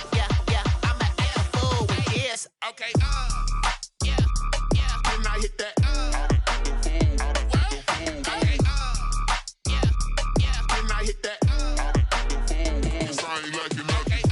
S7: I'ma act a fool with this. Okay,
S1: Can I hit that? Can I hit that? Cause I ain't like it nothing.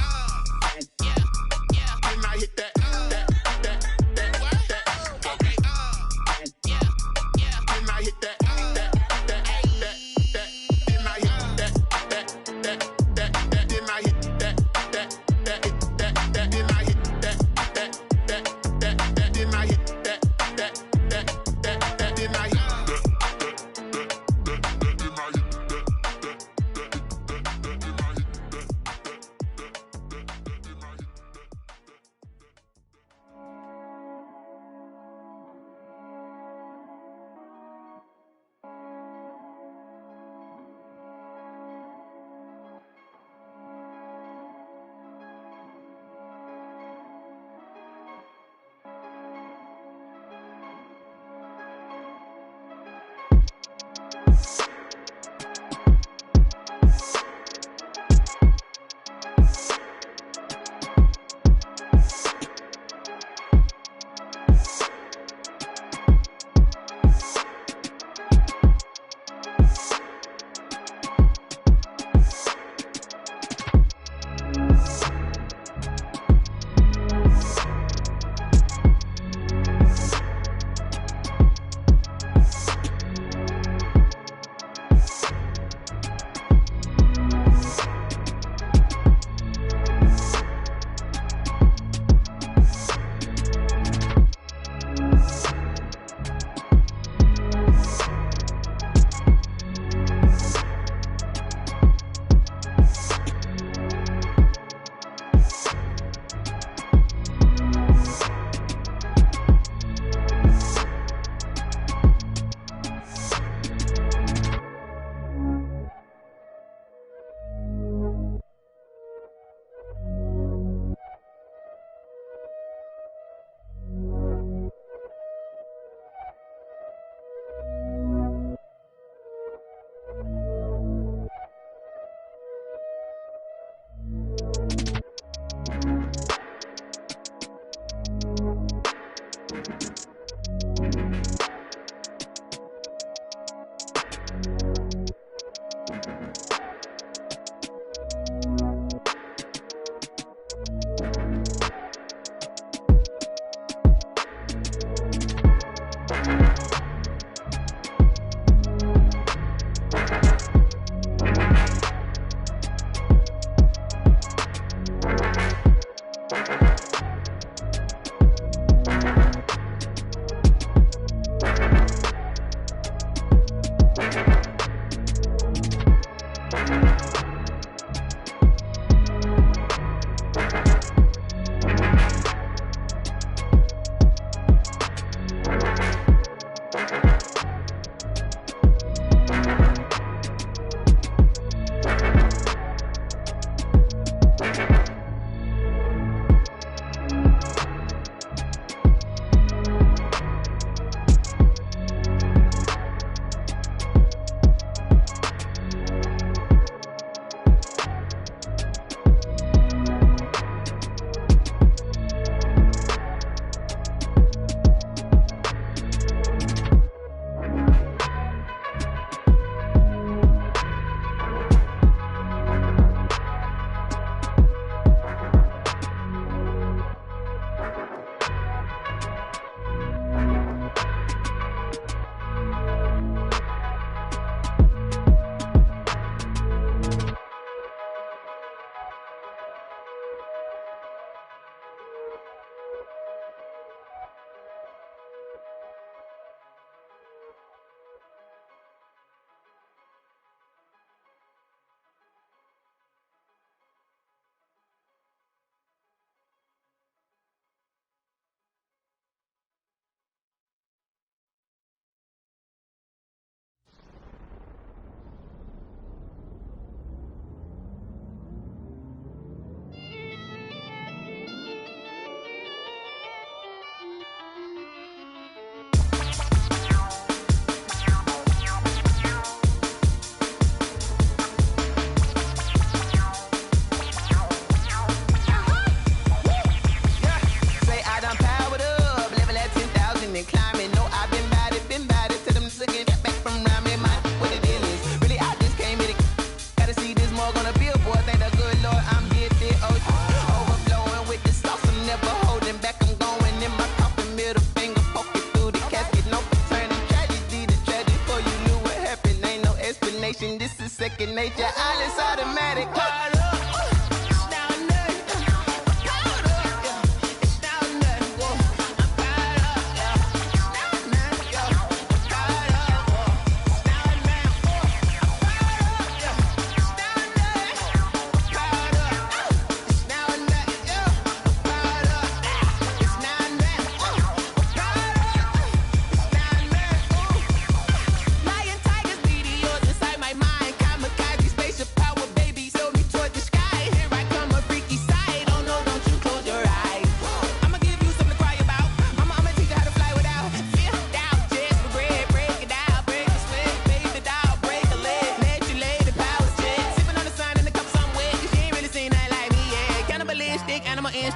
S7: second nature. All is automatic. Caught up.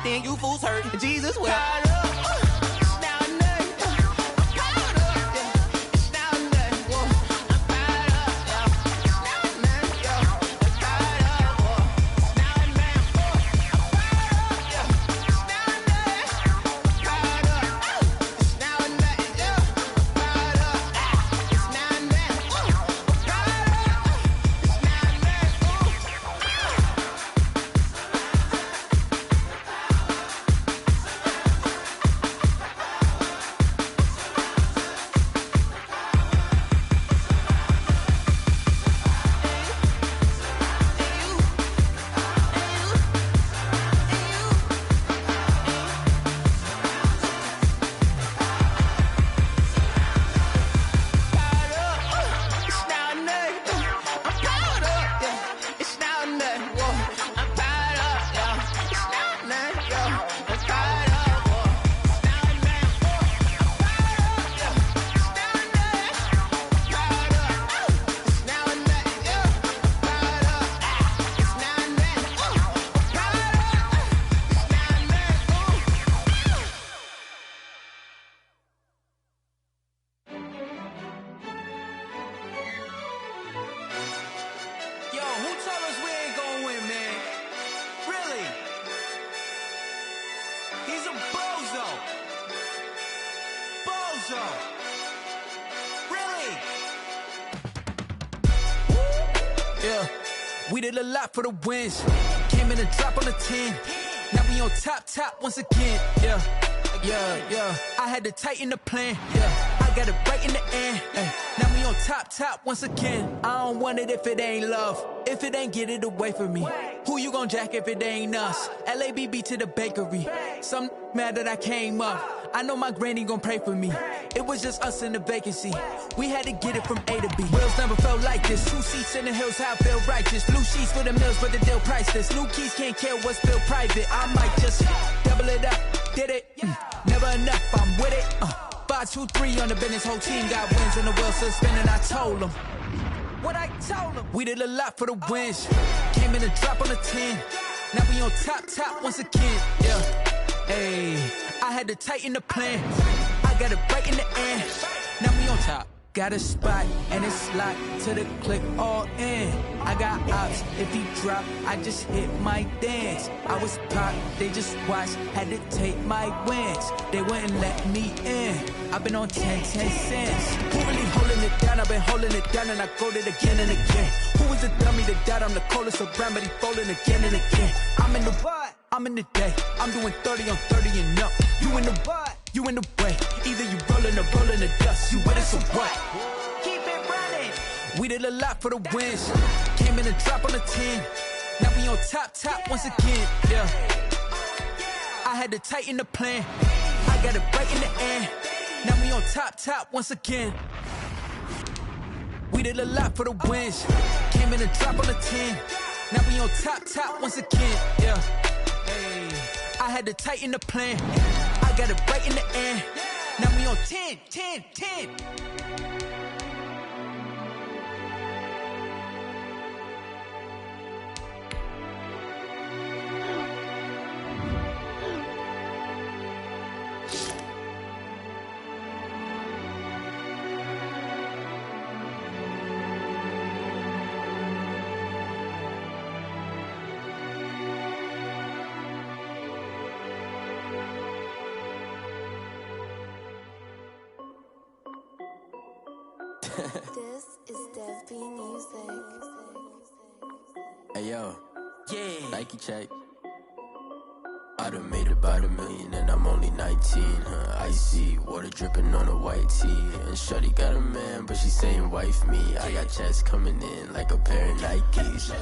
S7: You fools hurt. Jesus will.
S8: We did a lot for the wins. Came in a drop on the 10. Now we on top once again. Yeah. I had to tighten the plan. Yeah. I got it right in the end. Now we on top once again. I don't want it if it ain't love. If it ain't, get it away from me. Who you gon' jack if it ain't us? LABB to the bakery. Some mad that I came up. I know my granny gon' pray for me. It was just us in the vacancy. We had to get it from A to B. Wheels never felt like this. 2 seats in the hills, how I feel righteous. Blue sheets for the mills, but the deal priceless. New keys can't care what's still private. I might just double it up. Did it? Never enough, I'm with it. 5, 2, 3 on the business. Whole team got wins and the wheels still spinning. I told them what I told them. We did a lot for the wins. Came in a drop on the 10. Now we on top once again. Yeah. Hey, I had to tighten the plan. I got it right in the end. Now we on top. Got a spot and it's locked to the click all in. I got ops, if he drop, I just hit my dance. I was pop, they just watched, had to take my wins. They wouldn't let me in. I've been on 10 cents. Who really holding it down? I've been holding it down and I go it again and again. Who was the dummy that died? I'm the coldest around, but he falling again and again. I'm in the what? I'm in the day. I'm doing 30 on 30 and up. You in the what? You in the way. Either you rolling or rolling the dust. You with us or what? Keep it running. We did a lot for the wins. Came in a drop on the 10. Now we on top once again. Yeah. I had to tighten the plan. I got it right in the end. Now we on top once again. We did a lot for the wins. Came in a drop on the 10. Now we on top once again. Yeah. Hey. I had to tighten the plan. I got it right in the end. Now we on 10.
S9: This is Dev B Music.
S11: Hey yo, Nike check. I done made about $1 million and I'm only 19. Icy water dripping on a white tee. And shorty got a man, but she saying wife me. I got checks coming in like a pair of Nikes.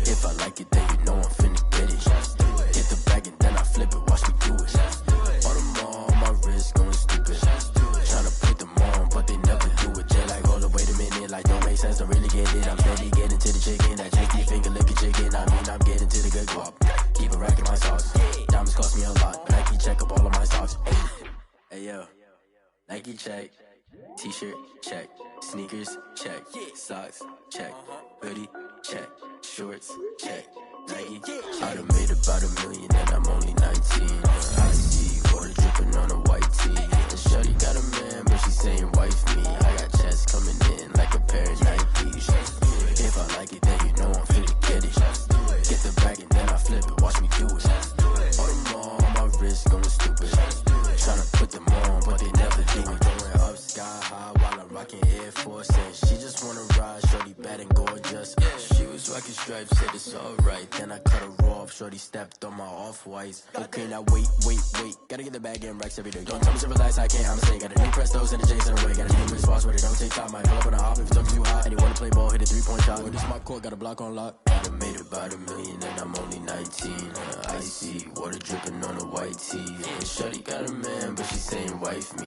S11: If I like it, then you know I'm finna get it. Hit the bag and then I flip it, watch me do it. All them on my wrist going stupid. Tryna put them on, but they never do it. They like, hold up, wait a minute, like don't make sense, don't really get it. I'm steady getting to the chicken, that tricky finger licking chicken. I mean, I'm getting to the good guap. Keep a rack in my sauce. Diamonds cost me a lot, Nike check up all of my socks. Hey yo, Nike check. T-shirt check. Sneakers check. Socks check. Hoodie check. Shorts check. Nike. I done made about $1 million and I'm only 19. I see water dripping on a white tee. And shorty got a man, but she saying wife me. I got checks coming in like a pair of Nikes. If I like it, then you know I'm finna get it. Get the bag and then I flip it, watch me do it. All them on my wrist going stupid. Tryna put them on, but they never do it. Going up sky high while I'm rocking Air Force. And she just wanna ride, shorty bad and gorgeous. She was rocking stripes, said it's alright. Then I cut her off, shorty stepped on my off-whites. Okay, now wait. Gotta get the bag and racks every day. Don't tell me to relax, I can't, I'ma say. Got a new Prestos and a J's in the way. Got a new spots where they don't take time. Might pull up on a hop if it's up too high. And you wanna play ball, hit a 3-point shot. This my court, got a block on lock. I done made about $1 million and I'm only 19. Icy water dripping on a white tee. And shorty got a man, but she saying wife me.